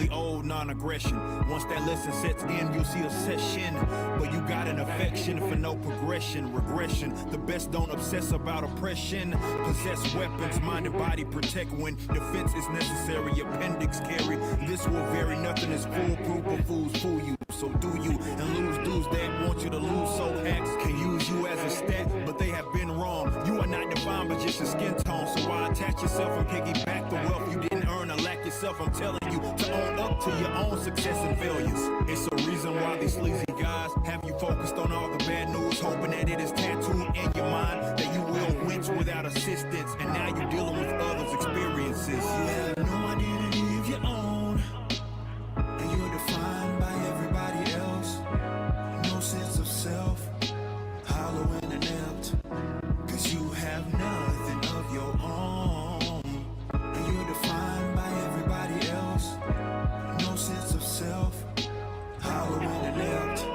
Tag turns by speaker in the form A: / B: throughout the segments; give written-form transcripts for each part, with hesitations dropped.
A: really old non-aggression. Once that lesson sets in, you'll see a session. But you got an affection for no progression, regression. The best don't obsess about oppression. Possess weapons, mind and body protect when defense is necessary. Appendix carry. This will vary, nothing is foolproof, but fools fool you. So do you, and lose dudes that want you to lose. So hacks can use you as a stat, but they have been wrong. You are not defined, but just a skin tone. So why attach yourself and piggyback the wealth you didn't earn or lack yourself? I'm telling you to own up to your own success and failures. It's a reason why these sleazy guys have you focused on all the bad news, hoping that it is tattooed in your mind that you will wince without assistance. And now you're dealing with others' experiences. You have no identity of your own, and you're defined by everybody else. No sense of self, hollow and inept, cause you have nothing of your own, and you're defined by everybody else. No sense of self, hollow and inept.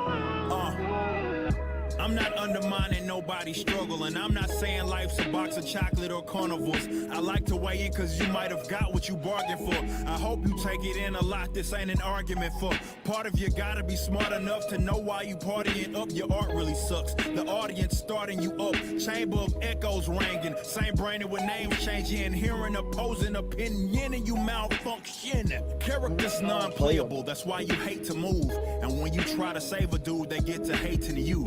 A: I'm not undermining nobody's struggle, and I'm not saying life's a box of chocolate or carnivals. I like to weigh in cause you might have got what you bargained for. I hope you take it in a lot, this ain't an argument for. Part of you gotta be smart enough to know why you partying up. Your art really sucks, the audience starting you up. Chamber of echoes ringing, same brain with names changing, hearing opposing opinion and you malfunction. Characters non-playable, that's why you hate to move. And when you try to save a dude, they get to hating you.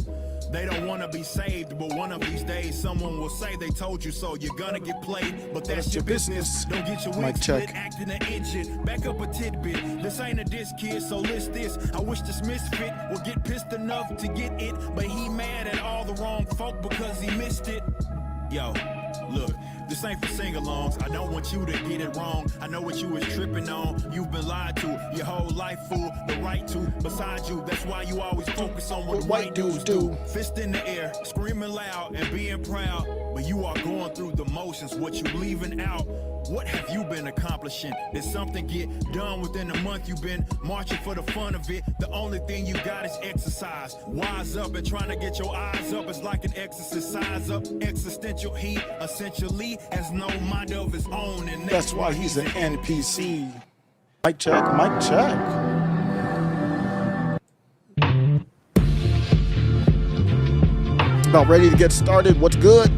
A: They don't want to be saved, but one of these days someone will say they told you so. You're gonna get played, but that's your business. Don't get your wig split, acting an engine. Back up a tidbit. This ain't a diss, kid, so list this. I wish this misfit will get pissed enough to get it, but he mad at all the wrong folk because he missed it. Yo, look, this ain't for sing-alongs. I don't want you to get it wrong. I know what you was tripping on. You've been lied to your whole life, fool. The right to beside you. That's why you always focus on what white dudes do. Fist in the air, screaming loud and being proud. But you are going through the motions. What you leaving out? What have you been accomplishing? Did something get done within a month? You've been marching for the fun of it. The only thing you got is exercise. Wise up and trying to get your eyes up. It's like an exorcist, size up. Existential heat essentially has no mind of his own. And
B: that's why he's an NPC. Mic check, mic check. About ready to get started. What's good?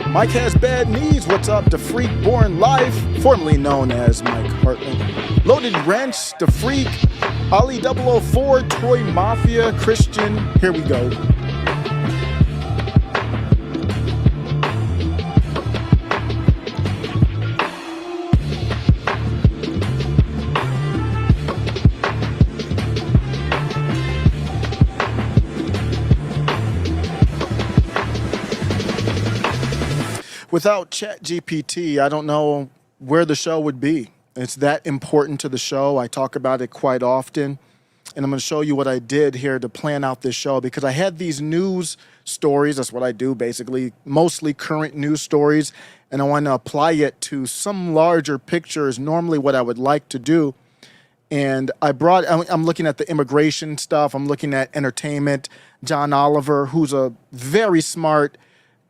B: Mike has bad knees. What's up? The Freak Born Life, formerly known as Mike Hartman. Loaded Wrench, The Freak, Ali 004, Toy Mafia, Christian. Here we go. Without ChatGPT, I don't know where the show would be. It's that important to the show. I talk about it quite often. And I'm going to show you what I did here to plan out this show, because I had these news stories. That's what I do, basically, mostly current news stories. And I want to apply it to some larger picture is normally what I would like to do. And I'm looking at the immigration stuff. I'm looking at entertainment. John Oliver, who's a very smart,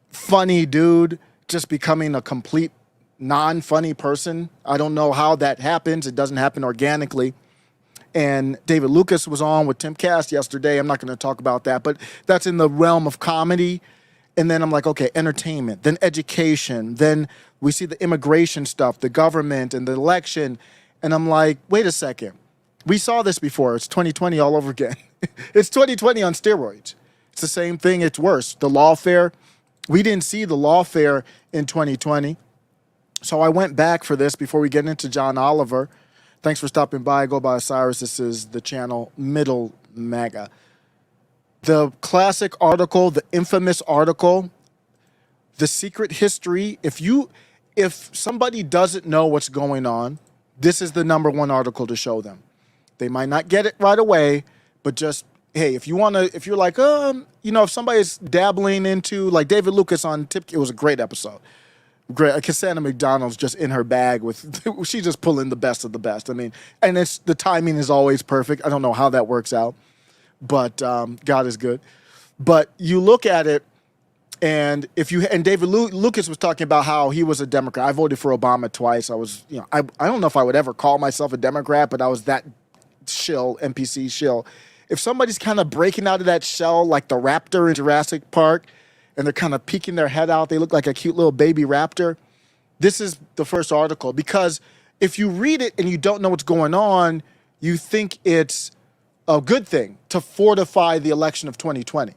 B: funny dude, just becoming a complete non-funny person. I don't know how that happens. It doesn't happen organically. And David Lucas was on with Tim Cass yesterday. I'm not going to talk about that, but that's in the realm of comedy. And then I'm like, okay, entertainment, then education, then we see the immigration stuff, the government and the election. And I'm like, wait a second. We saw this before. It's 2020 all over again. It's 2020 on steroids. It's the same thing. It's worse. The lawfare. We didn't see the lawfare in 2020. So I went back for this before we get into John Oliver. Thanks for stopping by. Go by Cyrus. This is the channel Middle MAGA. The classic article, the infamous article, The Secret History. If somebody doesn't know what's going on, this is the #1 article to show them. They might not get it right away, but just, hey, if you're like, if somebody's dabbling into, like David Lucas on Tip, it was a great episode. Great. Cassandra McDonald's just in her bag with, she's just pulling the best of the best. I mean, and the timing is always perfect. I don't know how that works out. but God is good. But you look at it, and David Lucas was talking about how he was a Democrat. I voted for Obama twice. I was, I don't know if I would ever call myself a Democrat, but I was that NPC shill. If somebody's kind of breaking out of that shell, like the raptor in Jurassic Park, and they're kind of peeking their head out, they look like a cute little baby raptor. This is the first article, because if you read it and you don't know what's going on, you think it's a good thing to fortify the election of 2020.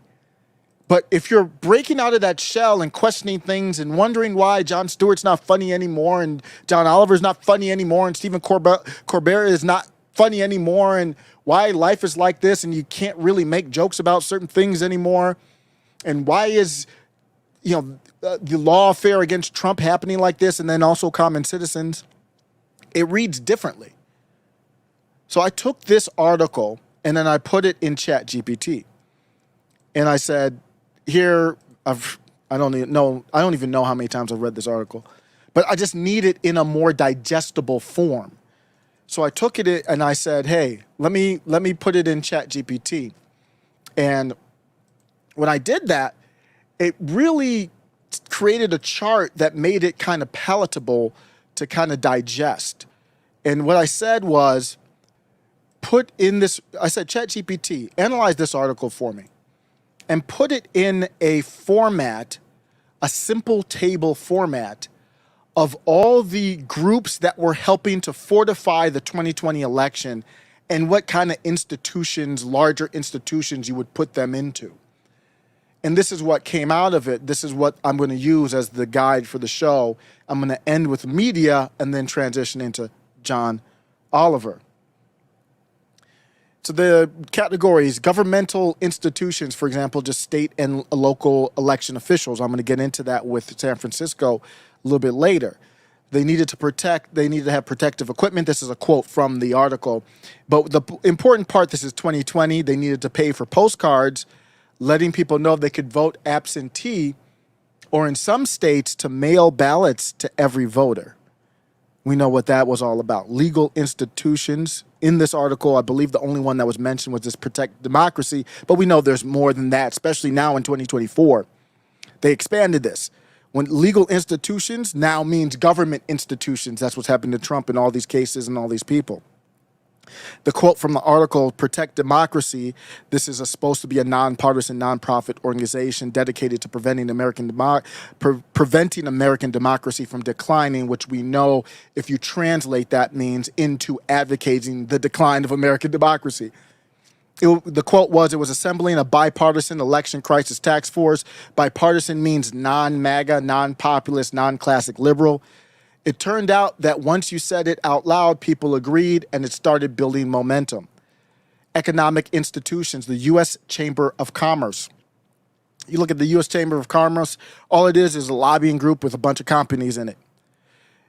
B: But if you're breaking out of that shell and questioning things and wondering why Jon Stewart's not funny anymore and John Oliver's not funny anymore and Stephen Colbert is not funny anymore and why life is like this and you can't really make jokes about certain things anymore and why is, the lawfare against Trump happening like this, and then also common citizens, it reads differently. So I took this article and then I put it in ChatGPT. And I said, here, I don't even know how many times I've read this article, but I just need it in a more digestible form. So I took it and I said, hey, let me put it in ChatGPT. And when I did that, it really created a chart that made it kind of palatable to kind of digest. And what I said was, I said, ChatGPT, analyze this article for me. And put it in a format, a simple table format of all the groups that were helping to fortify the 2020 election and what kind of institutions, larger institutions, you would put them into. And this is what came out of it. This is what I'm going to use as the guide for the show. I'm going to end with media and then transition into John Oliver. So the categories, governmental institutions, for example, just state and local election officials. I'm going to get into that with San Francisco a little bit later. They needed to have protective equipment. This is a quote from the article. But the important part, this is 2020, they needed to pay for postcards, letting people know they could vote absentee, or in some states to mail ballots to every voter. We know what that was all about. Legal institutions. In this article, I believe the only one that was mentioned was this protect democracy, but we know there's more than that, especially now in 2024. They expanded this. When legal institutions now means government institutions, that's what's happened to Trump in all these cases and all these people. The quote from the article, protect democracy, this is supposed to be a nonpartisan, nonprofit organization dedicated to preventing American democracy from declining, which we know if you translate that means into advocating the decline of American democracy. The quote was, it was assembling a bipartisan election crisis task force. Bipartisan means non-MAGA, non-populist, non-classic liberal. It turned out that once you said it out loud, people agreed, and it started building momentum. Economic institutions, the U.S. Chamber of Commerce. You look at the U.S. Chamber of Commerce, all it is a lobbying group with a bunch of companies in it.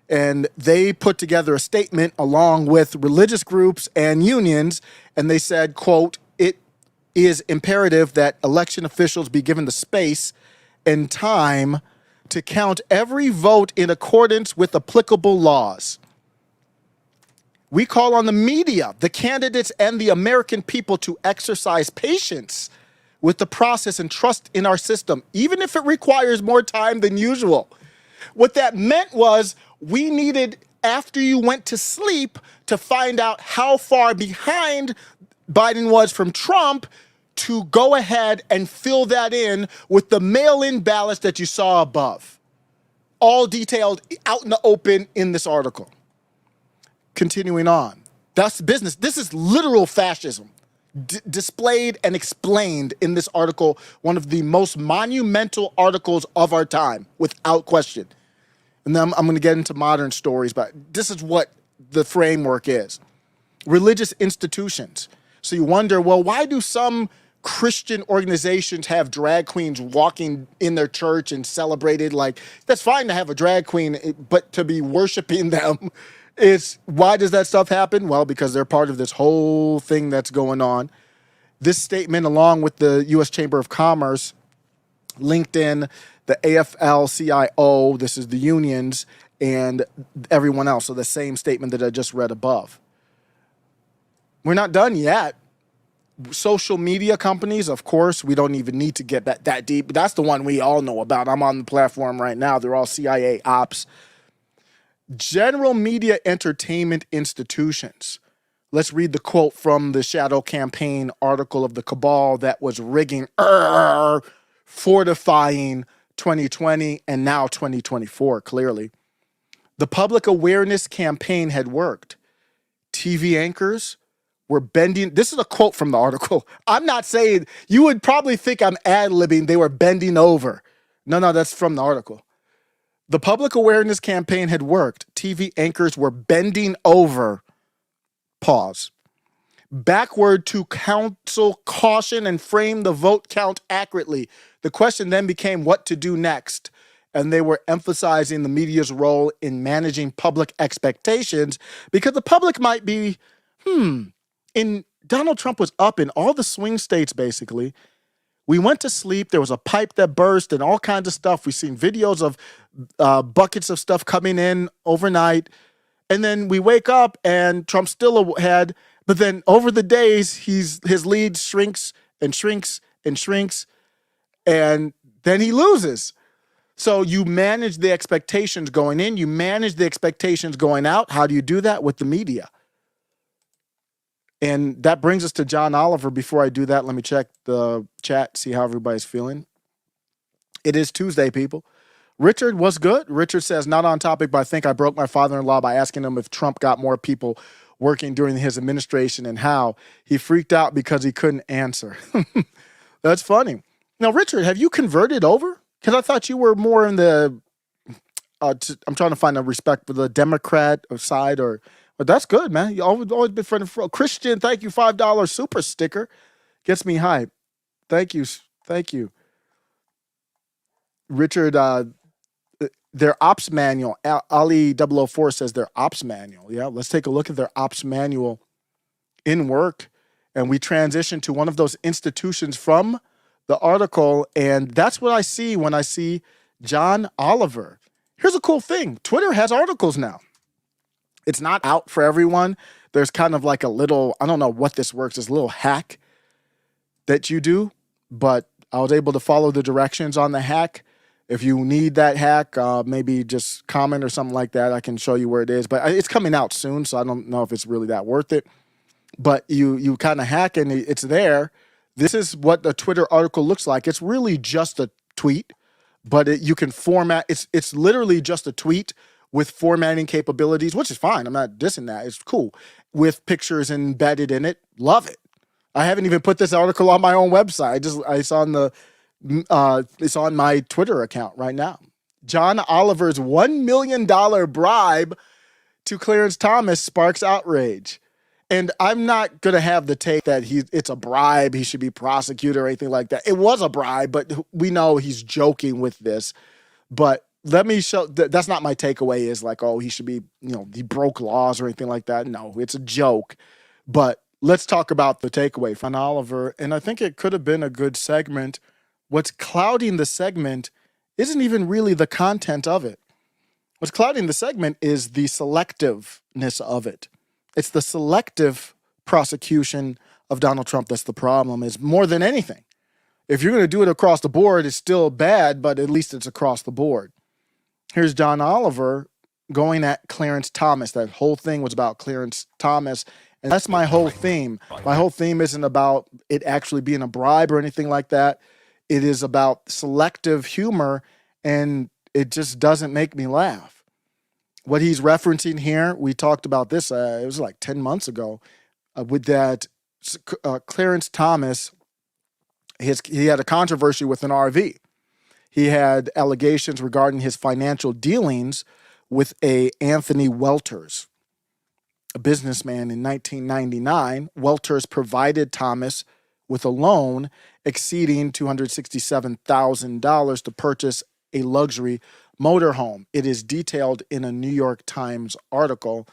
B: And they put together a statement along with religious groups and unions, and they said, quote, it is imperative that election officials be given the space and time to count every vote in accordance with applicable laws. We call on the media, the candidates, and the American people to exercise patience with the process and trust in our system, even if it requires more time than usual. What that meant was we needed, after you went to sleep, to find out how far behind Biden was from Trump, to go ahead and fill that in with the mail-in ballots that you saw above. All detailed out in the open in this article. Continuing on. That's business. This is literal fascism. Displayed and explained in this article, one of the most monumental articles of our time, without question. And then I'm going to get into modern stories, but this is what the framework is. Religious institutions. So you wonder, well, why do some Christian organizations have drag queens walking in their church and celebrated? Like, that's fine to have a drag queen, but to be worshiping them, why does that stuff happen? Well, because they're part of this whole thing that's going on. This statement, along with the U.S. Chamber of Commerce, LinkedIn, the AFL-CIO, this is the unions, and everyone else. So the same statement that I just read above. We're not done yet. Social media companies, of course, we don't even need to get that deep. That's the one we all know about. I'm on the platform right now. They're all CIA ops. General media entertainment institutions. Let's read the quote from the Shadow Campaign article of the cabal that was rigging, fortifying 2020 and now 2024, clearly. The public awareness campaign had worked. TV anchors were bending. This is a quote from the article. I'm not saying, you would probably think I'm ad-libbing, they were bending over. No, that's from the article. The public awareness campaign had worked. TV anchors were bending over. Pause. Backward to counsel caution and frame the vote count accurately. The question then became what to do next. And they were emphasizing the media's role in managing public expectations because the public might be, Donald Trump was up in all the swing states, basically. We went to sleep. There was a pipe that burst and all kinds of stuff. We've seen videos of buckets of stuff coming in overnight. And then we wake up and Trump's still ahead. But then over the days, his lead shrinks and shrinks and shrinks. And then he loses. So you manage the expectations going in. You manage the expectations going out. How do you do that? With the media. And that brings us to John Oliver. Before I do that, let me check the chat, see how everybody's feeling. It is Tuesday, people. Richard, what's good? Richard says, not on topic, but I think I broke my father-in-law by asking him if Trump got more people working during his administration and how. He freaked out because he couldn't answer. That's funny. Now, Richard, have you converted over? Because I thought you were more in the, I'm trying to find a respect for the Democrat side or... But that's good, man. You always been friend of Christian. Thank you, $5 super sticker. Gets me hype. Thank you. Richard, their ops manual, Ali 004 says their ops manual. Yeah, let's take a look at their ops manual in work. And we transition to one of those institutions from the article. And that's what I see when I see John Oliver. Here's a cool thing. Twitter has articles now. It's not out for everyone. There's kind of like a little, I don't know what this works, this little hack that you do, but I was able to follow the directions on the hack. If you need that hack, maybe just comment or something like that. I can show you where it is, but it's coming out soon, so I don't know if it's really that worth it. But you kind of hack and it's there. This is what the Twitter article looks like. It's really just a tweet, but you can format. It's literally just a tweet with formatting capabilities, which is fine. I'm not dissing that. It's cool. With pictures embedded in it. Love it. I haven't even put this article on my own website. It's on my Twitter account right now. John Oliver's $1 million bribe to Clarence Thomas sparks outrage. And I'm not going to have the take that it's a bribe, he should be prosecuted or anything like that. It was a bribe, but we know he's joking with this. But let me show, that's not my takeaway is like, oh, he should be, he broke laws or anything like that. No, it's a joke. But let's talk about the takeaway from Oliver. And I think it could have been a good segment. What's clouding the segment isn't even really the content of it. What's clouding the segment is the selectiveness of it. It's the selective prosecution of Donald Trump that's the problem, is more than anything. If you're going to do it across the board, it's still bad, but at least it's across the board. Here's John Oliver going at Clarence Thomas. That whole thing was about Clarence Thomas. And that's my whole theme. My whole theme isn't about it actually being a bribe or anything like that. It is about selective humor, and it just doesn't make me laugh. What he's referencing here, we talked about this, it was like 10 months ago, with that Clarence Thomas, he had a controversy with an RV. He had allegations regarding his financial dealings with Anthony Welters, a businessman in 1999. Welters provided Thomas with a loan exceeding $267,000 to purchase a luxury motorhome. It is detailed in a New York Times article,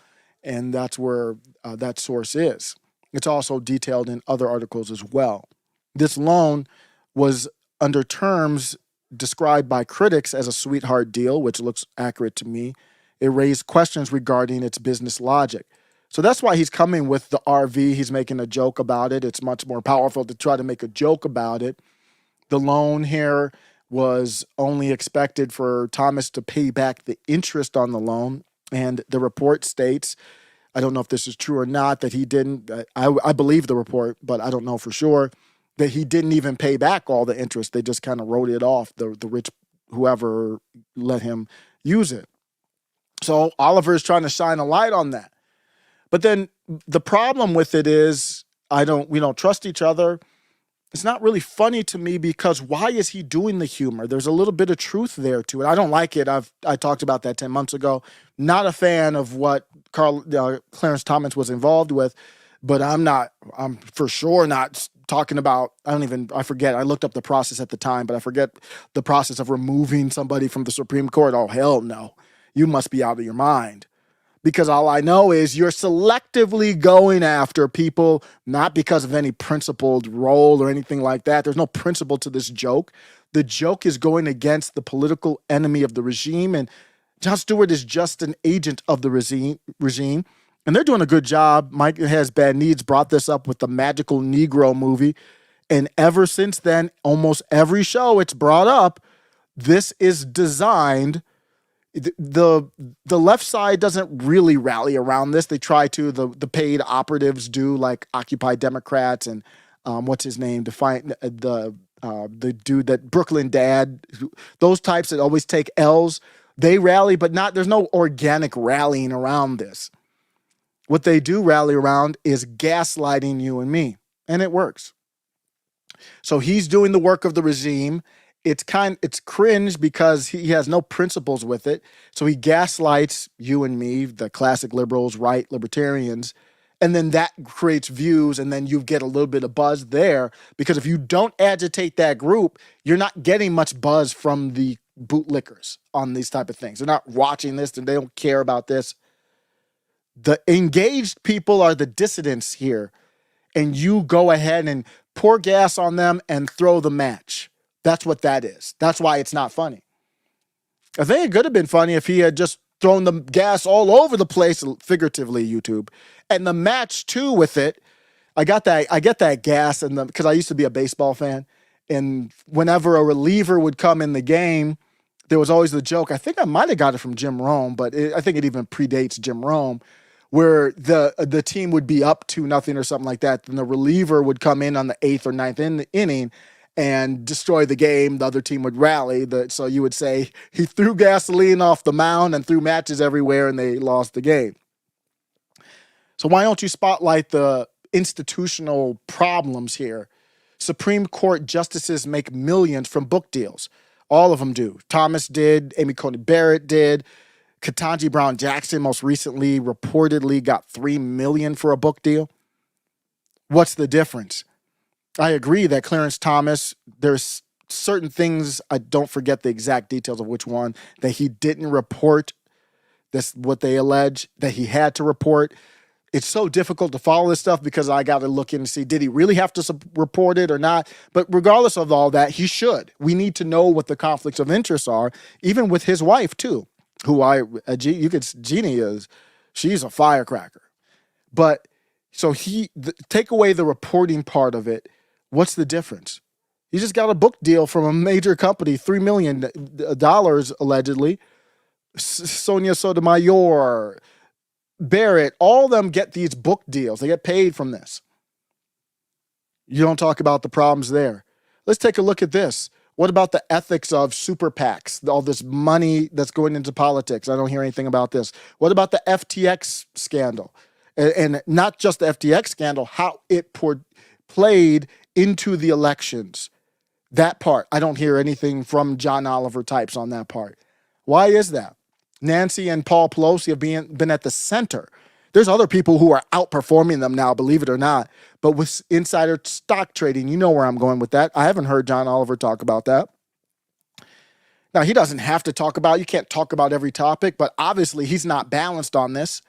B: and that's where that source is. It's also detailed in other articles as well. This loan was under terms described by critics as a sweetheart deal, which looks accurate to me. It raised questions regarding its business logic. So that's why he's coming with the RV. He's making a joke about it. It's much more powerful to try to make a joke about it. The loan here was only expected for Thomas to pay back the interest on the loan. And the report states, I don't know if this is true or not, that he didn't, I believe the report, but I don't know for sure, that he didn't even pay back all the interest. They just kind of wrote it off, the rich, whoever let him use it. So Oliver is trying to shine a light on that. But then the problem with it is we don't trust each other. It's not really funny to me because why is he doing the humor? There's a little bit of truth there to it. I don't like it. I talked about that 10 months ago. Not a fan of what Clarence Thomas was involved with, but I'm for sure not talking about, I forget. I looked up the process at the time, but I forget the process of removing somebody from the Supreme Court. Oh, hell no. You must be out of your mind. Because all I know is you're selectively going after people, not because of any principled role or anything like that. There's no principle to this joke. The joke is going against the political enemy of the regime, and Jon Stewart is just an agent of the regime. And they're doing a good job. Mike Has Bad Needs brought this up with the Magical Negro movie. And ever since then, almost every show it's brought up, this is designed. The left side doesn't really rally around this. They try to. The paid operatives do, like Occupy Democrats and what's his name, to find the dude that Brooklyn Dad, those types that always take L's. They rally, but there's no organic rallying around this. What they do rally around is gaslighting you and me, and it works. So he's doing the work of the regime. It's cringe because he has no principles with it. So he gaslights you and me, the classic liberals, right, libertarians, and then that creates views, and then you get a little bit of buzz there, because if you don't agitate that group, you're not getting much buzz from the bootlickers on these type of things. They're not watching this, and they don't care about this. The engaged people are the dissidents here, and you go ahead and pour gas on them and throw the match. That's what that is. That's why it's not funny. I think it could have been funny if he had just thrown the gas all over the place, figuratively, YouTube. And the match too with it, I get that gas, and because I used to be a baseball fan, and whenever a reliever would come in the game, there was always the joke. I think I might have got it from Jim Rome, but I think it even predates Jim Rome, where the team would be up 2-0 or something like that, and the reliever would come in on the 8th or 9th inning and destroy the game. The other team would rally. So you would say he threw gasoline off the mound and threw matches everywhere, and they lost the game. So why don't you spotlight the institutional problems here? Supreme Court justices make millions from book deals. All of them do. Thomas did. Amy Coney Barrett did. Ketanji Brown Jackson most recently reportedly got $3 million for a book deal. What's the difference? I agree that Clarence Thomas, there's certain things, I don't forget the exact details of which one, that he didn't report. That's what they allege, that he had to report. It's so difficult to follow this stuff because I got to look in and see, did he really have to report it or not? But regardless of all that, he should. We need to know what the conflicts of interest are, even with his wife too, who Jeannie is, she's a firecracker. But so take away the reporting part of it. What's the difference? He just got a book deal from a major company, $3 million allegedly. Sonia Sotomayor, Barrett, all of them get these book deals. They get paid from this. You don't talk about the problems there. Let's take a look at this. What about the ethics of super PACs, all this money that's going into politics? I don't hear anything about this. What about the FTX scandal? And not just the FTX scandal, how it played into the elections. That part, I don't hear anything from John Oliver types on that part. Why is that? Nancy and Paul Pelosi have been at the center. There's other people who are outperforming them now, believe it or not. But with insider stock trading, you know where I'm going with that. I haven't heard John Oliver talk about that. Now, he doesn't have to talk about, you can't talk about every topic, but obviously he's not balanced on this.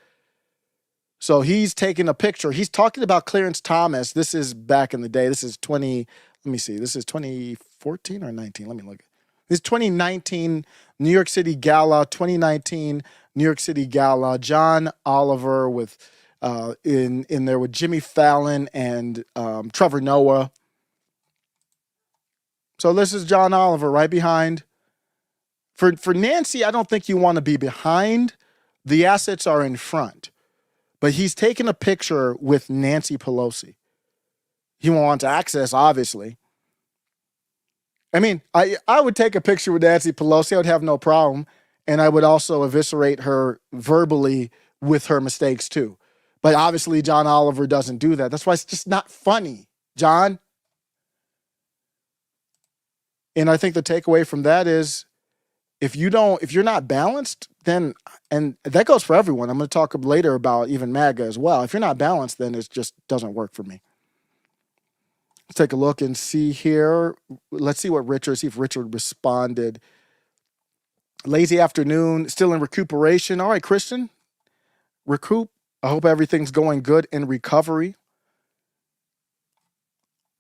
B: So he's taking a picture. He's talking about Clarence Thomas. This is back in the day. This is 2014 or 19. Let me look. This is 2019 New York City Gala, 2019 New York City Gala. John Oliver with in there with Jimmy Fallon and Trevor Noah. So this is John Oliver right behind. For Nancy, I don't think you want to be behind. The assets are in front. But he's taken a picture with Nancy Pelosi. He wants access, obviously. I mean, I would take a picture with Nancy Pelosi. I would have no problem. And I would also eviscerate her verbally with her mistakes too. But obviously, John Oliver doesn't do that. That's why it's just not funny, John. And I think the takeaway from that is if you're not balanced, then, and that goes for everyone. I'm going to talk later about even MAGA as well. If you're not balanced, then it just doesn't work for me. Let's take a look and see here. Let's see if Richard responded. Lazy afternoon, still in recuperation. All right, Christian, recoup. I hope everything's going good in recovery.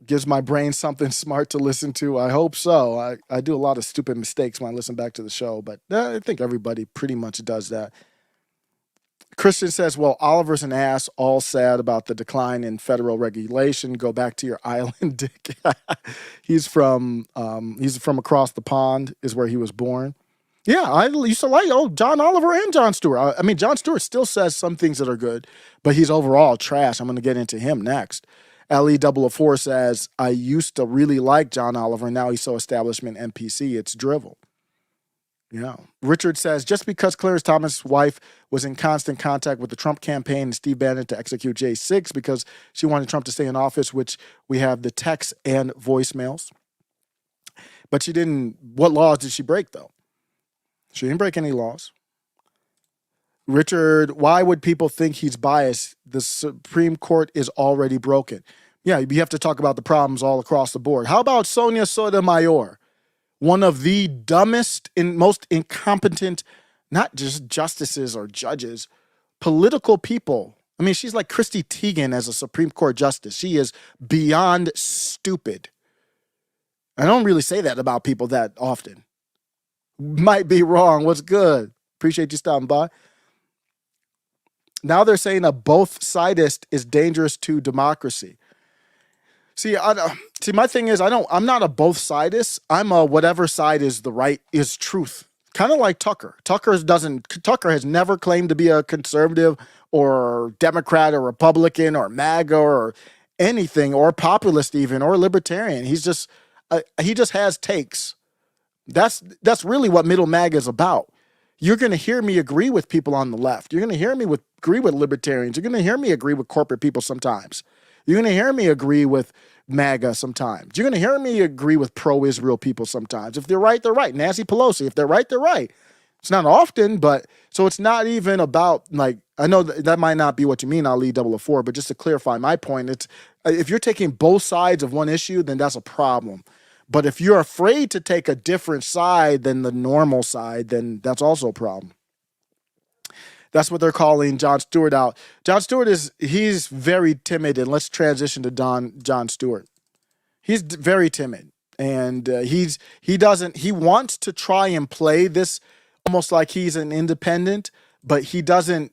B: Gives my brain something smart to listen to. I hope so. I do a lot of stupid mistakes when I listen back to the show, but I think everybody pretty much does that. Christian says, well, Oliver's an ass, all sad about the decline in federal regulation. Go back to your island, Dick. He's from across the pond is where he was born. Yeah, I used to like John Oliver and Jon Stewart. I mean, Jon Stewart still says some things that are good, but he's overall trash. I'm going to get into him next. LE004 says, I used to really like John Oliver. Now he's so establishment NPC, it's drivel. Yeah. Richard says, just because Clarence Thomas' wife was in constant contact with the Trump campaign and Steve Bannon to execute J6 because she wanted Trump to stay in office, which we have the texts and voicemails. But she didn't, what laws did she break though? She didn't break any laws. Richard, why would people think he's biased? The Supreme Court is already broken. Yeah, you have to talk about the problems all across the board. How about Sonia Sotomayor? One of the dumbest and most incompetent, not just justices or judges, political people. I mean, she's like Christy Teigen as a Supreme Court justice. She is beyond stupid. I don't really say that about people that often. Might be wrong. What's good? Appreciate you stopping by. Now they're saying a both-sidist is dangerous to democracy. See, my thing is, I'm not a both-sidist. I'm a whatever side is the right is truth. Kind of like Tucker. Tucker has never claimed to be a conservative or Democrat or Republican or MAGA or anything or populist even or libertarian. He just has takes. That's really what middle MAGA is about. You're going to hear me agree with people on the left. You're going to hear me agree with libertarians. You're going to hear me agree with corporate people sometimes. You're going to hear me agree with MAGA sometimes. You're going to hear me agree with pro-Israel people sometimes. If they're right, they're right. Nancy Pelosi, if they're right, they're right. It's not often, but so it's not even about, like, I know that might not be what you mean, LE004, but just to clarify my point, it's if you're taking both sides of one issue, then that's a problem. But if you're afraid to take a different side than the normal side, then that's also a problem. That's what they're calling Jon Stewart out. Jon Stewart he's very timid, and let's transition to Jon Stewart. He's very timid, and he wants to try and play this almost like he's an independent, but it doesn't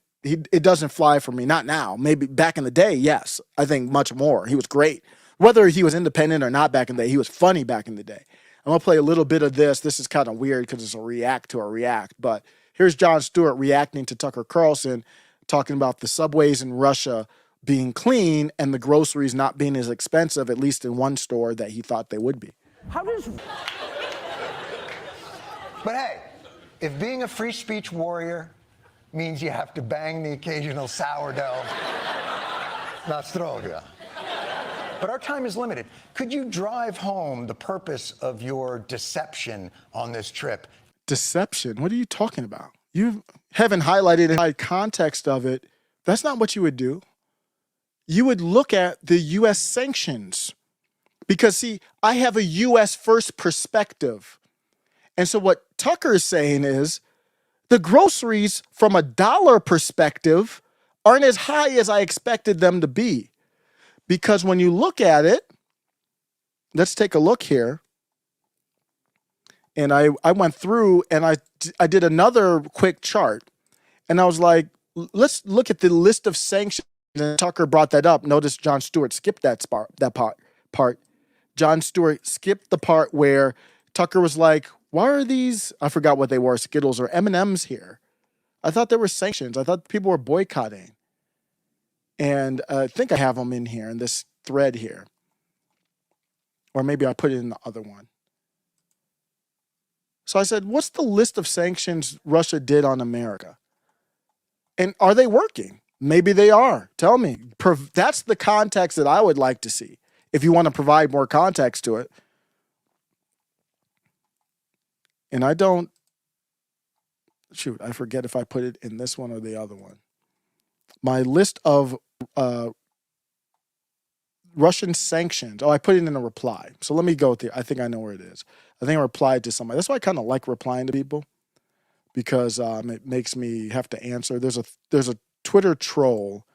B: fly for me. Not now. Maybe back in the day, yes. I think much more. He was great. Whether he was independent or not back in the day, he was funny back in the day. I'm going to play a little bit of this. This is kind of weird because it's a react to a react. But here's Jon Stewart reacting to Tucker Carlson, talking about the subways in Russia being clean and the groceries not being as expensive, at least in one store that he thought they would be.
C: But hey, if being a free speech warrior means you have to bang the occasional sourdough, not stroga. But our time is limited. Could you drive home the purpose of your deception on this trip?
B: Deception? What are you talking about? You haven't highlighted the context of it. That's not what you would do. You would look at the U.S. sanctions. Because, see, I have a U.S. first perspective. And so what Tucker is saying is the groceries from a dollar perspective aren't as high as I expected them to be. Because when you look at it, let's take a look here. And I went through and I did another quick chart. And I was like, let's look at the list of sanctions then Tucker brought that up. Notice Jon Stewart skipped that part. Jon Stewart skipped the part where Tucker was like, why are these, I forgot what they were, Skittles or M&Ms here? I thought there were sanctions. I thought people were boycotting. And I think I have them in here in this thread here. Or maybe I put it in the other one. So I said, what's the list of sanctions Russia did on America? And are they working? Maybe they are. Tell me. That's the context that I would like to see, if you want to provide more context to it. And I don't, shoot, I forget if I put it in this one or the other one. My list of Russian sanctions. Oh, I put it in a reply. So let me go with it. I think I know where it is. I think I replied to somebody. That's why I kind of like replying to people, because it makes me have to answer. There's a Twitter troll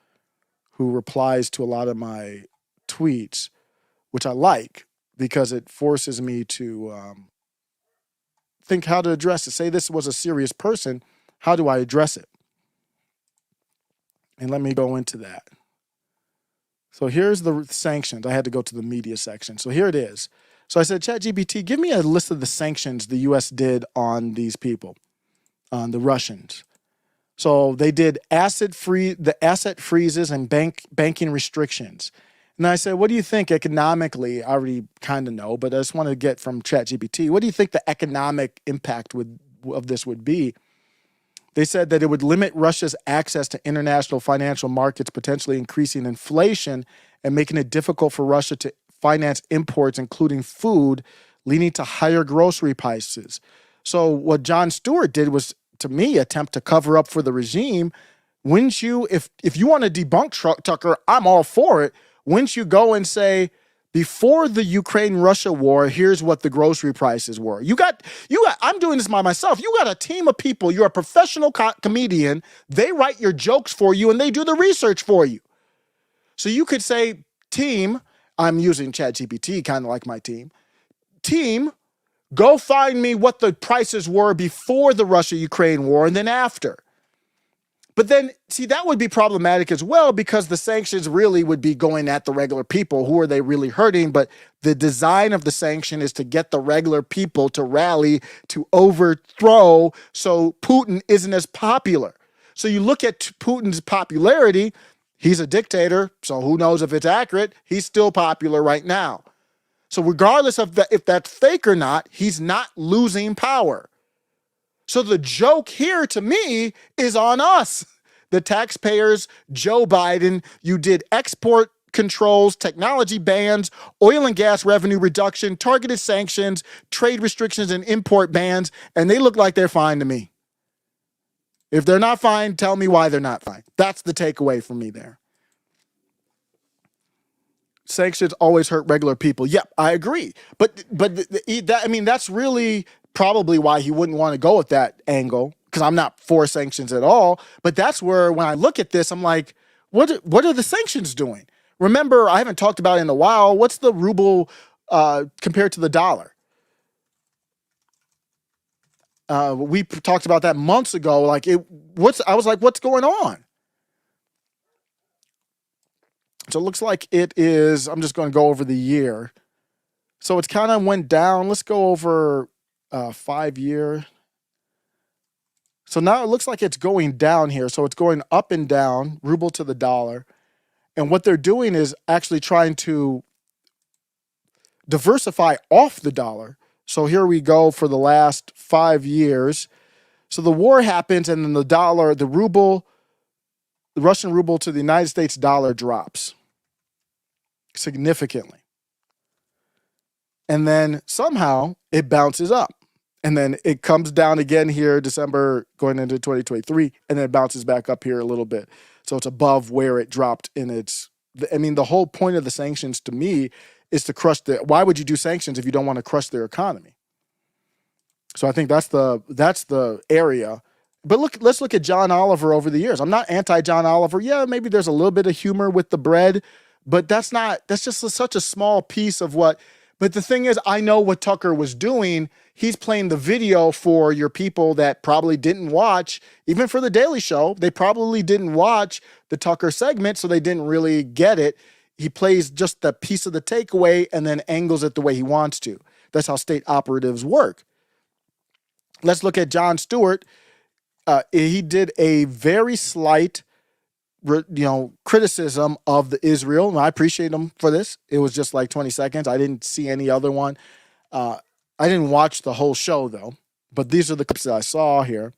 B: who replies to a lot of my tweets, which I like because it forces me to think how to address it. Say this was a serious person. How do I address it? And let me go into that. So here's the sanctions. I had to go to the media section. So here it is. So I said, ChatGPT, give me a list of the sanctions the U.S. did on these people, on the Russians. So they did asset freezes and banking restrictions. And I said, what do you think economically? I already kind of know, but I just want to get from ChatGPT. What do you think the economic impact of this would be? They said that it would limit Russia's access to international financial markets, potentially increasing inflation and making it difficult for Russia to finance imports, including food, leading to higher grocery prices. So what Jon Stewart did was, to me, attempt to cover up for the regime. Wouldn't you, if you want to debunk Tucker, I'm all for it. Wouldn't you go and say, before the Ukraine-Russia war, here's what the grocery prices were. I'm doing this by myself. You got a team of people. You're a professional comedian. They write your jokes for you and they do the research for you. So you could say, team, I'm using ChatGPT, kind of like my team. Team, go find me what the prices were before the Russia-Ukraine war and then after. But then, see, that would be problematic as well, because the sanctions really would be going at the regular people. Who are they really hurting? But the design of the sanction is to get the regular people to rally, to overthrow, so Putin isn't as popular. So you look at Putin's popularity, he's a dictator, so who knows if it's accurate? He's still popular right now. So regardless of if that's fake or not, he's not losing power. So the joke here to me is on us, the taxpayers. Joe Biden, you did export controls, technology bans, oil and gas revenue reduction, targeted sanctions, trade restrictions, and import bans, and they look like they're fine to me. If they're not fine, tell me why they're not fine. That's the takeaway for me there. Sanctions always hurt regular people. Yep, I agree. But that's really probably why he wouldn't want to go with that angle, because I'm not for sanctions at all. But that's where, when I look at this, I'm like, what are the sanctions doing? Remember, I haven't talked about it in a while. What's the ruble compared to the dollar? We talked about that months ago. I was like, what's going on? So it looks like it is, I'm just going to go over the year. So it's kind of went down. Let's go over 5 year. So now it looks like it's going down here. So it's going up and down, ruble to the dollar. And what they're doing is actually trying to diversify off the dollar. So here we go for the last 5 years. So the war happens, and then the dollar, the Russian ruble to the United States dollar drops significantly. And then somehow it bounces up. And then it comes down again here, December going into 2023, and then it bounces back up here a little bit. So it's above where it dropped in its, the whole point of the sanctions to me is to crush why would you do sanctions if you don't want to crush their economy? So I think that's the area. But let's look at John Oliver over the years. I'm not anti-John Oliver. Yeah, maybe there's a little bit of humor with the bread, but that's just such a small piece of what. But the thing is, I know what Tucker was doing. he's playing the video for your people that probably didn't watch, even for the Daily Show, they probably didn't watch the Tucker segment, so they didn't really get it. He plays just the piece of the takeaway and then angles it the way he wants to. That's how state operatives work. Let's look at Jon Stewart. He did a very slight, criticism of the Israel, and I appreciate him for this. It was just like 20 seconds. I didn't see any other one. I didn't watch the whole show though, but these are the clips that I saw here.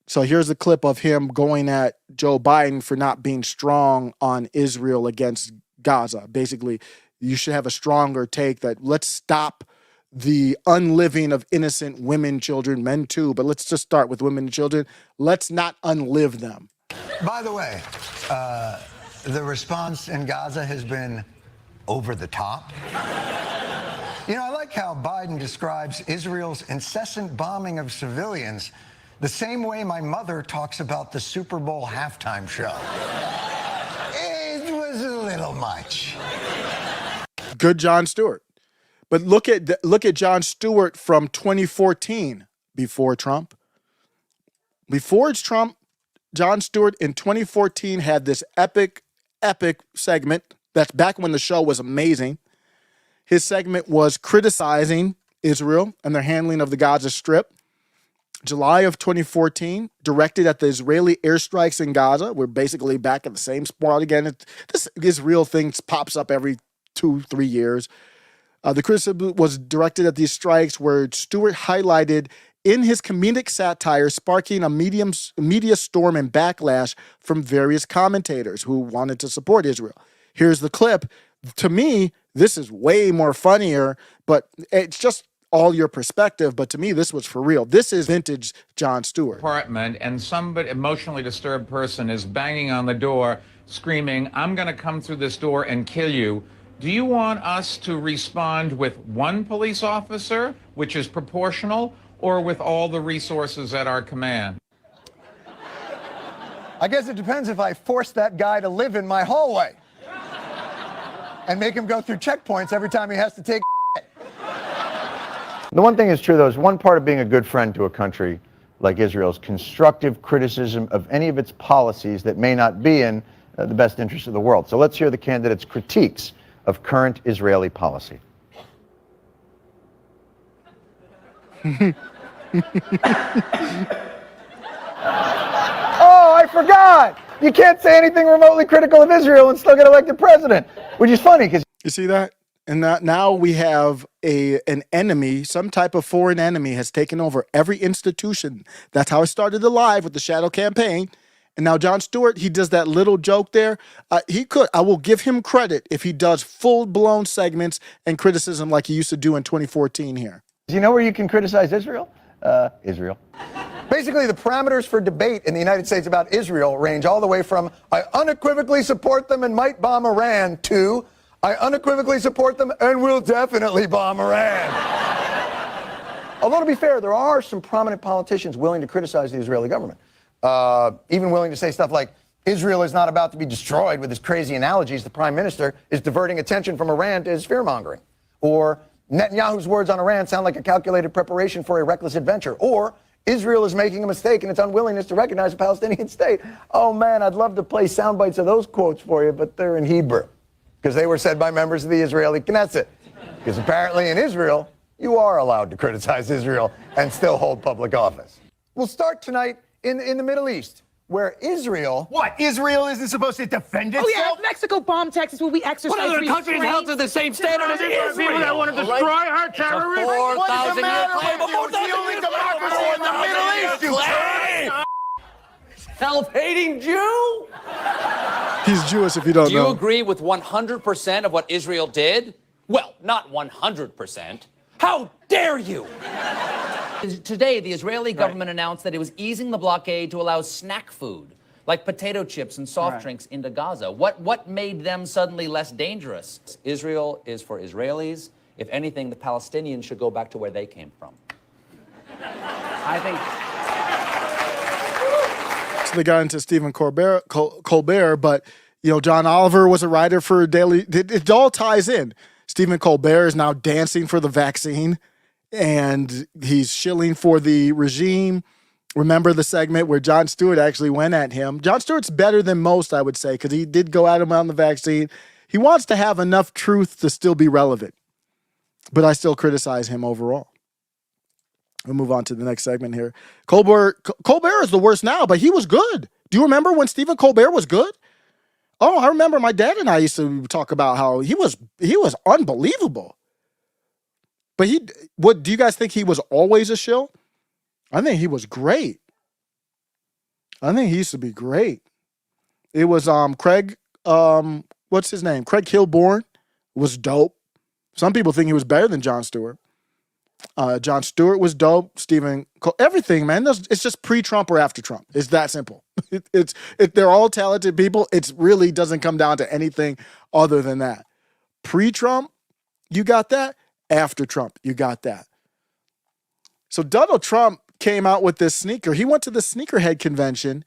B: So here's a clip of him going at Joe Biden for not being strong on Israel against Gaza. Basically, you should have a stronger take that let's stop the unliving of innocent women, children, men too, but let's just start with women and children. Let's not unlive them.
C: By the way, the response in Gaza has been over the top. I like how Biden describes Israel's incessant bombing of civilians the same way my mother talks about the Super Bowl halftime show. It was a little much.
B: Good Jon Stewart. But look at Jon Stewart from 2014, before Trump. Before it's Trump, Jon Stewart in 2014 had this epic segment. That's back when the show was amazing. His segment was criticizing Israel and their handling of the Gaza Strip. July of 2014, directed at the Israeli airstrikes in Gaza. We're basically back at the same spot again. This Israel thing pops up every 2-3 years. The criticism was directed at these strikes where Stewart highlighted in his comedic satire, sparking a media storm and backlash from various commentators who wanted to support Israel. Here's the clip. To me, this is way more funnier, but it's just all your perspective. But to me, this was for real. This is vintage Jon Stewart.
D: Apartment, and some emotionally disturbed person is banging on the door, screaming, "I'm going to come through this door and kill you." Do you want us to respond with one police officer, which is proportional, or with all the resources at our command?
C: I guess it depends if I force that guy to live in my hallway and make him go through checkpoints every time he has to take. The one thing is true, though, is one part of being a good friend to a country like Israel's constructive criticism of any of its policies that may not be in the best interest of the world. So let's hear the candidates' critiques of current Israeli policy. Oh, I forgot! You can't say anything remotely critical of Israel and still get elected president, which is funny because...
B: You see that? And now we have an enemy, some type of foreign enemy has taken over every institution. That's how it started alive with the shadow campaign. And now Jon Stewart, he does that little joke there. I will give him credit if he does full-blown segments and criticism like he used to do in 2014 here.
C: Do you know where you can criticize Israel? Israel. Basically, the parameters for debate in the United States about Israel range all the way from I unequivocally support them and might bomb Iran to I unequivocally support them and will definitely bomb Iran. Although, to be fair, there are some prominent politicians willing to criticize the Israeli government. Even willing to say stuff like, Israel is not about to be destroyed with his crazy analogies. The prime minister is diverting attention from Iran to his fear-mongering. Or Netanyahu's words on Iran sound like a calculated preparation for a reckless adventure. Or Israel is making a mistake in its unwillingness to recognize a Palestinian state. Oh, man, I'd love to play sound bites of those quotes for you, but they're in Hebrew because they were said by members of the Israeli Knesset. Because apparently in Israel, you are allowed to criticize Israel and still hold public office. We'll start tonight in the Middle East, where Israel...
E: What? Israel isn't supposed to defend itself?
F: Oh, yeah, if Mexico bombed Texas, will we exercise
E: What other country is held to the same standard as Israel?
F: People that want to destroy
E: our terrorists? What's the matter with you? It's the only democracy in the Middle East, you turd! Self-hating Jew?
B: He's Jewish if you don't know.
G: Do you agree with 100% of what Israel did? Well, not 100%. How dare you?
H: Today, the Israeli government announced that it was easing the blockade to allow snack food, like potato chips and soft drinks, into Gaza. What made them suddenly less dangerous?
G: Israel is for Israelis. If anything, the Palestinians should go back to where they came from.
H: I think...
B: So they got into Stephen Colbert, but, John Oliver was a writer for Daily... It all ties in. Stephen Colbert is now dancing for the vaccine. and he's shilling for the regime. Remember the segment where Jon Stewart actually went at him? Jon Stewart's better than most, I would say, because he did go at him on the vaccine. He wants to have enough truth to still be relevant, but I still criticize him overall. We'll move on to the next segment here. Colbert is the worst now, but he was good. Do you remember when Stephen Colbert was good? Oh, I remember my dad and I used to talk about how he was unbelievable. But what do you guys think, he was always a shill? I think he was great. I think he used to be great. It was Craig, what's his name? Craig Kilborn was dope. Some people think he was better than Jon Stewart. Jon Stewart was dope. Everything, man. It's just pre-Trump or after Trump. It's that simple. They're all talented people. It really doesn't come down to anything other than that. Pre-Trump, you got that. After Trump, you got that. So Donald Trump came out with this sneaker. He went to the sneakerhead convention,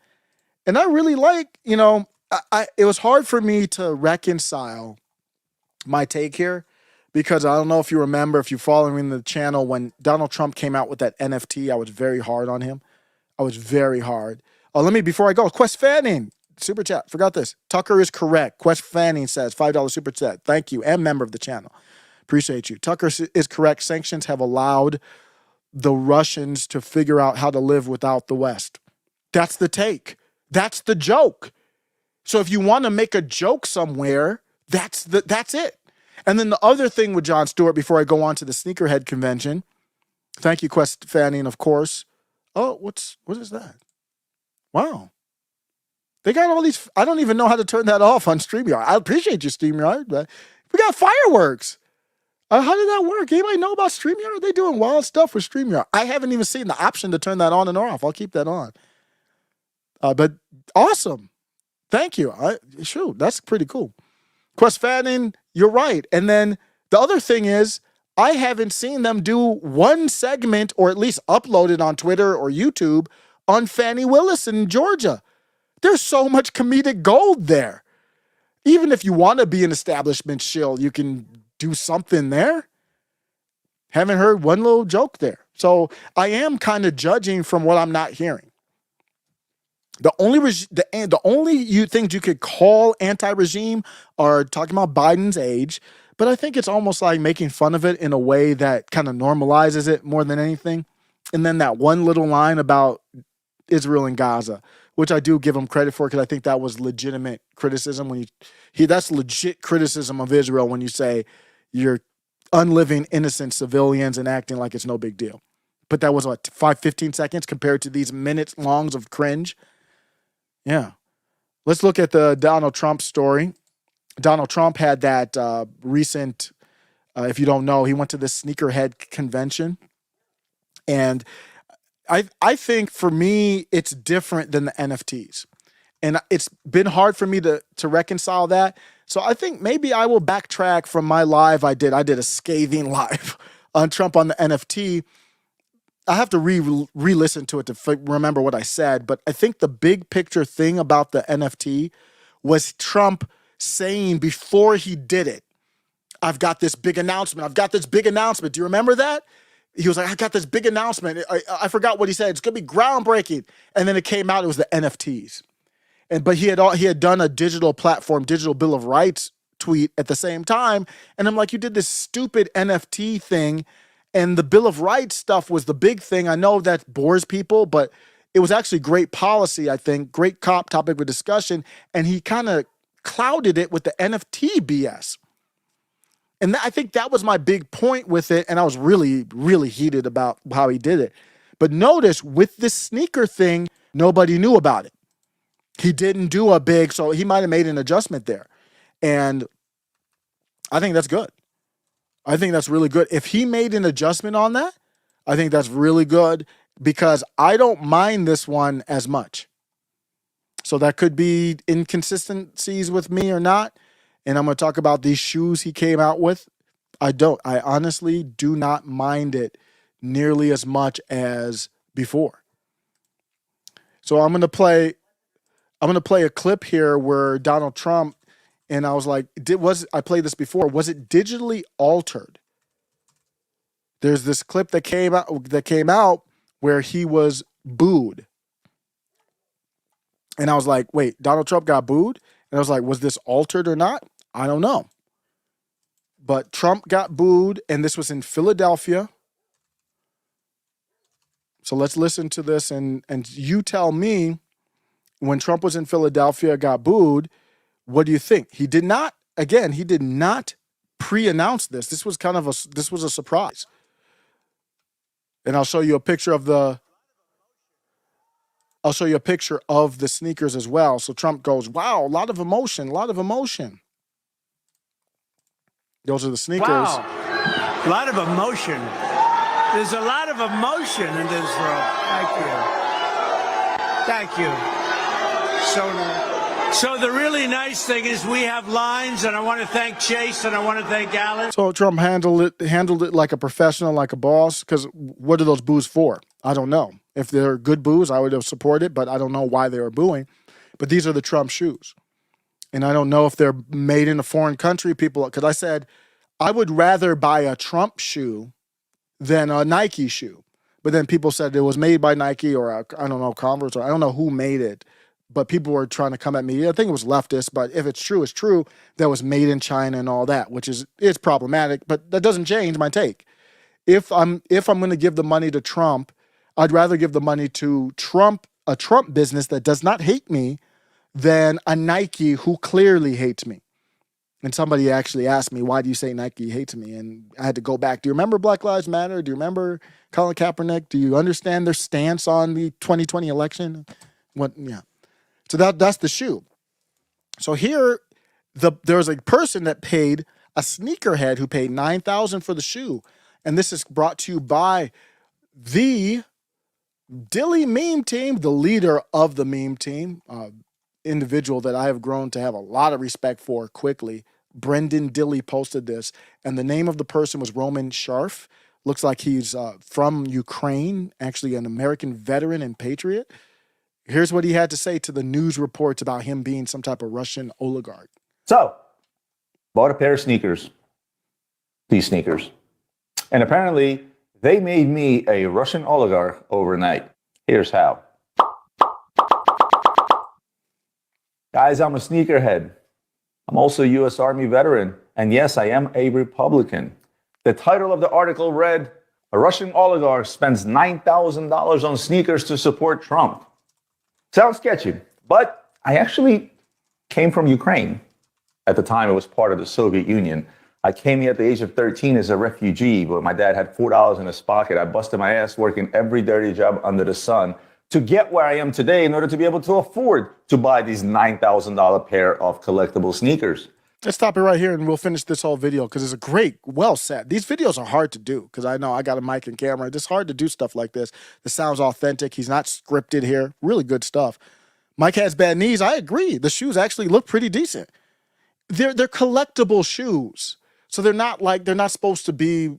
B: and I really it was hard for me to reconcile my take here, because I don't know if you remember, if you're following the channel, when Donald Trump came out with that NFT, I was very hard on him. I was very hard. Before I go, Quest Fanning, super chat, forgot this. Tucker is correct. Quest Fanning says, $5 super chat. Thank you, and member of the channel. Appreciate you. Tucker is correct. Sanctions have allowed the Russians to figure out how to live without the West. That's the take. That's the joke. So if you want to make a joke somewhere, that's it. And then the other thing with Jon Stewart, before I go on to the sneakerhead convention, thank you, Quest Fanning, of course. Oh, what is that? Wow. They got all these, I don't even know how to turn that off on StreamYard. I appreciate you, StreamYard, but we got fireworks. How did that work? Anybody know about StreamYard? Are they doing wild stuff with StreamYard? I haven't even seen the option to turn that on and off. I'll keep that on. But awesome. Thank you. Shoot, that's pretty cool. Quest Fanning, you're right. And then the other thing is, I haven't seen them do one segment, or at least upload it on Twitter or YouTube, on Fannie Willis in Georgia. There's so much comedic gold there. Even if you want to be an establishment shill, you can do something there. Haven't heard one little joke there. So I am kind of judging from what I'm not hearing. The only things you could call anti-regime are talking about Biden's age, but I think it's almost like making fun of it in a way that kind of normalizes it more than anything. And then that one little line about Israel and Gaza, which I do give him credit for, because I think that was legitimate criticism. That's legit criticism of Israel when you say you're unliving innocent civilians and acting like it's no big deal. But that was 15 seconds compared to these minutes longs of cringe. Yeah. Let's look at the Donald Trump story. Donald Trump had that recent, if you don't know, he went to the sneakerhead convention. And I think for me, it's different than the NFTs. And it's been hard for me to reconcile that. So I think maybe I will backtrack from my live I did. I did a scathing live on Trump on the NFT. I have to re-listen to it to remember what I said. But I think the big picture thing about the NFT was Trump saying before he did it, I've got this big announcement. I've got this big announcement. Do you remember that? He was like, I got this big announcement. I forgot what he said. It's going to be groundbreaking. And then it came out, it was the NFTs. But he had done a digital platform, digital Bill of Rights tweet at the same time. And I'm like, you did this stupid NFT thing. And the Bill of Rights stuff was the big thing. I know that bores people, but it was actually great policy, I think. Great topic of discussion. And he kind of clouded it with the NFT BS. And I think that was my big point with it. And I was really, really heated about how he did it. But notice with this sneaker thing, nobody knew about it. He didn't do a big, so he might have made an adjustment there. And I think that's good. I think that's really good. If he made an adjustment on that, I think that's really good, because I don't mind this one as much. So that could be inconsistencies with me or not. And I'm going to talk about these shoes he came out with. I honestly do not mind it nearly as much as before. So I'm going to play a clip here where Donald Trump, and I was like, I played this before. Was it digitally altered? There's this clip that came out where he was booed. And I was like, wait, Donald Trump got booed? And I was like, was this altered or not? I don't know. But Trump got booed, and this was in Philadelphia. So let's listen to this, and you tell me, when Trump was in Philadelphia, got booed, what do you think? He did not pre-announce this. This was a surprise. And I'll show you a picture of the sneakers as well. So Trump goes, wow, a lot of emotion. Those are the sneakers.
I: Wow. A lot of emotion. There's a lot of emotion in this room. Thank you. So nice. So the really nice thing is we have lines, and I want to thank Chase and I want to thank Alan.
B: So Trump handled it like a professional, like a boss, because what are those boos for? I don't know. If they're good boos, I would have supported, but I don't know why they were booing. But these are the Trump shoes. And I don't know if they're made in a foreign country, people, because I said I would rather buy a Trump shoe than a Nike shoe. But then people said it was made by Nike or, I don't know, Converse, or I don't know who made it. But people were trying to come at me. I think it was leftist, but if it's true, it's true. That was made in China and all that, which is problematic, but that doesn't change my take. If I'm going to give the money to Trump, I'd rather give the money to a Trump business that does not hate me than a Nike who clearly hates me. And somebody actually asked me, why do you say Nike hates me? And I had to go back. Do you remember Black Lives Matter? Do you remember Colin Kaepernick? Do you understand their stance on the 2020 election? Yeah. So that's the shoe. So here, there was a person that paid, a sneakerhead who paid $9,000 for the shoe. And this is brought to you by the Dilly meme team, the leader of the meme team, individual that I have grown to have a lot of respect for quickly. Brendan Dilly posted this, and the name of the person was Roman Sharf. Looks like he's from Ukraine, actually an American veteran and patriot. Here's what he had to say to the news reports about him being some type of Russian oligarch.
J: So, bought a pair of sneakers, these sneakers, and apparently they made me a Russian oligarch overnight. Here's how. Guys, I'm a sneakerhead. I'm also a U.S. Army veteran, and yes, I am a Republican. The title of the article read, "A Russian oligarch spends $9,000 on sneakers to support Trump." Sounds sketchy, but I actually came from Ukraine. At the time, it was part of the Soviet Union. I came here at the age of 13 as a refugee, but my dad had $4 in his pocket. I busted my ass working every dirty job under the sun to get where I am today in order to be able to afford to buy these $9,000 pair of collectible sneakers.
B: Let's stop it right here and we'll finish this whole video because it's a great, well said. These videos are hard to do because I know I got a mic and camera. It's hard to do stuff like this. The sound's authentic. He's not scripted here. Really good stuff. Mike has bad knees. I agree. The shoes actually look pretty decent. They're collectible shoes. So they're not supposed to be,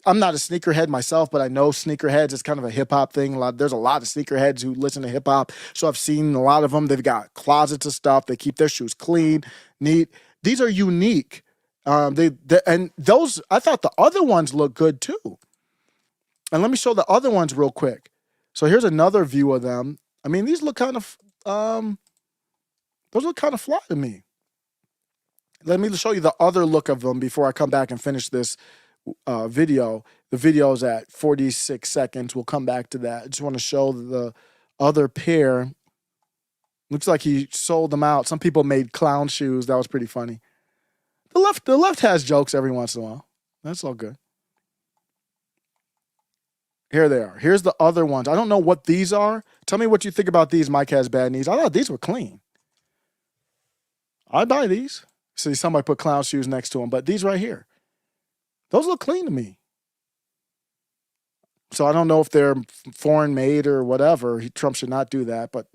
B: I'm not a sneakerhead myself, but I know sneakerheads is kind of a hip hop thing. There's a lot of sneakerheads who listen to hip hop. So I've seen a lot of them. They've got closets of stuff. They keep their shoes clean, neat. These are unique. And those, I thought the other ones look good too. And let me show the other ones real quick. So here's another view of them. I mean, these look kind of, those look kind of fly to me. Let me show you the other look of them before I come back and finish this video. The video is at 46 seconds. We'll come back to that. I just want to show the other pair. Looks like he sold them out. Some people made clown shoes. That was pretty funny. The left has jokes every once in a while. That's all good. Here they are. Here's the other ones. I don't know what these are. Tell me what you think about these. Mike has bad knees. I thought these were clean. I'd buy these. See, somebody put clown shoes next to them, but these right here, those look clean to me. So I don't know if they're foreign made or whatever. Trump should not do that, but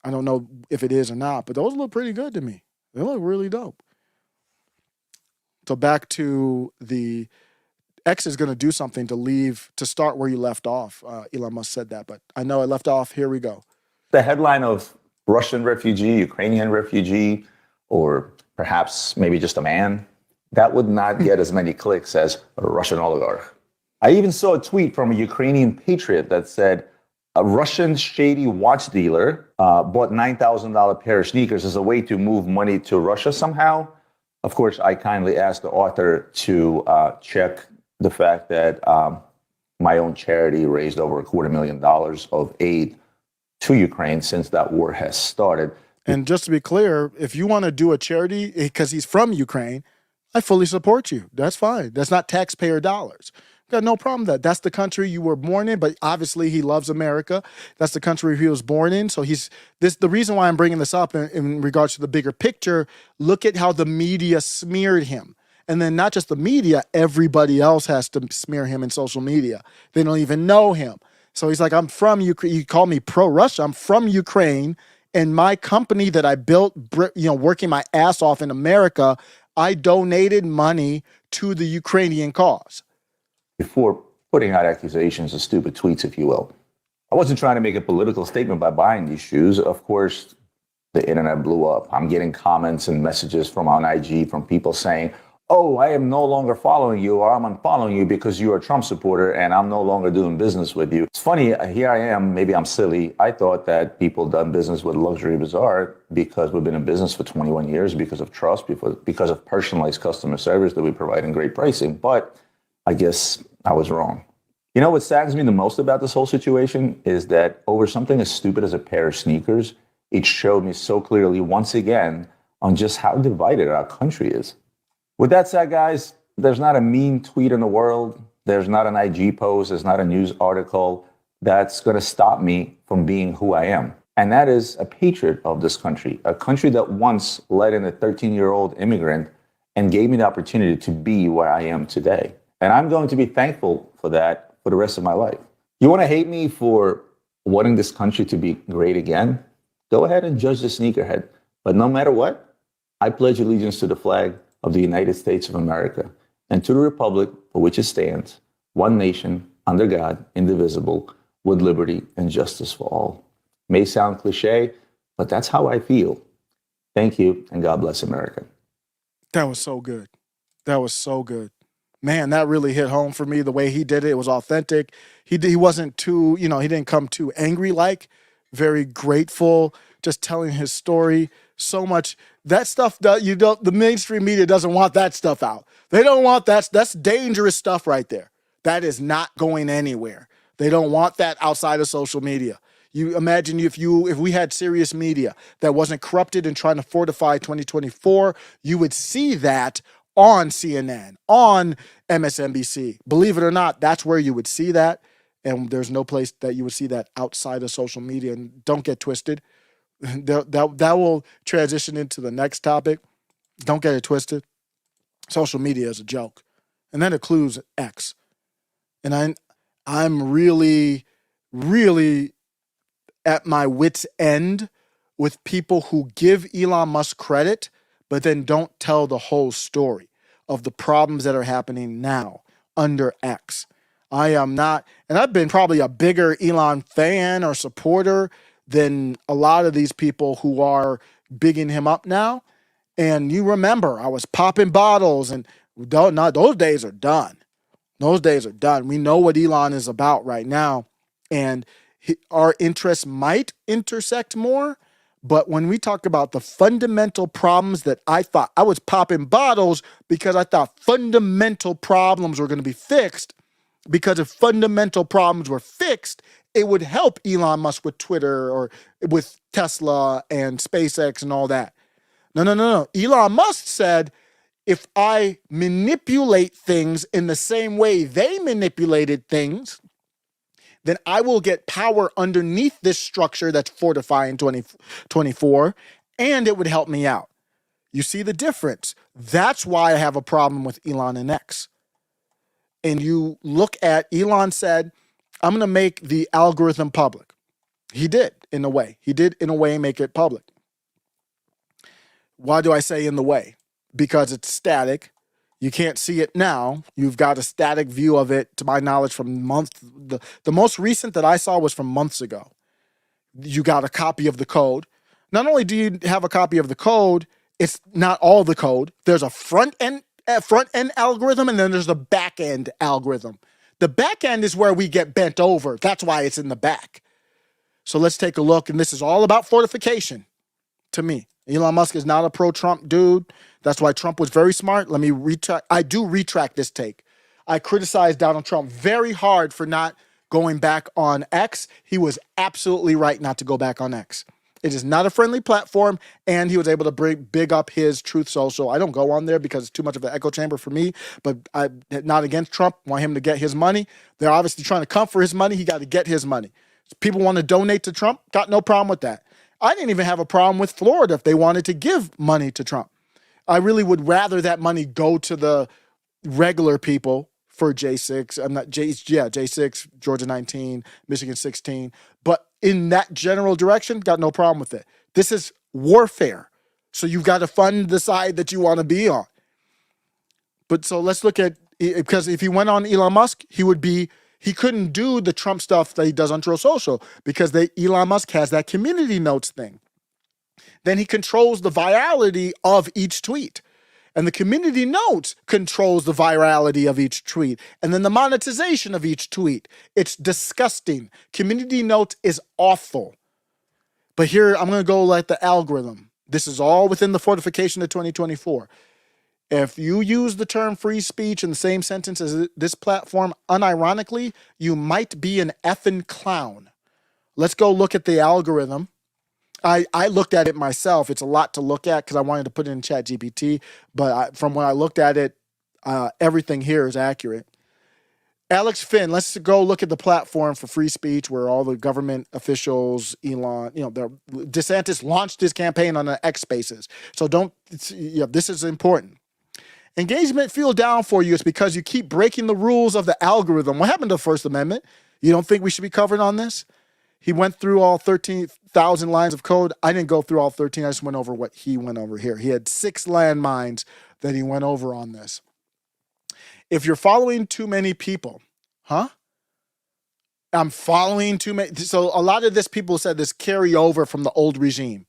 B: I don't know if it is or not. But those look pretty good to me. They look really dope. So back to the X is going to do something to start where you left off. Elon Musk said that, but I know I left off. Here we go.
J: The headline of Russian refugee, Ukrainian refugee, or perhaps maybe just a man, that would not get as many clicks as a Russian oligarch. I even saw a tweet from a Ukrainian patriot that said a Russian shady watch dealer bought $9,000 pair of sneakers as a way to move money to Russia somehow. Of course, I kindly asked the author to check the fact that my own charity raised over $250,000 of aid to Ukraine since that war has started.
B: And just to be clear, if you want to do a charity because he's from Ukraine, I fully support you. That's fine. That's not taxpayer dollars. Got no problem with that. That's the country you were born in, but obviously he loves America. That's the country he was born in. So the reason why I'm bringing this up in regards to the bigger picture, look at how the media smeared him. And then not just the media, everybody else has to smear him in social media. They don't even know him. So he's like, I'm from Ukraine. You call me pro-Russia. I'm from Ukraine. And my company that I built, working my ass off in America, I donated money to the Ukrainian cause.
J: Before putting out accusations or stupid tweets, if you will, I wasn't trying to make a political statement by buying these shoes. Of course, the internet blew up. I'm getting comments and messages from on IG from people saying, oh, I am no longer following you, or I'm unfollowing you because you're a Trump supporter and I'm no longer doing business with you. It's funny, here I am, maybe I'm silly. I thought that people done business with Luxury Bazaar because we've been in business for 21 years because of trust, because of personalized customer service that we provide and great pricing. But I guess I was wrong. You know what saddens me the most about this whole situation is that over something as stupid as a pair of sneakers, it showed me so clearly once again on just how divided our country is. With that said, guys, there's not a mean tweet in the world. There's not an IG post. There's not a news article that's going to stop me from being who I am. And that is a patriot of this country, a country that once let in a 13-year-old immigrant and gave me the opportunity to be where I am today. And I'm going to be thankful for that for the rest of my life. You want to hate me for wanting this country to be great again? Go ahead and judge the sneakerhead. But no matter what, I pledge allegiance to the flag of the United States of America and to the republic for which it stands, one nation, under God, indivisible, with liberty and justice for all. May sound cliche, but that's how I feel. Thank you, and God bless America.
B: That was so good. That was so good. Man, that really hit home for me. The way he did it, it was authentic. He wasn't too, he didn't come too angry-like, very grateful, just telling his story. So much that stuff that the mainstream media doesn't want that stuff out. They don't want that. That's dangerous stuff right there. That is not going anywhere. They don't want that outside of social media. You imagine if we had serious media that wasn't corrupted and trying to fortify 2024, you would see that on CNN, on MSNBC. Believe it or not, that's where you would see that. And there's no place that you would see that outside of social media. And don't get twisted. That will transition into the next topic. Don't get it twisted. Social media is a joke. And that includes X. And I'm really, really at my wit's end with people who give Elon Musk credit, but then don't tell the whole story of the problems that are happening now under X. I am not, and I've been probably a bigger Elon fan or supporter than a lot of these people who are bigging him up now. And you remember, I was popping bottles, and those days are done. Those days are done. We know what Elon is about right now, and our interests might intersect more. But when we talk about the fundamental problems that I thought, I was popping bottles because I thought fundamental problems were going to be fixed. Because if fundamental problems were fixed, it would help Elon Musk with Twitter or with Tesla and SpaceX and all that. No. Elon Musk said, if I manipulate things in the same way they manipulated things, then I will get power underneath this structure that's fortifying 2024, and it would help me out. You see the difference? That's why I have a problem with Elon and X. And you look at, Elon said, I'm going to make the algorithm public. He did, in a way. He did, in a way, make it public. Why do I say in the way? Because it's static. You can't see it now. You've got a static view of it, to my knowledge, from months. The most recent that I saw was from months ago. You got a copy of the code. Not only do you have a copy of the code, it's not all the code. There's a front end algorithm, and then there's the back end algorithm The back end is where we get bent over. That's why it's in the back. So let's take a look. And this is all about fortification to me. Elon Musk is not a pro-Trump dude. That's why Trump was very smart. Let me retract. I do retract this take. I criticized Donald Trump very hard for not going back on X. He was absolutely right not to go back on X. It is not a friendly platform, and he was able to bring big up his Truth Social. I don't go on there because it's too much of an echo chamber for me, but I'm not against Trump. Want him to get his money. They're obviously trying to come for his money. He got to get his money. People want to donate to Trump. Got no problem with that. I didn't even have a problem with Florida if they wanted to give money to Trump. I really would rather that money go to the regular people for J6. J6, Georgia 19, Michigan 16. But in that general direction, got no problem with it. This is warfare. So you've got to fund the side that you want to be on. But so let's look at, because if he went on Elon Musk, he couldn't do the Trump stuff that he does on Truth Social because Elon Musk has that community notes thing. Then he controls the virality of each tweet. And the community notes controls the virality of each tweet. And then the monetization of each tweet. It's disgusting. Community notes is awful. But here, I'm going to go like the algorithm. This is all within the fortification of 2024. If you use the term free speech in the same sentence as this platform, unironically, you might be an effing clown. Let's go look at the algorithm. I looked at it myself. It's a lot to look at because I wanted to put it in ChatGPT. But from when I looked at it, everything here is accurate. Alex Finn, let's go look at the platform for free speech where all the government officials, Elon, DeSantis launched his campaign on the X Spaces. So this is important. Engagement feel down for you is because you keep breaking the rules of the algorithm. What happened to the First Amendment? You don't think we should be covered on this? He went through all 13,000 lines of code. I didn't go through all 13. I just went over what he went over here. He had 6 landmines that he went over on this. If you're following too many people, I'm following too many. So a lot of this people said this carry over from the old regime.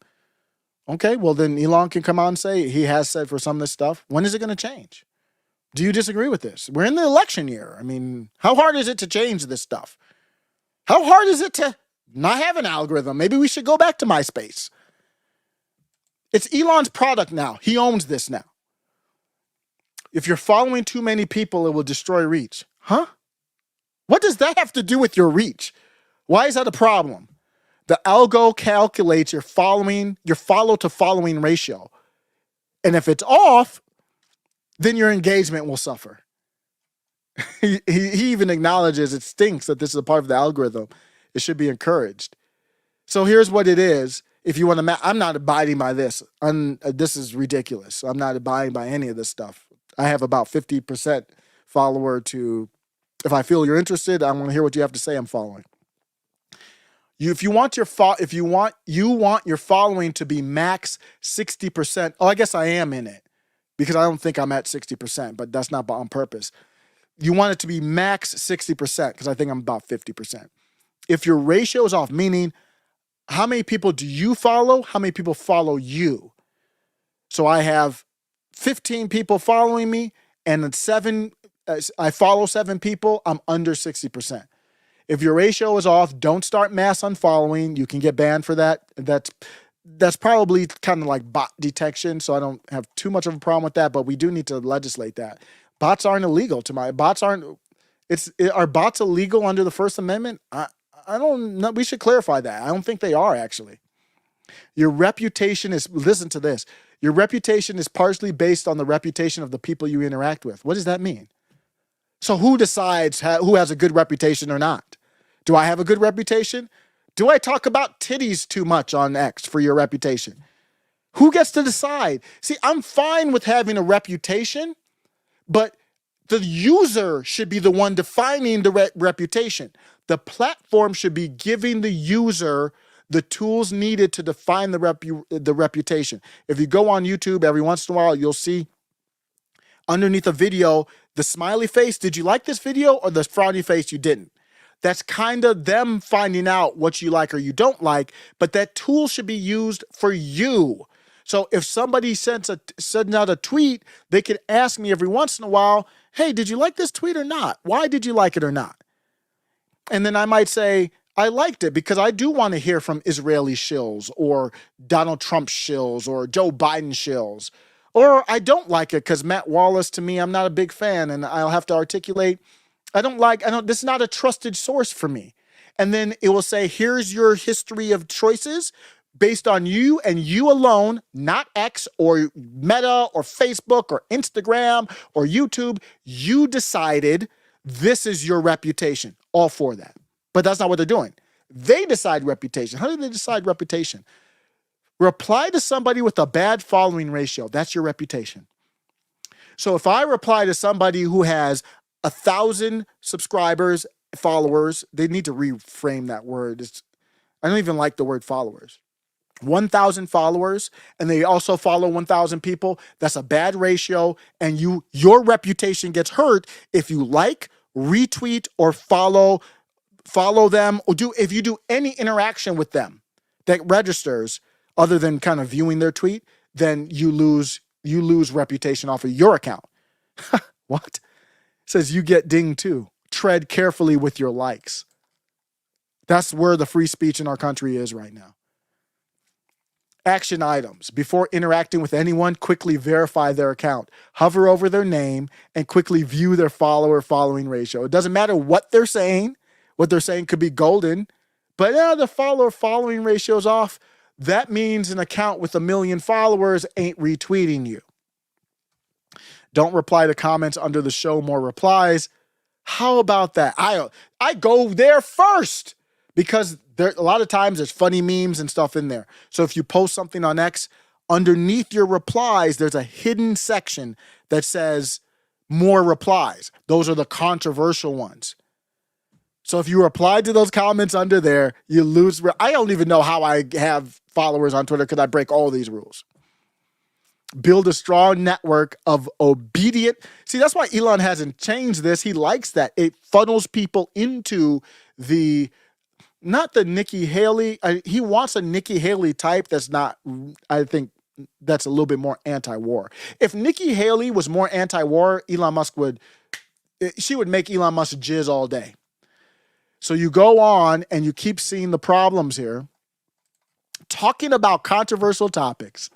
B: Okay, well then Elon can come out and say he has said for some of this stuff. When is it going to change? Do you disagree with this? We're in the election year. I mean, how hard is it to change this stuff? How hard is it to not have an algorithm? Maybe we should go back to MySpace. It's Elon's product now. He owns this now. If you're following too many people, it will destroy reach. What does that have to do with your reach? Why is that a problem? The algo calculates your follow to following ratio. And if it's off, then your engagement will suffer. He even acknowledges it stinks that this is a part of the algorithm. It should be encouraged. So here's what it is. If you want to, I'm not abiding by this. This is ridiculous. I'm not abiding by any of this stuff. I have about 50% follower to, if I feel you're interested, I want to hear what you have to say. I'm following. If you want your following to be max 60%. Oh, I guess I am in it because I don't think I'm at 60%, but that's not on purpose. You want it to be max 60% because I think I'm about 50%. If your ratio is off, meaning how many people do you follow? How many people follow you? So I have 15 people following me and I follow 7 people, I'm under 60%. If your ratio is off, don't start mass unfollowing. You can get banned for that. That's probably kind of like bot detection, so I don't have too much of a problem with that, but we do need to legislate that. Bots aren't illegal are bots illegal under the First Amendment? I don't know. We should clarify that. I don't think they are actually. Your reputation is, listen to this. Your reputation is partially based on the reputation of the people you interact with. What does that mean? So who decides who has a good reputation or not? Do I have a good reputation? Do I talk about titties too much on X for your reputation? Who gets to decide? See, I'm fine with having a reputation, but the user should be the one defining the reputation. The platform should be giving the user the tools needed to define the reputation. If you go on YouTube every once in a while, you'll see underneath a video, the smiley face, did you like this video? Or the frowny face, you didn't. That's kind of them finding out what you like or you don't like, but that tool should be used for you. So if somebody sends out a tweet, they can ask me every once in a while, hey, did you like this tweet or not? Why did you like it or not? And then I might say, I liked it because I do want to hear from Israeli shills or Donald Trump shills or Joe Biden shills. Or I don't like it because Matt Wallace, to me, I'm not a big fan, and I'll have to articulate, this is not a trusted source for me. And then it will say, here's your history of choices based on you and you alone, not X or Meta or Facebook or Instagram or YouTube. You decided this is your reputation. All for that. But that's not what they're doing. They decide reputation. How do they decide reputation? Reply to somebody with a bad following ratio. That's your reputation. So if I reply to somebody who has 1,000 subscribers, followers, they need to reframe that word. I don't even like the word followers. 1,000 followers, and they also follow 1,000 people. That's a bad ratio, and your reputation gets hurt if you like, retweet, or follow them, or if you do any interaction with them that registers other than kind of viewing their tweet, then you lose reputation off of your account. What? It says you get dinged too. Tread carefully with your likes. That's where the free speech in our country is right now. Action items. Before interacting with anyone, quickly verify their account. Hover over their name and quickly view their following ratio. It doesn't matter what they're saying. What they're saying could be golden, but the following ratio is off. That means an account with 1 million followers ain't retweeting you. Don't reply to comments under the show more replies. How about that? I go there first because a lot of times there's funny memes and stuff in there. So if you post something on X, underneath your replies, there's a hidden section that says more replies. Those are the controversial ones. So if you reply to those comments under there, you lose. I don't even know how I have followers on Twitter because I break all these rules. Build a strong network of obedient. See, that's why Elon hasn't changed this. He likes that. It funnels people into not the Nikki Haley. He wants a Nikki Haley type that's not, I think, that's a little bit more anti-war. If Nikki Haley was more anti-war, she would make Elon Musk jizz all day. So you go on and you keep seeing the problems here. Talking about controversial topics.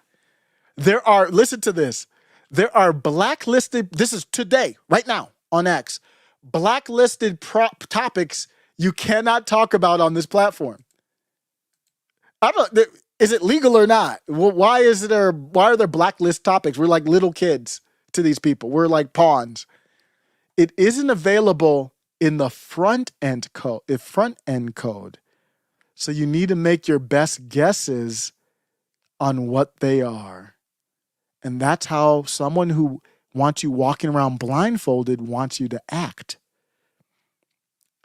B: Listen to this. There are blacklisted, this is today, right now on X, blacklisted topics you cannot talk about on this platform. Is it legal or not? Why are there blacklist topics? We're like little kids to these people. We're like pawns. It isn't available in the front end code. So you need to make your best guesses on what they are. And that's how someone who wants you walking around blindfolded wants you to act.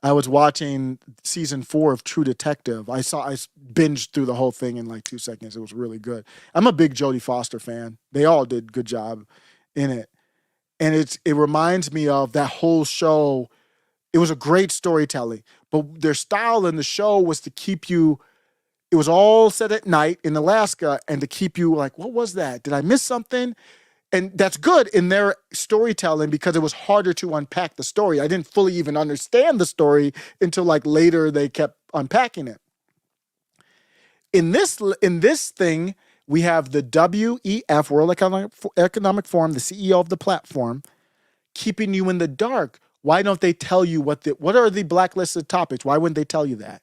B: I was watching season 4 of True Detective. I binged through the whole thing in like 2 seconds. It was really good. I'm a big Jodie Foster fan. They all did a good job in it. And it reminds me of that whole show. It was a great storytelling, but their style in the show was to keep you, it was all set at night in Alaska, and to keep you like, what was that? Did I miss something? And that's good in their storytelling because it was harder to unpack the story. I didn't fully even understand the story until like later they kept unpacking it. In this thing, we have the WEF, World Economic Forum, the CEO of the platform, keeping you in the dark. Why don't they tell you what are the blacklisted topics? Why wouldn't they tell you that?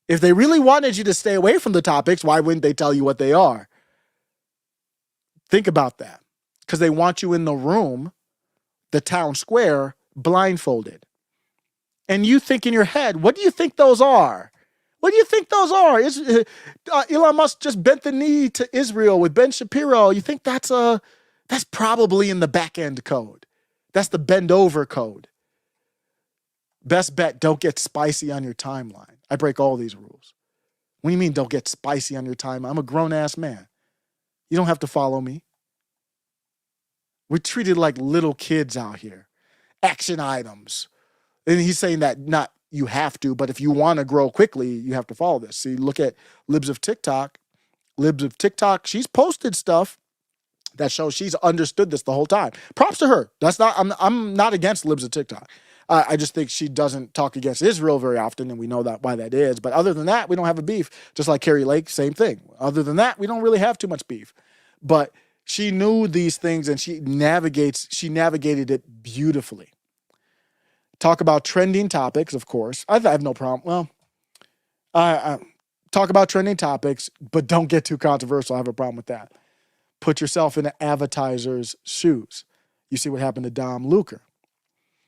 B: If they really wanted you to stay away from the topics, why wouldn't they tell you what they are? Think about that. Because they want you in the room, the town square, blindfolded. And you think in your head, what do you think those are? What do you think those are? Elon Musk just bent the knee to Israel with Ben Shapiro. You think that's probably in the back end code. That's the bend over code. Best bet, don't get spicy on your timeline. I break all these rules. What do you mean don't get spicy on your timeline? I'm a grown-ass man. You don't have to follow me. We're treated like little kids out here. Action items. And he's saying that not you have to, but if you want to grow quickly, you have to follow this. See, look at libs of TikTok. Libs of TikTok, she's posted stuff that shows she's understood this the whole time. Props to her. I'm not against Libs of TikTok. I just think she doesn't talk against Israel very often, and we know that why that is. But other than that, we don't have a beef. Just like Carrie Lake, same thing. Other than that, we don't really have too much beef. But she knew these things, and she navigated it beautifully. Talk about trending topics, of course. I have no problem. Well, talk about trending topics, but don't get too controversial. I have a problem with that. Put yourself in an advertiser's shoes. You see what happened to Dom Luker.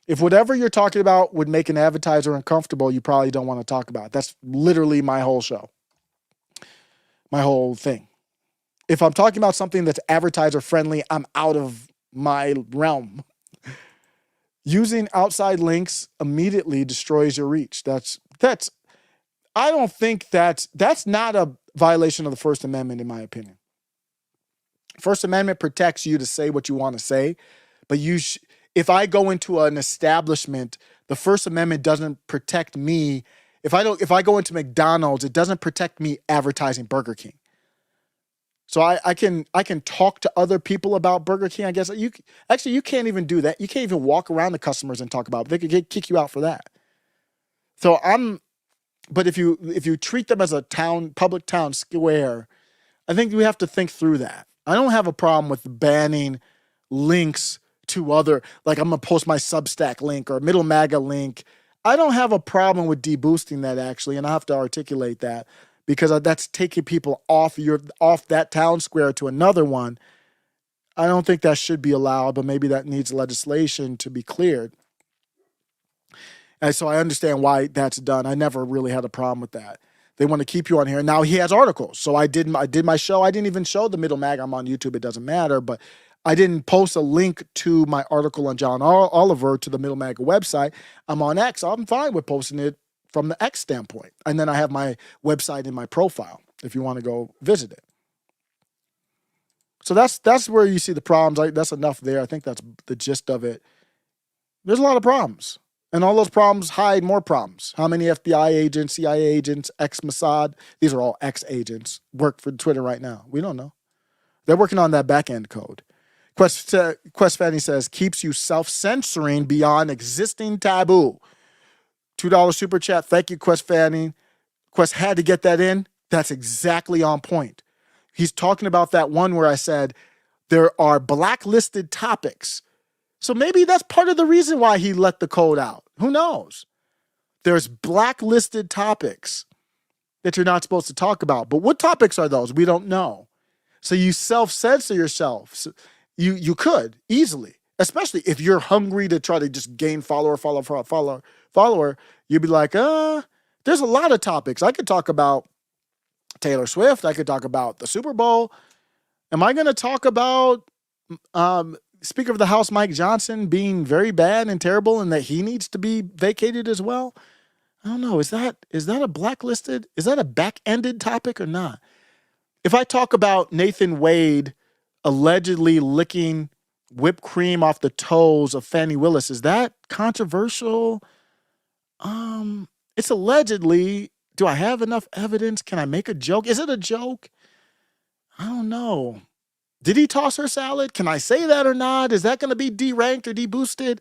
B: If whatever you're talking about would make an advertiser uncomfortable, you probably don't want to talk about it. That's literally my whole show. My whole thing. If I'm talking about something that's advertiser friendly, I'm out of my realm. Using outside links immediately destroys your reach. I don't think that's not a violation of the First Amendment, in my opinion. First Amendment protects you to say what you want to say, but if I go into an establishment, the First Amendment doesn't protect me. If I go into McDonald's, it doesn't protect me advertising Burger King. So I can talk to other people about Burger King. I guess you can't even do that. You can't even walk around the customers and talk about it. They could kick you out for that. So but if you treat them as a public town square, I think we have to think through that. I don't have a problem with banning links to other, like I'm going to post my Substack link or Middle MAGA link. I don't have a problem with deboosting that, actually, and I have to articulate that because that's taking people off that town square to another one. I don't think that should be allowed, but maybe that needs legislation to be cleared. And so I understand why that's done. I never really had a problem with that. They want to keep you on here. Now he has articles. So I did my show. I didn't even show the Middle Mag. I'm on YouTube. It doesn't matter. But I didn't post a link to my article on John Oliver to the Middle Mag website. I'm on X. I'm fine with posting it from the X standpoint. And then I have my website in my profile if you want to go visit it. So that's where you see the problems. That's enough there. I think that's the gist of it. There's a lot of problems. And all those problems hide more problems. How many FBI agents, CIA agents, ex-Mossad, these are all ex-agents, work for Twitter right now? We don't know. They're working on that back-end code. Quest Fanny says, keeps you self-censoring beyond existing taboo. $2 super chat. Thank you, Quest Fanny. Quest had to get that in. That's exactly on point. He's talking about that one where I said there are blacklisted topics. So maybe that's part of the reason why he let the code out. Who knows? There's blacklisted topics that you're not supposed to talk about. But what topics are those? We don't know. So you self-censor yourself. So you could easily, especially if you're hungry to try to just gain follower. You'd be like, there's a lot of topics. I could talk about Taylor Swift. I could talk about the Super Bowl. Am I going to talk about Speaker of the House Mike Johnson being very bad and terrible and that he needs to be vacated as well? I don't know. Is that a blacklisted? Is that a back-ended topic or not? If I talk about Nathan Wade allegedly licking whipped cream off the toes of Fannie Willis, is that controversial? It's allegedly. Do I have enough evidence? Can I make a joke? Is it a joke? I don't know. Did he toss her salad? Can I say that or not? Is that going to be deranked or deboosted?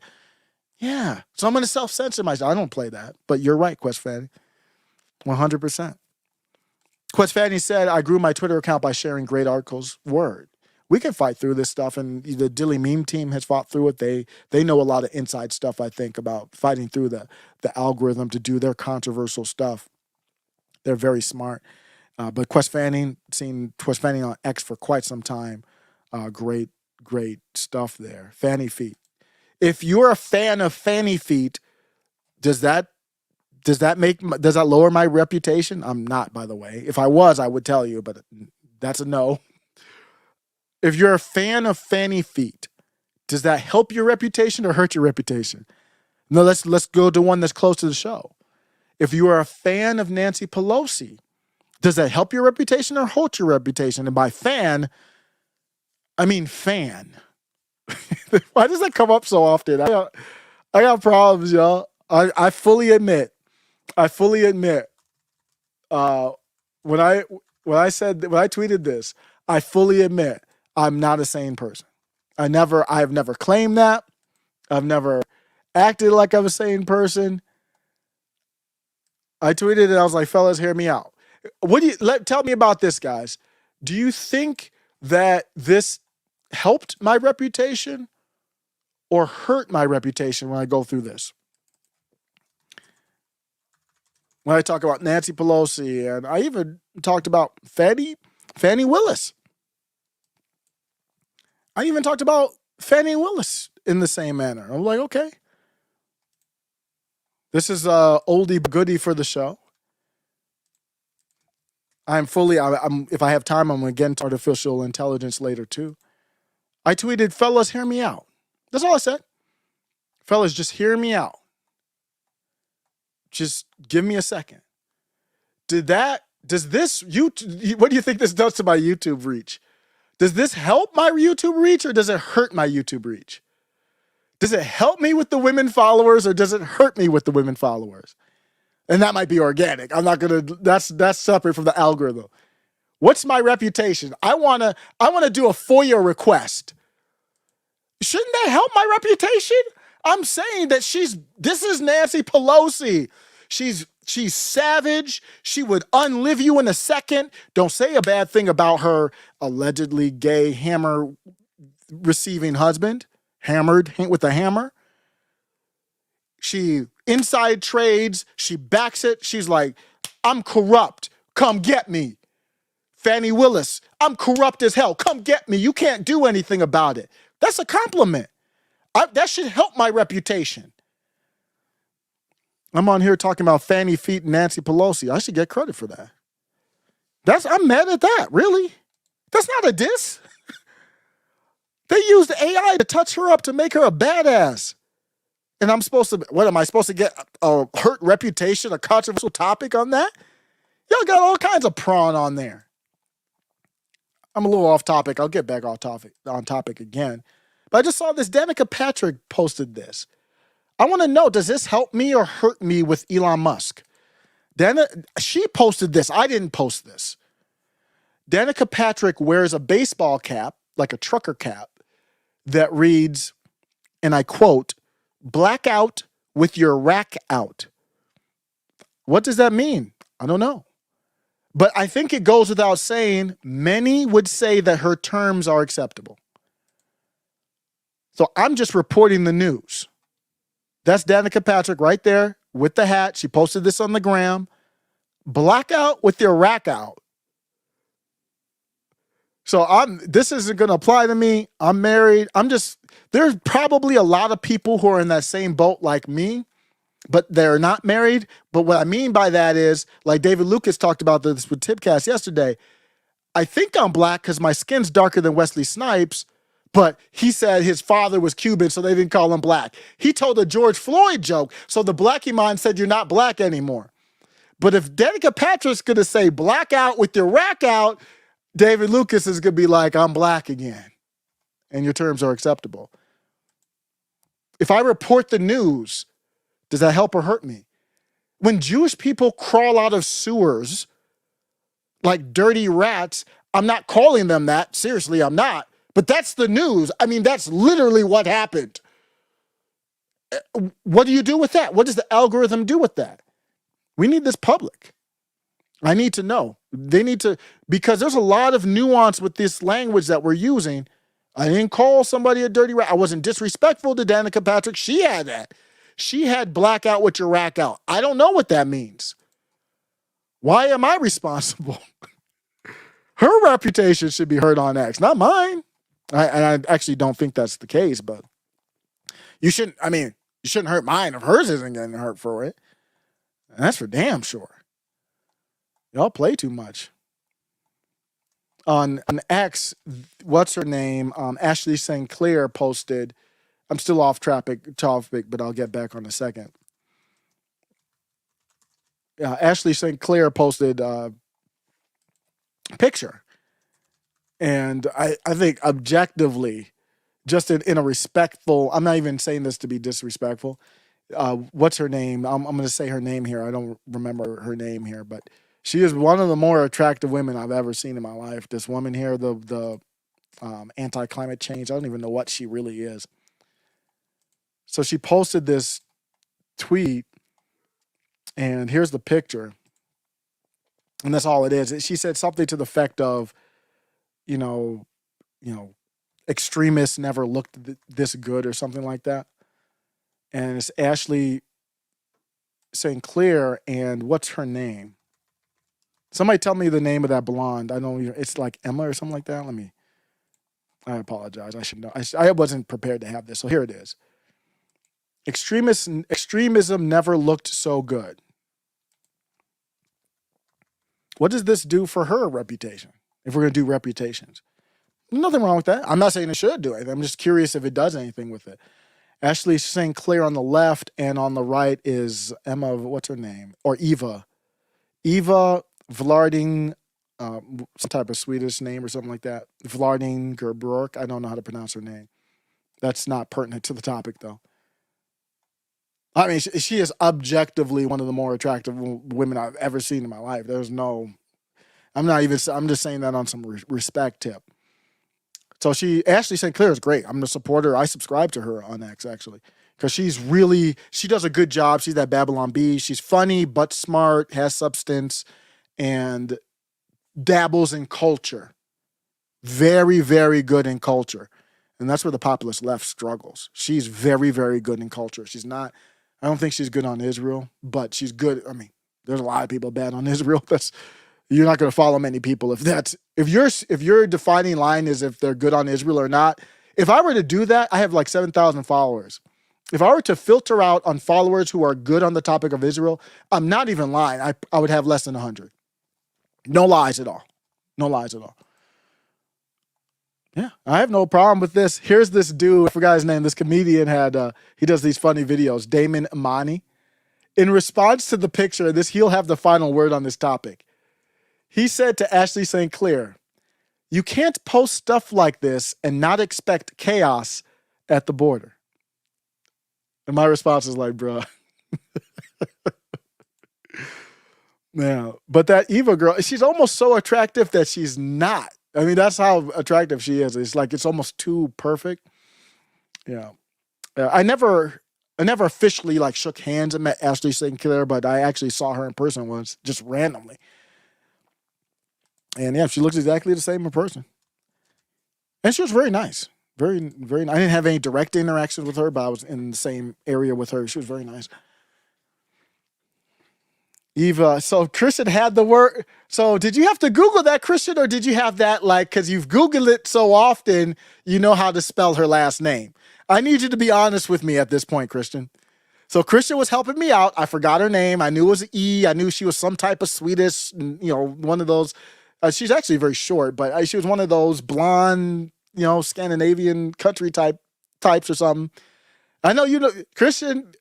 B: Yeah. So I'm going to self-censor myself. I don't play that. But you're right, Quest Fanny. 100%. Quest Fanny said, I grew my Twitter account by sharing great articles. Word. We can fight through this stuff, and the Dilly Meme team has fought through it. They know a lot of inside stuff, I think, about fighting through the algorithm to do their controversial stuff. They're very smart. But Quest Fanny, seen Quest Fanny on X for quite some time. Great stuff there. Fanny feet. If you're a fan of Fanny feet, does that lower my reputation? I'm not, by the way. If I was, I would tell you, but that's a no. If you're a fan of Fanny feet, does that help your reputation or hurt your reputation? No, let's go to one that's close to the show. If you are a fan of Nancy Pelosi, does that help your reputation or hurt your reputation? And by fan, I mean fan. Why does that come up so often? I got problems, y'all. I fully admit. When when I tweeted this, I fully admit I'm not a sane person. I have never claimed that. I've never acted like I'm a sane person. I tweeted it. I was like, fellas, hear me out. Tell me about this, guys. Do you think that this helped my reputation or hurt my reputation when I go through this? When I talk about Nancy Pelosi, and I even talked about Fannie Willis. I even talked about Fannie Willis in the same manner. I'm like, okay. This is oldie but goodie for the show. If I have time, I'm going to get into artificial intelligence later too. I tweeted, fellas, hear me out. That's all I said. Fellas, just hear me out. Just give me a second. What do you think this does to my YouTube reach? Does this help my YouTube reach or does it hurt my YouTube reach? Does it help me with the women followers or does it hurt me with the women followers? And that might be organic. I'm not going to, that's separate from the algorithm. What's my reputation? I want to do a FOIA request. Shouldn't that help my reputation? I'm saying that this is Nancy Pelosi. She's savage. She would unlive you in a second. Don't say a bad thing about her allegedly gay hammer receiving husband, hammered with a hammer. She inside trades. She backs it. She's like, I'm corrupt. Come get me. Fannie Willis, I'm corrupt as hell. Come get me. You can't do anything about it. That's a compliment. That should help my reputation. I'm on here talking about Fanny Feet and Nancy Pelosi. I should get credit for that. I'm mad at that, really. That's not a diss. They used AI to touch her up to make her a badass. And am I supposed to get a hurt reputation, a controversial topic on that? Y'all got all kinds of prawn on there. I'm a little off topic. I'll get back on topic again. But I just saw this. Danica Patrick posted this. I want to know, does this help me or hurt me with Elon Musk? She posted this. I didn't post this. Danica Patrick wears a baseball cap, like a trucker cap, that reads, and I quote, "Blackout with your rack out." What does that mean? I don't know. But I think it goes without saying, many would say that her terms are acceptable. So I'm just reporting the news. That's Danica Patrick right there with the hat. She posted this on the gram. Blackout with your rack out. So this isn't going to apply to me. I'm married. There's probably a lot of people who are in that same boat like me, but they're not married. But what I mean by that is, like David Lucas talked about this with Tipcast yesterday, I think I'm black because my skin's darker than Wesley Snipes, but he said his father was Cuban, so they didn't call him black. He told a George Floyd joke, so the blackie mind said you're not black anymore. But if Danica Patrick's going to say black out with your rack out, David Lucas is going to be like, I'm black again, and your terms are acceptable. If I report the news, does that help or hurt me? When Jewish people crawl out of sewers like dirty rats, I'm not calling them that. Seriously, I'm not. But that's the news. I mean, that's literally what happened. What do you do with that? What does the algorithm do with that? We need this public. I need to know. They need to, because there's a lot of nuance with this language that we're using. I didn't call somebody a dirty rat. I wasn't disrespectful to Danica Patrick. She had that. She had blackout with your rack out. I don't know what that means. Why am I responsible? Her reputation should be hurt on X, not mine. I actually don't think that's the case, but you shouldn't hurt mine if hers isn't getting hurt for it. And that's for damn sure. Y'all play too much. On X, what's her name? Ashley St. Clair posted, I'm still off topic, but I'll get back on a second. Ashley St. Clair posted a picture. And I think objectively, just in a respectful, I'm not even saying this to be disrespectful. What's her name? I'm going to say her name here. I don't remember her name here, but She is one of the more attractive women I've ever seen in my life. This woman here, the anti-climate change. I don't even know what she really is. So she posted this tweet, and here's the picture. And that's all it is. She said something to the effect of, you know, extremists never looked this good or something like that. And it's Ashley St. Clair, and what's her name? Somebody tell me the name of that blonde. I don't even, it's like Emma or something like that. I apologize. I should know. I wasn't prepared to have this. So here it is. Extremism never looked so good. What does this do for her reputation? If we're going to do reputations. Nothing wrong with that. I'm not saying it should do anything. I'm just curious if it does anything with it. Ashley St. Clair on the left, and on the right is Emma, what's her name? Or Eva. Eva Vlarding, some type of Swedish name or something like that. Vlarding Gerbrok. I don't know how to pronounce her name. That's not pertinent to the topic, though. I mean, she is objectively one of the more attractive women I've ever seen in my life. I'm just saying that on some respect tip. So Ashley St. Clair is great. I'm a supporter. I subscribe to her on X, actually, because she does a good job. She's that Babylon Bee. She's funny, but smart, has substance, and dabbles in culture. Very, very good in culture. And that's where the populist left struggles. She's very, very good in culture. I don't think she's good on Israel, but she's good. I mean, there's a lot of people bad on Israel. You're not going to follow many people if your defining line is if they're good on Israel or not. If I were to do that, I have like 7,000 followers. If I were to filter out on followers who are good on the topic of Israel, I'm not even lying. I would have less than 100. No lies at all. No lies at all. Yeah, I have no problem with this. Here's this dude, I forgot his name. This comedian he does these funny videos, Damon Imani. In response to the picture, he'll have the final word on this topic. He said to Ashley St. Clair, "You can't post stuff like this and not expect chaos at the border." And my response is like, bruh. Yeah, but that Eva girl, she's almost so attractive that she's not. I mean, that's how attractive she is. It's like it's almost too perfect. Yeah. I never officially like shook hands and met Ashley St. Clair, but I actually saw her in person once, just randomly. And yeah, she looks exactly the same in person. And she was very nice. Very, very nice. I didn't have any direct interactions with her, but I was in the same area with her. She was very nice. Eva, so Christian had the word. So did you have to Google that, Christian, or did you have that because you've Googled it so often, you know how to spell her last name? I need you to be honest with me at this point, Christian. So Christian was helping me out. I forgot her name. I knew it was an E. I knew she was some type of Swedish, one of those. She's actually very short, but she was one of those blonde, Scandinavian country types or something. I know, Christian...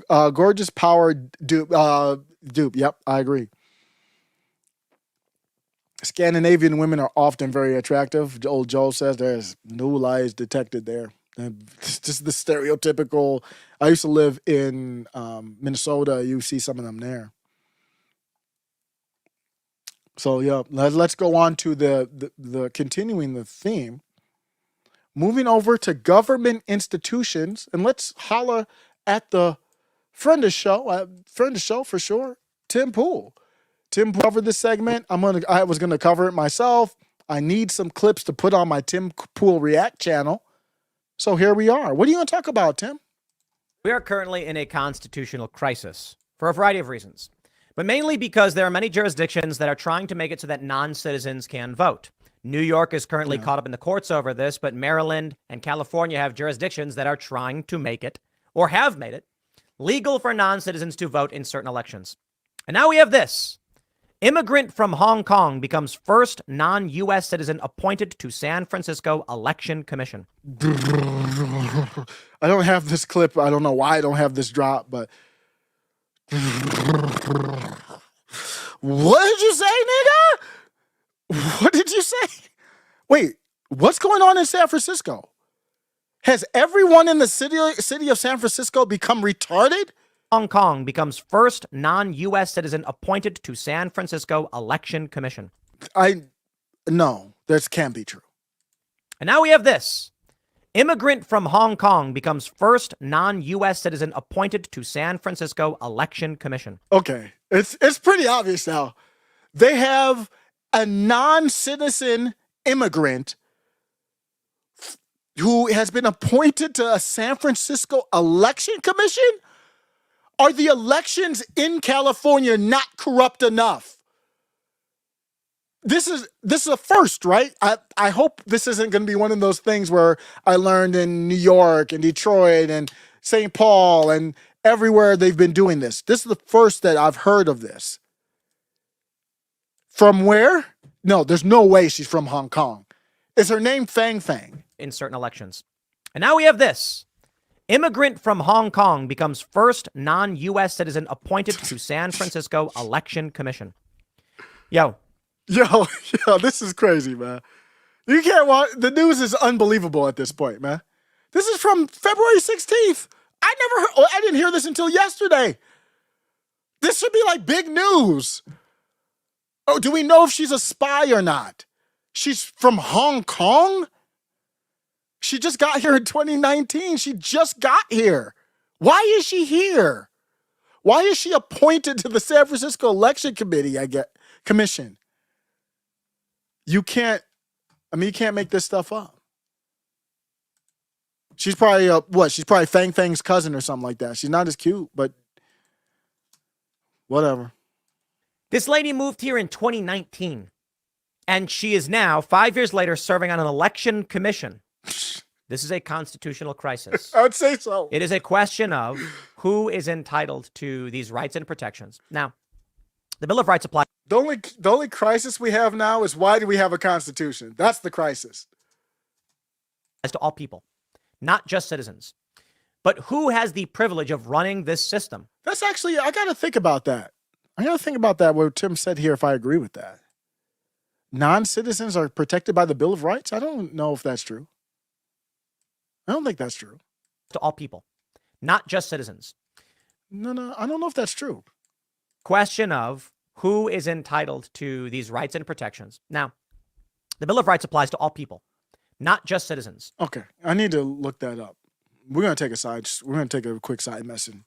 B: gorgeous power dupe. Yep, I agree. Scandinavian women are often very attractive. Old Joe says there's no lies detected there. It's just the stereotypical. I used to live in Minnesota. You see some of them there. So yeah, let's go on to the continuing the theme. Moving over to government institutions, and let's holler at the friend of show for sure, Tim Pool. Tim covered this segment. I was gonna cover it myself. I need some clips to put on my Tim Pool React channel. So here we are. What are you gonna talk about, Tim?
K: We are currently in a constitutional crisis for a variety of reasons, but mainly because there are many jurisdictions that are trying to make it so that non-citizens can vote. New York is currently caught up in the courts over this, but Maryland and California have jurisdictions that are trying to make it, or have made it, legal for non-citizens to vote in certain elections. And now we have this. Immigrant from Hong Kong becomes first non-U.S. citizen appointed to San Francisco Election Commission.
B: I don't have this clip. I don't know why I don't have this drop, but... What did you say, nigga? What did you say? Wait, what's going on in San Francisco? Has everyone in the city of San Francisco become retarded?
K: Hong Kong becomes first non-U.S. citizen appointed to San Francisco Election Commission.
B: No, this can't be true.
K: And now we have this. Immigrant from Hong Kong becomes first non-U.S. citizen appointed to San Francisco Election Commission.
B: Okay, it's pretty obvious now. They have a non-citizen immigrant who has been appointed to a San Francisco Election Commission? Are the elections in California not corrupt enough? This is a first, right? I hope this isn't going to be one of those things where I learned in New York and Detroit and St. Paul and everywhere they've been doing this. This is the first that I've heard of this. From where? No, there's no way she's from Hong Kong. Is her name Fang Fang?
K: In certain elections. And now we have this. Immigrant from Hong Kong becomes first non-U.S. citizen appointed to San Francisco Election Commission. Yo,
B: this is crazy, man. You can't watch. The news is unbelievable at this point, man. This is from February 16th. I didn't hear this until yesterday. This should be like big news. Oh, do we know if she's a spy or not? She's from Hong Kong? She just got here in 2019. She just got here. Why is she here? Why is she appointed to the San Francisco Election Commission? You can't make this stuff up. She's probably she's probably Fang Fang's cousin or something like that. She's not as cute, but whatever.
K: This lady moved here in 2019, and she is now, 5 years later, serving on an election commission. This is a constitutional crisis.
B: I would say so.
K: It is a question of who is entitled to these rights and protections. Now, the Bill of Rights applies.
B: The only crisis we have now is why do we have a constitution? That's the crisis.
K: To all people, not just citizens. But who has the privilege of running this system?
B: That's actually, I got to think about that. What Tim said here, if I agree with that. Non-citizens are protected by the Bill of Rights? I don't know if that's true. I don't think that's true.
K: To all people, not just citizens.
B: No, I don't know if that's true.
K: Question of who is entitled to these rights and protections. Now, the Bill of Rights applies to all people, not just citizens.
B: Okay, I need to look that up. We're going to take a quick side mission.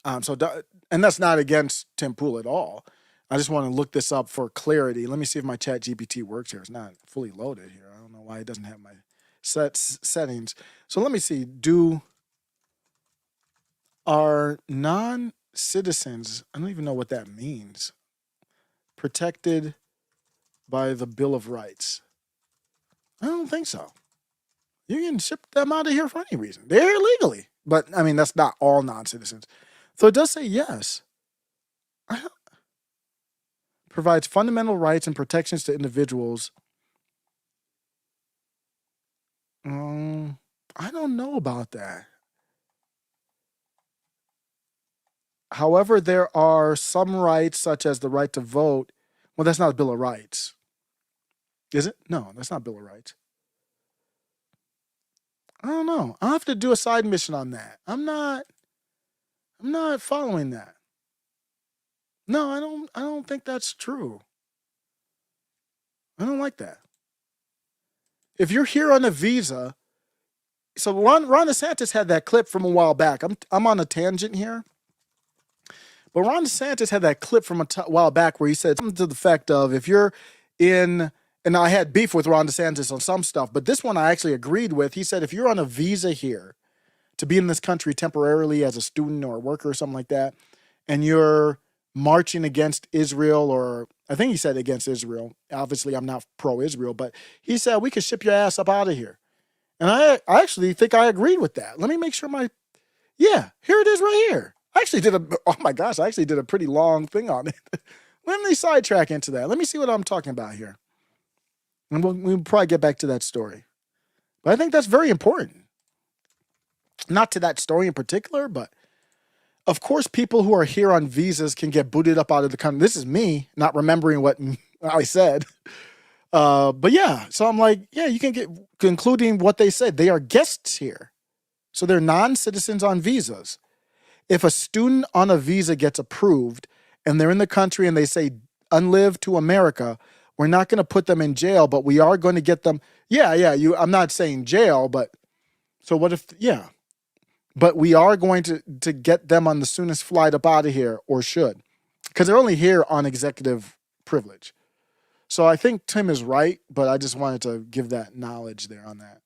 B: And that's not against Tim Pool at all. I just want to look this up for clarity. Let me see if my chat GPT works here. It's not fully loaded here. I don't know why it doesn't have my settings. So let me see. Are non-citizens, I don't even know what that means, protected by the Bill of Rights? I don't think so. You can ship them out of here for any reason. They're here legally. But, I mean, that's not all non-citizens. So it does say yes. Provides fundamental rights and protections to individuals. I don't know about that. However, there are some rights, such as the right to vote. Well, that's not a Bill of Rights. Is it? No, that's not Bill of Rights. I don't know. I'll have to do a side mission on that. I'm not following that. No, I don't think that's true. I don't like that. If you're here on a visa, so Ron DeSantis had that clip from a while back. I'm on a tangent here. But Ron DeSantis had that clip from a while back where he said something to the effect of, if you're in, and I had beef with Ron DeSantis on some stuff, but this one I actually agreed with. He said, if you're on a visa here to be in this country temporarily as a student or a worker or something like that, and you're marching against Israel, or I think he said against Israel. Obviously, I'm not pro-Israel, but he said we could ship your ass up out of here. And I actually think I agreed with that. Let me make sure here it is right here. I actually did a pretty long thing on it. Let me sidetrack into that. Let me see what I'm talking about here. And we'll probably get back to that story. But I think that's very important. Not to that story in particular, but of course, people who are here on visas can get booted up out of the country. This is me not remembering what I said. But yeah, so I'm like, yeah, you can get, concluding what they said. They are guests here. So they're non-citizens on visas. If a student on a visa gets approved and they're in the country and they say, unlive to America, we're not going to put them in jail, but we are going to get them. I'm not saying jail, but so what if, but we are going to get them on the soonest flight up out of here, or should, because they're only here on executive privilege. So I think Tim is right, but I just wanted to give that knowledge there on that.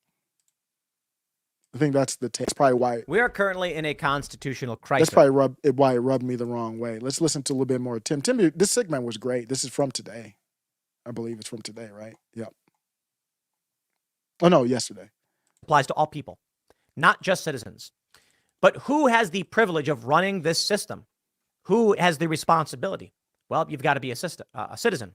B: I think that's the take. That's probably why.
K: We are currently in a constitutional crisis.
B: That's probably why it rubbed me the wrong way. Let's listen to a little bit more. Tim, this segment was great. This is from today. I believe it's from today, right? Yep. Oh, no, yesterday.
K: Applies to all people, not just citizens. But who has the privilege of running this system? Who has the responsibility? Well, you've got to be a citizen.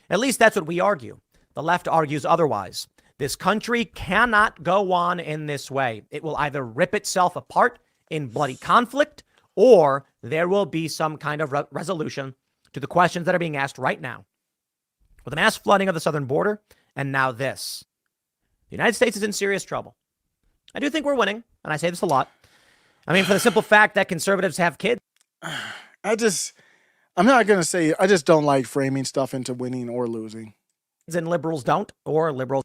K: At least that's what we argue. The left argues otherwise. This country cannot go on in this way. It will either rip itself apart in bloody conflict, or there will be some kind of resolution to the questions that are being asked right now. With the mass flooding of the southern border, and now this. The United States is in serious trouble. I do think we're winning, and I say this a lot. I mean, for the simple fact that conservatives have kids.
B: I'm not going to say, I just don't like framing stuff into winning or losing.
K: And liberals don't, or liberals.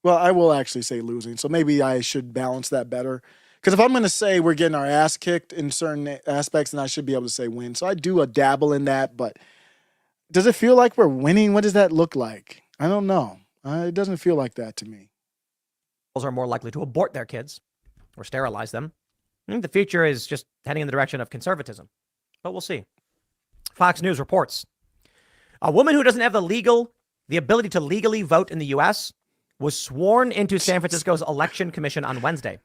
B: Well, I will actually say losing, so maybe I should balance that better. Because if I'm going to say we're getting our ass kicked in certain aspects, then I should be able to say win. So I do a dabble in that, but does it feel like we're winning? What does that look like? I don't know. It doesn't feel like that to me.
K: Are more likely to abort their kids or sterilize them. I think the future is just heading in the direction of conservatism, but we'll see. Fox News reports a woman who doesn't have the ability to legally vote in the U.S. was sworn into San Francisco's election commission on Wednesday.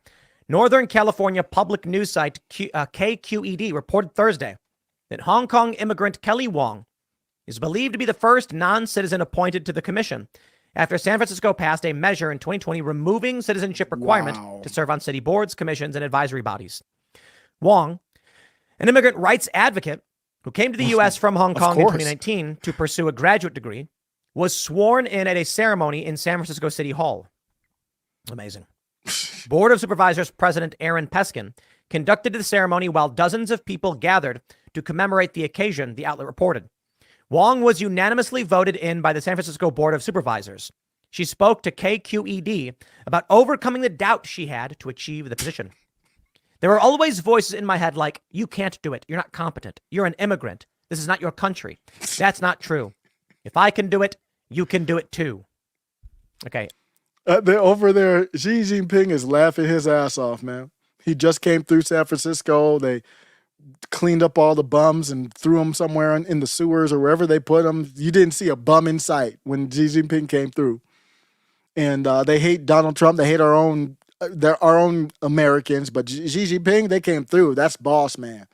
K: Northern California public news site KQED reported Thursday that Hong Kong immigrant Kelly Wong is believed to be the first non-citizen appointed to the commission after San Francisco passed a measure in 2020 removing citizenship requirement to serve on city boards, commissions, and advisory bodies. Wong, an immigrant rights advocate who came to the U.S. from Hong Kong in 2019 to pursue a graduate degree, was sworn in at a ceremony in San Francisco City Hall. Amazing. Board of Supervisors President Aaron Peskin conducted the ceremony while dozens of people gathered to commemorate the occasion, the outlet reported. Wong was unanimously voted in by the San Francisco Board of Supervisors. She spoke to KQED about overcoming the doubt she had to achieve the position. There were always voices in my head like, you can't do it. You're not competent. You're an immigrant. This is not your country. That's not true. If I can do it, you can do it too. Okay.
B: They're over there, Xi Jinping is laughing his ass off, man. He just came through San Francisco. They cleaned up all the bums and threw them somewhere in the sewers or wherever they put them. You didn't see a bum in sight when Xi Jinping came through. And they hate Donald Trump. They hate our own Americans. But Xi Jinping, they came through. That's boss, man.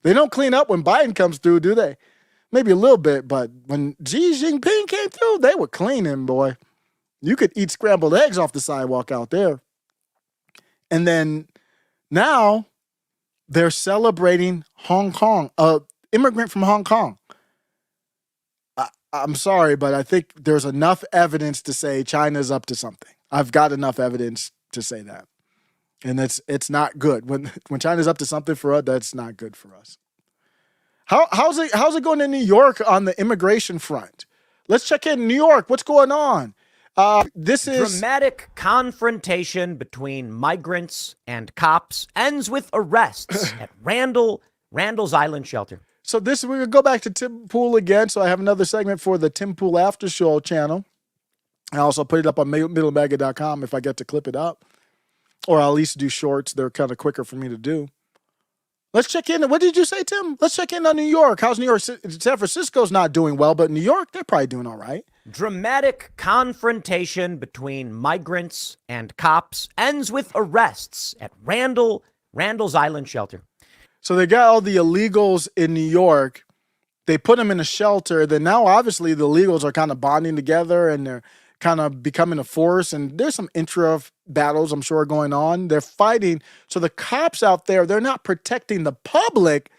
B: They don't clean up when Biden comes through, do they? Maybe a little bit, but when Xi Jinping came through, they were cleaning, boy. You could eat scrambled eggs off the sidewalk out there. And then now they're celebrating Hong Kong, immigrant from Hong Kong. I'm sorry, but I think there's enough evidence to say China's up to something. I've got enough evidence to say that. And it's not good. When China's up to something for us, that's not good for us. How's it going in New York on the immigration front? Let's check in New York. What's going on? This is
K: dramatic confrontation between migrants and cops ends with arrests at Randall's Island shelter.
B: So we're gonna go back to Tim Pool again. So I have another segment for the Tim Pool After Show channel. I also put it up on middlemega.com if I get to clip it up, or I'll at least do shorts. They're kind of quicker for me to do. Let's check in. What did you say, Tim? Let's check in on New York. How's New York? San Francisco's not doing well, but New York, they're probably doing all right.
K: Dramatic confrontation between migrants and cops ends with arrests at Randall's Island shelter.
B: So they got all the illegals in New York. They put them in a shelter. Then now, obviously, the illegals are kind of bonding together and they're kind of becoming a force. And there's some battles, I'm sure, going on. They're fighting. So the cops out there, they're not protecting the public.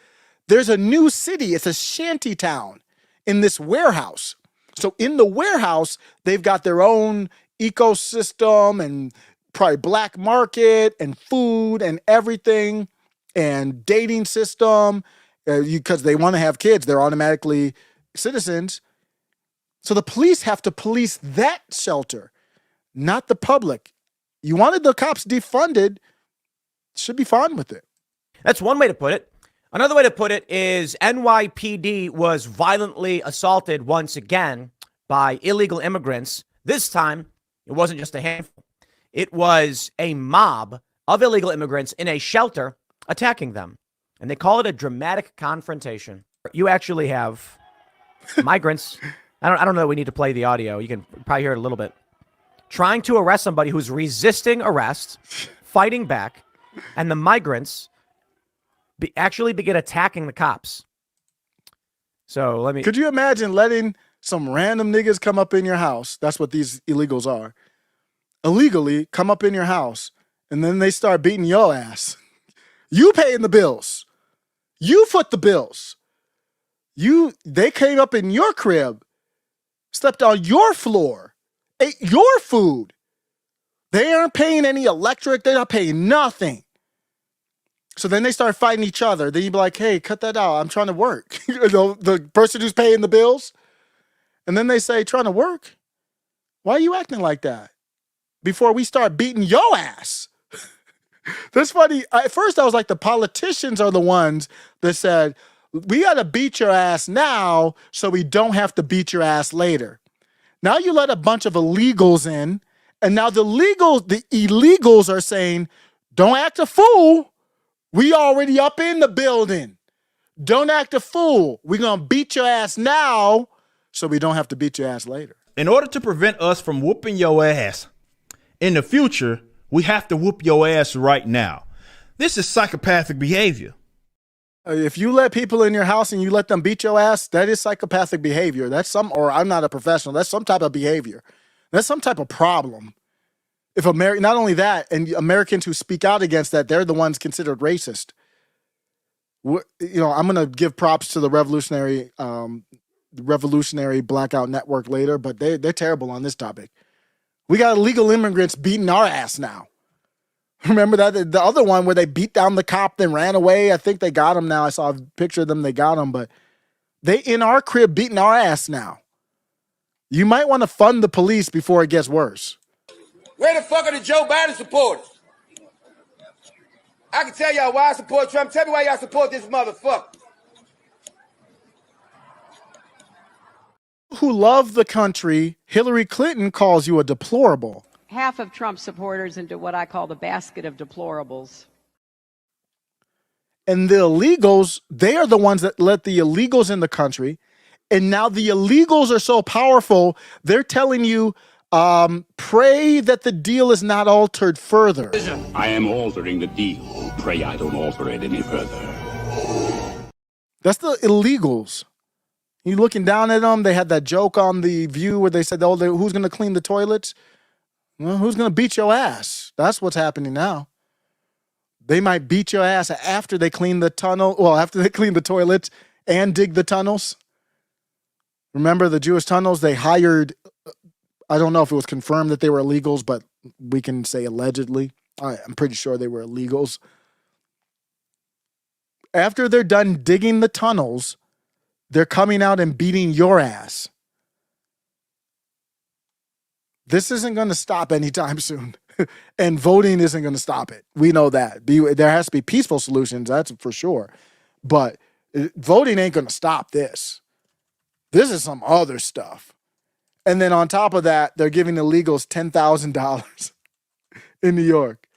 B: There's a new city. It's a shanty town in this warehouse. So in the warehouse, they've got their own ecosystem and probably black market and food and everything and dating system because they want to have kids. They're automatically citizens. So the police have to police that shelter, not the public. You wanted the cops defunded, should be fine with it.
K: That's one way to put it. Another way to put it is NYPD was violently assaulted once again by illegal immigrants. This time, it wasn't just a handful. It was a mob of illegal immigrants in a shelter attacking them. And they call it a dramatic confrontation. You actually have migrants. I don't know that we need to play the audio. You can probably hear it a little bit. Trying to arrest somebody who's resisting arrest, fighting back, and the migrants actually begin attacking the cops. So let me...
B: Could you imagine letting some random niggas come up in your house? That's what these illegals are. Illegally come up in your house, and then they start beating your ass. You paying the bills. You foot the bills. They came up in your crib, slept on your floor, ate your food. They aren't paying any electric. They're not paying nothing. So then they start fighting each other. Then you be like, hey, cut that out. I'm trying to work. The person who's paying the bills. And then they say, trying to work? Why are you acting like that? Before we start beating your ass. That's funny. At first I was like, the politicians are the ones that said, we got to beat your ass now so we don't have to beat your ass later. Now you let a bunch of illegals in, and now the illegals are saying, don't act a fool. We already up in the building. Don't act a fool. We're going to beat your ass now so we don't have to beat your ass later.
L: In order to prevent us from whooping your ass in the future, we have to whoop your ass right now. This is psychopathic behavior.
B: If you let people in your house and you let them beat your ass, that is psychopathic behavior. Or I'm not a professional. That's some type of behavior. That's some type of problem. If not only that, and Americans who speak out against that, they're the ones considered racist. I'm going to give props to the Revolutionary Blackout Network later, but they're terrible on this topic. We got illegal immigrants beating our ass now. Remember that the other one where they beat down the cop then ran away? I think they got him now. I saw a picture of them. They got him, but they in our crib beating our ass now. You might want to fund the police before it gets worse.
M: Where the fuck are the Joe Biden supporters? I can tell y'all why I support Trump. Tell me why y'all support this motherfucker.
B: Who love the country, Hillary Clinton calls you a deplorable.
N: Half of Trump supporters into what I call the basket of deplorables.
B: And the illegals, they are the ones that let the illegals in the country. And now the illegals are so powerful, they're telling you, pray that the deal is not altered further.
O: I am altering the deal. Pray I don't alter it any further.
B: That's the illegals. You looking down at them, they had that joke on The View where they said, who's going to clean the toilets? Well, who's going to beat your ass? That's what's happening now. They might beat your ass after they clean the tunnel. Well, after they clean the toilets and dig the tunnels. Remember the Jewish tunnels? They hired, I don't know if it was confirmed that they were illegals, but we can say allegedly. I'm pretty sure they were illegals. After they're done digging the tunnels, they're coming out and beating your ass. This isn't going to stop anytime soon. And voting isn't going to stop it. We know that. There has to be peaceful solutions, that's for sure. But voting ain't going to stop this. This is some other stuff. And then on top of that, they're giving illegals $10,000 in New York.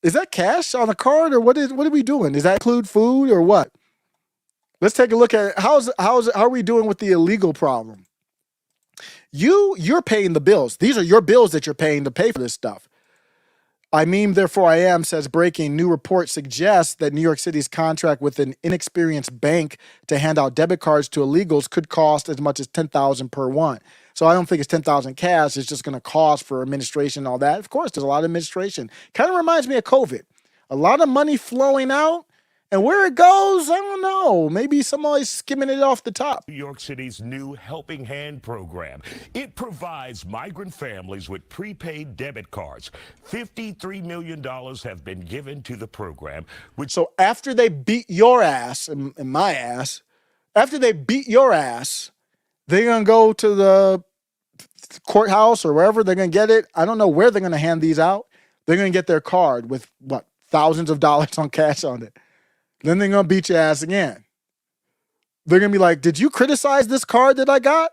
B: Is that cash on a card or what are we doing? Does that include food or what? Let's take a look at how are we doing with the illegal problem? You're paying the bills. These are your bills that you're paying to pay for this stuff. I mean, therefore I am says breaking new report suggests that New York City's contract with an inexperienced bank to hand out debit cards to illegals could cost as much as $10,000 per one. So I don't think it's $10,000 cash. It's just going to cost for administration and all that. Of course, there's a lot of administration. Kind of reminds me of COVID. A lot of money flowing out And where it goes, I don't know. Maybe somebody's skimming it off the top.
P: New York City's new Helping Hand program. It provides migrant families with prepaid debit cards. $53 million have been given to the program.
B: So after they beat your ass and my ass, after they beat your ass, they're going to go to the courthouse or wherever they're going to get it. I don't know where they're going to hand these out. They're going to get their card with, what, thousands of dollars on cash on it. Then they're going to beat your ass again. They're going to be like, did you criticize this card that I got?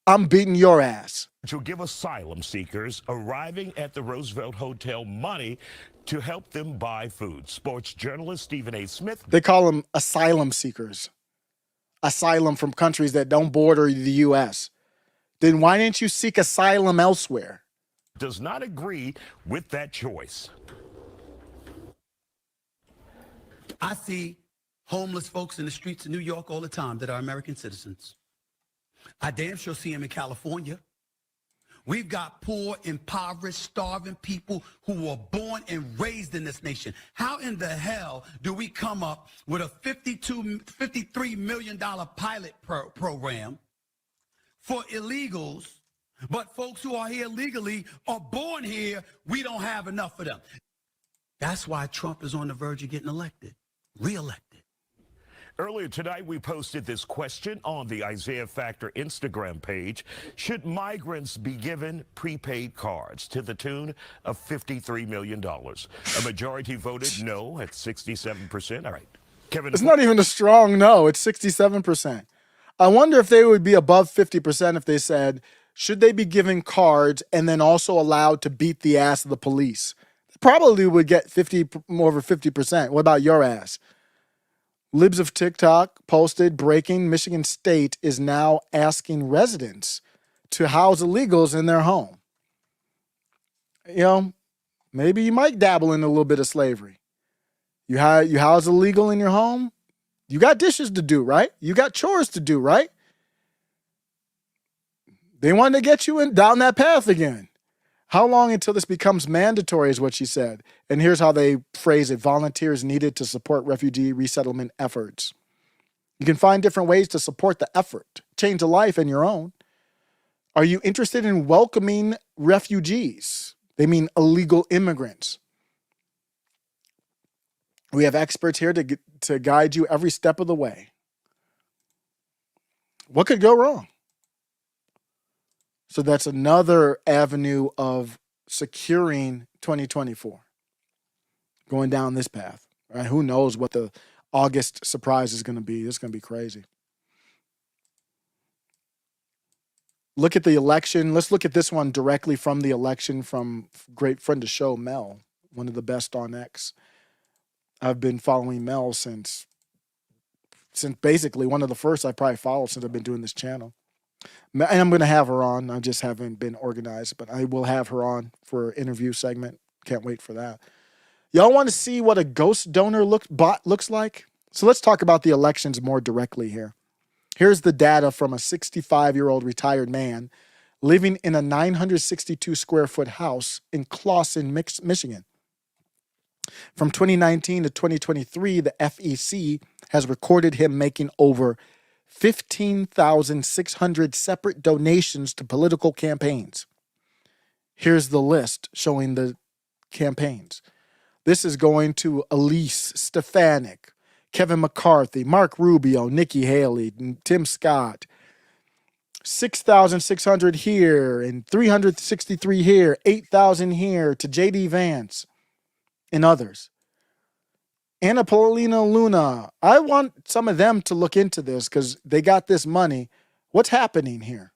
B: I'm beating your ass.
P: Which will give asylum seekers arriving at the Roosevelt Hotel money to help them buy food. Sports journalist Stephen A. Smith.
B: They call them asylum seekers. Asylum from countries that don't border the U.S. Then why didn't you seek asylum elsewhere?
P: Does not agree with that choice.
Q: I see homeless folks in the streets of New York all the time that are American citizens. I damn sure see them in California. We've got poor, impoverished, starving people who were born and raised in this nation. How in the hell do we come up with a $53 million pilot program for illegals, but folks who are here legally are born here, we don't have enough of them? That's why Trump is on the verge of getting elected. Reelected.
P: Earlier tonight, we posted this question on the Isaiah Factor Instagram page. Should migrants be given prepaid cards to the tune of $53 million? A majority voted no at 67%. All right. Kevin.
B: It's not even a strong no. It's 67%. I wonder if they would be above 50% if they said, should they be given cards and then also allowed to beat the ass of the police? Probably would get over 50%. What about your ass? Libs of TikTok posted, breaking, Michigan State is now asking residents to house illegals in their home. You know, maybe you might dabble in a little bit of slavery. You house illegal in your home, you got dishes to do, right? You got chores to do, right? They want to get you down that path again. How long until this becomes mandatory is what she said. And here's how they phrase it. Volunteers needed to support refugee resettlement efforts. You can find different ways to support the effort. Change a life and your own. Are you interested in welcoming refugees? They mean illegal immigrants. We have experts here to guide you every step of the way. What could go wrong? So that's another avenue of securing 2024. Going down this path, right? Who knows what the August surprise is going to be? It's going to be crazy. Look at the election. Let's look at this one directly from the election from great friend of the show, Mel, one of the best on X. I've been following Mel since basically one of the first I probably followed since I've been doing this channel. And I'm going to have her on. I just haven't been organized, but I will have her on for an interview segment. Can't wait for that. Y'all want to see what a ghost donor bot looks like? So let's talk about the elections more directly here. Here's the data from a 65-year-old retired man living in a 962 square foot house in Clawson, Michigan. From 2019 to 2023, the FEC has recorded him making over 15,600 separate donations to political campaigns. Here's the list showing the campaigns. This is going to Elise Stefanik, Kevin McCarthy, Mark Rubio, Nikki Haley, Tim Scott. 6,600 here and 363 here, 8,000 here to J.D. Vance and others. Anna Paulina Luna. I want some of them to look into this because they got this money. What's happening here?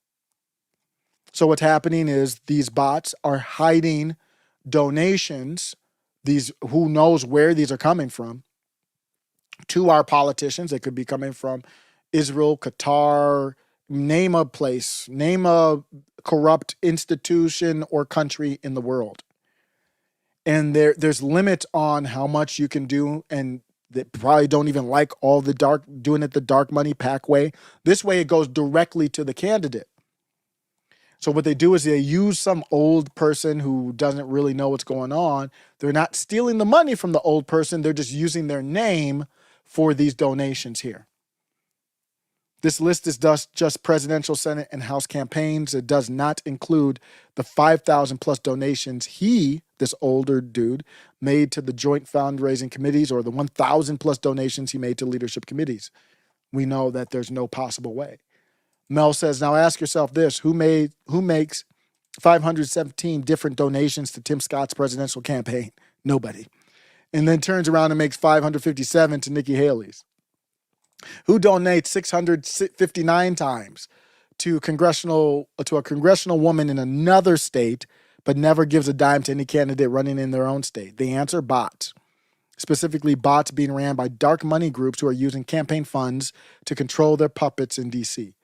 B: So what's happening is these bots are hiding donations, these who knows where these are coming from, to our politicians. They could be coming from Israel, Qatar, name a place, name a corrupt institution or country in the world. And there's limits on how much you can do, and they probably don't even like all the doing it the dark money PAC way. This way it goes directly to the candidate. So what they do is they use some old person who doesn't really know what's going on. They're not stealing the money from the old person. They're just using their name for these donations here. This list is just presidential, Senate, and House campaigns. It does not include the 5,000 plus donations he, this older dude, made to the joint fundraising committees, or the 1,000 plus donations he made to leadership committees. We know that there's no possible way. Mel says, now ask yourself this, who makes 517 different donations to Tim Scott's presidential campaign? Nobody. And then turns around and makes 557 to Nikki Haley's. Who donates 659 times to a congressional woman in another state, but never gives a dime to any candidate running in their own state? The answer, bots. Specifically, bots being ran by dark money groups who are using campaign funds to control their puppets in D.C.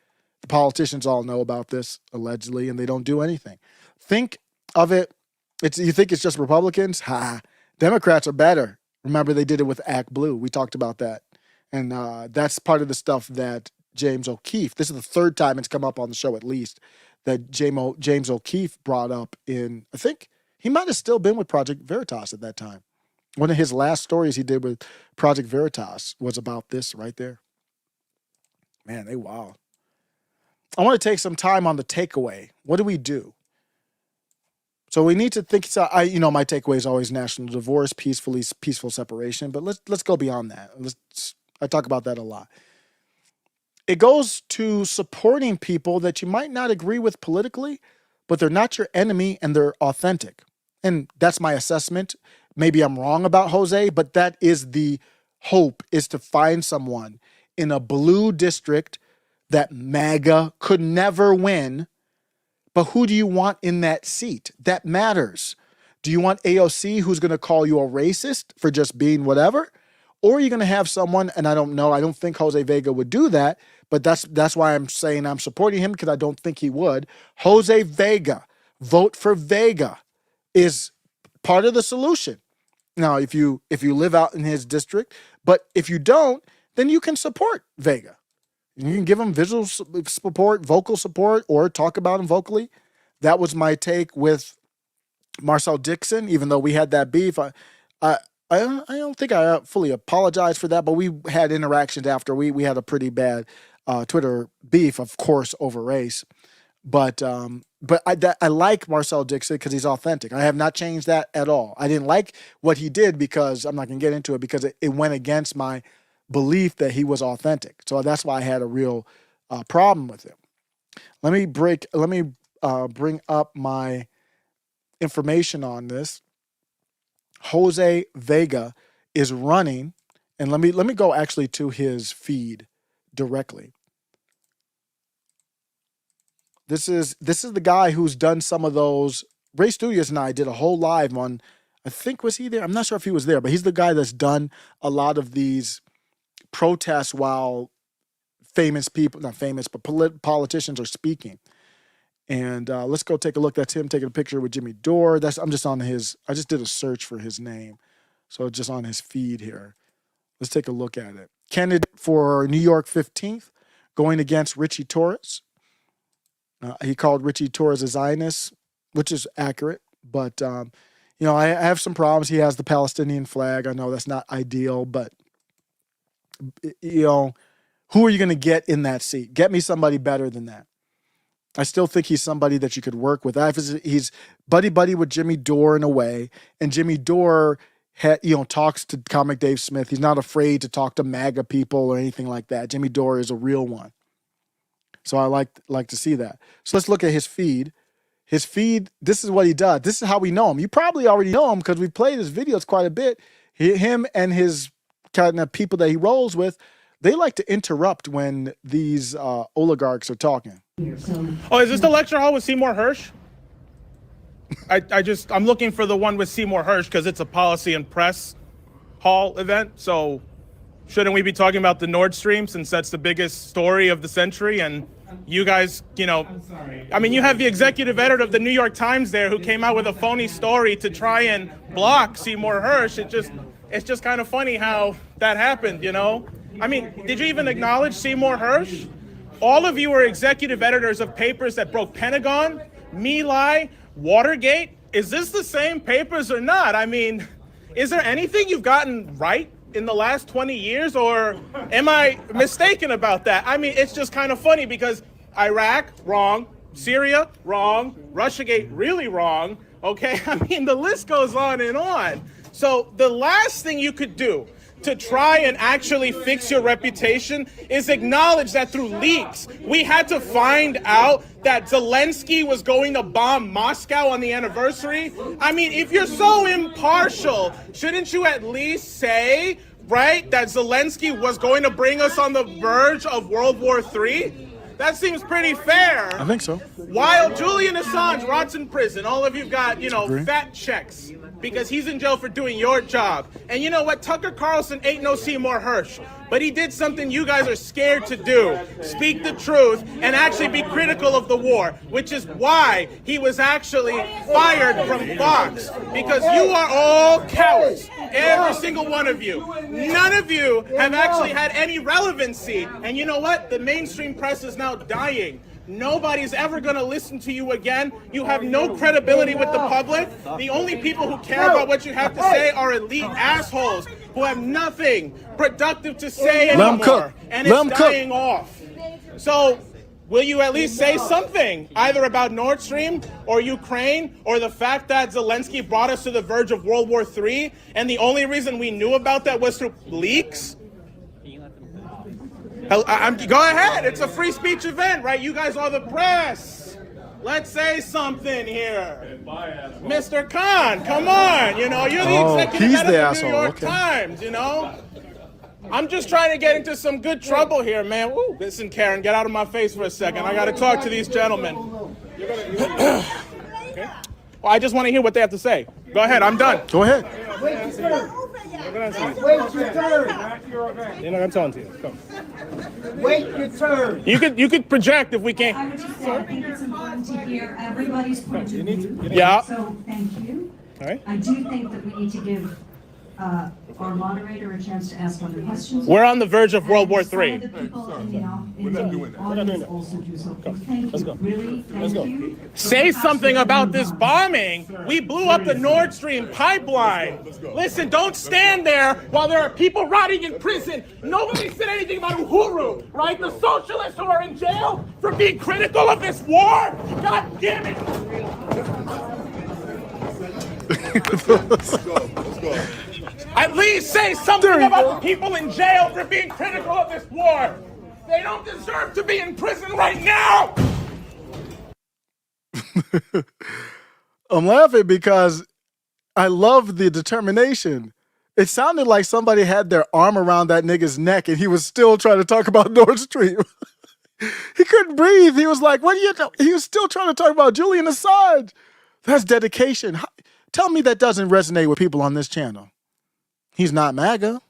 B: The politicians all know about this, allegedly, and they don't do anything. Think of it, you think it's just Republicans? Ha! Democrats are better. Remember, they did it with Act Blue. We talked about that. And that's part of the stuff that James O'Keefe, this is the third time it's come up on the show at least, that James O'Keefe brought up in, I think he might have still been with Project Veritas at that time. One of his last stories he did with Project Veritas was about this right there. Man, they wild. I want to take some time on the takeaway. What do we do? So we need to think. So my takeaway is always national divorce, peaceful separation. But let's go beyond that. I talk about that a lot. It goes to supporting people that you might not agree with politically, but they're not your enemy and they're authentic. And that's my assessment. Maybe I'm wrong about Jose, but that is the hope, is to find someone in a blue district that MAGA could never win. But who do you want in that seat? That matters. Do you want AOC who's going to call you a racist for just being whatever? Or are you going to have someone, and I don't know, I don't think Jose Vega would do that, but that's why I'm saying I'm supporting him, because I don't think he would. Jose Vega, vote for Vega, is part of the solution. Now, if you live out in his district, but if you don't, then you can support Vega. You can give him visual support, vocal support, or talk about him vocally. That was my take with Marcel Dixon, even though we had that beef. I don't think I fully apologized for that, but we had interactions after. We had a pretty bad Twitter beef, of course, over race. But I like Marcel Dixon because he's authentic. I have not changed that at all. I didn't like what he did because, I'm not going to get into it, because it went against my belief that he was authentic. So that's why I had a real problem with him. Let me bring up my information on this. Jose Vega is running, and let me go actually to his feed directly. This is the guy who's done some of those. Ray Studios and I did a whole live on, I think, was he there? I'm not sure if he was there, but he's the guy that's done a lot of these protests while famous people, not famous, but politicians are speaking. And let's go take a look. That's him taking a picture with Jimmy Dore. I'm just on his, I just did a search for his name. So just on his feed here. Let's take a look at it. Candidate for New York 15th, going against Richie Torres. He called Richie Torres a Zionist, which is accurate. But, I have some problems. He has the Palestinian flag. I know that's not ideal, but, who are you going to get in that seat? Get me somebody better than that. I still think he's somebody that you could work with. He's buddy with Jimmy Dore in a way, and Jimmy Dore talks to comic Dave Smith. He's not afraid to talk to MAGA people or anything like that. Jimmy Dore is a real one. So I like to see that. So let's look at his feed. His feed, this is what he does. This is how we know him. You probably already know him because we've played his videos quite a bit. Him and his kind of people that he rolls with, they like to interrupt when these oligarchs are talking.
R: Oh, is this the lecture hall with Seymour Hersh? I'm looking for the one with Seymour Hersh because it's a policy and press hall event. So shouldn't we be talking about the Nord Stream since that's the biggest story of the century? And you guys, you have the executive editor of the New York Times there who came out with a phony story to try and block Seymour Hersh. It's just kind of funny how that happened, did you even acknowledge Seymour Hersh? All of you are executive editors of papers that broke Pentagon, My Lai, Watergate. Is this the same papers or not? Is there anything you've gotten right in the last 20 years, or am I mistaken about that? I mean, it's just kind of funny because Iraq, wrong. Syria, wrong. Russiagate, really wrong. Okay, I mean, the list goes on and on. So the last thing you could do to try and actually fix your reputation is acknowledge that through leaks, we had to find out that Zelensky was going to bomb Moscow on the anniversary. I mean, if you're so impartial, shouldn't you at least say, right, that Zelensky was going to bring us on the verge of World War III? That seems pretty fair.
B: I think so.
R: While Julian Assange rots in prison, all of you got, fat checks because he's in jail for doing your job. And you know what? Tucker Carlson ain't no Seymour Hersh, but he did something you guys are scared to do. Speak the truth and actually be critical of the war, which is why he was actually fired from Fox, because you are all cowards. Every single one of you. None of you have actually had any relevancy. And you know what? The mainstream press is now dying. Nobody's ever going to listen to you again. You have no credibility with the public. The only people who care about what you have to say are elite assholes who have nothing productive to say anymore. And it's dying off. So will you at least say something, either about Nord Stream or Ukraine or the fact that Zelensky brought us to the verge of World War III, and the only reason we knew about that was through leaks? Go ahead. It's a free speech event, right? You guys are the press. Let's say something here. Mr. Khan, come on. You're the executive editor of the New York Times, I'm just trying to get into some good trouble here, man. Woo. Listen, Karen, get out of my face for a second. I got to talk to these gentlemen. Okay. Well, I just want to hear what they have to say. Go ahead. I'm done.
B: Go ahead.
R: Wait your turn. I'm telling you. Come.
S: Wait your turn.
R: You could project if we can't.
S: I would just say I think it's important to hear everybody's point of view.
R: Yeah.
S: So thank you.
R: All right.
S: I do think that we need to give our moderator a chance to ask other questions.
R: We're on the verge of World War III. Say something about this bombing. We blew up the Nord Stream pipeline. Listen, don't stand there while there are people rotting in prison. Nobody said anything about Uhuru, right? The socialists who are in jail for being critical of this war. God damn it. Let's go. At least say something about the people in jail for being critical of this war. They don't deserve to be in prison right now.
B: I'm laughing because I love the determination. It sounded like somebody had their arm around that nigga's neck and he was still trying to talk about Nord Stream. He couldn't breathe. He was like, what are you doing? He was still trying to talk about Julian Assange. That's dedication. Tell me that doesn't resonate with people on this channel. He's not MAGA.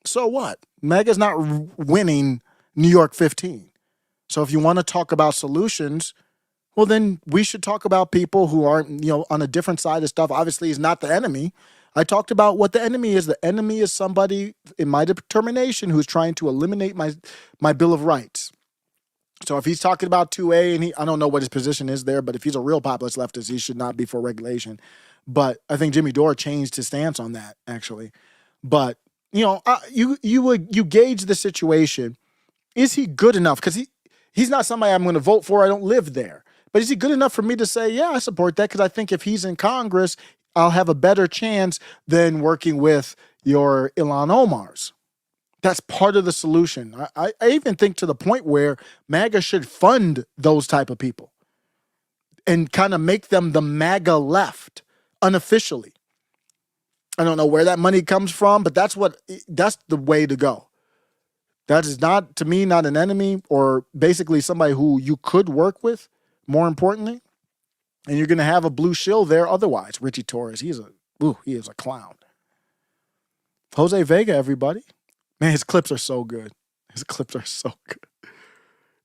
B: So what? MAGA's not winning New York 15. So if you want to talk about solutions, well, then we should talk about people who aren't, on a different side of stuff. Obviously, he's not the enemy. I talked about what the enemy is. The enemy is somebody, in my determination, who's trying to eliminate my Bill of Rights. So if he's talking about 2A, and I don't know what his position is there, but if he's a real populist leftist, he should not be for regulation. But I think Jimmy Dore changed his stance on that, actually. But, you gauge the situation. Is he good enough? Because he's not somebody I'm going to vote for. I don't live there. But is he good enough for me to say, yeah, I support that? Because I think if he's in Congress, I'll have a better chance than working with your Ilhan Omars. That's part of the solution. I even think to the point where MAGA should fund those type of people and kind of make them the MAGA left unofficially. I don't know where that money comes from, but that's the way to go. That is not, to me, not an enemy, or basically somebody who you could work with, more importantly. And you're going to have a blue shill there otherwise. Richie Torres, he is a clown. Jose Vega, everybody. Man, his clips are so good. His clips are so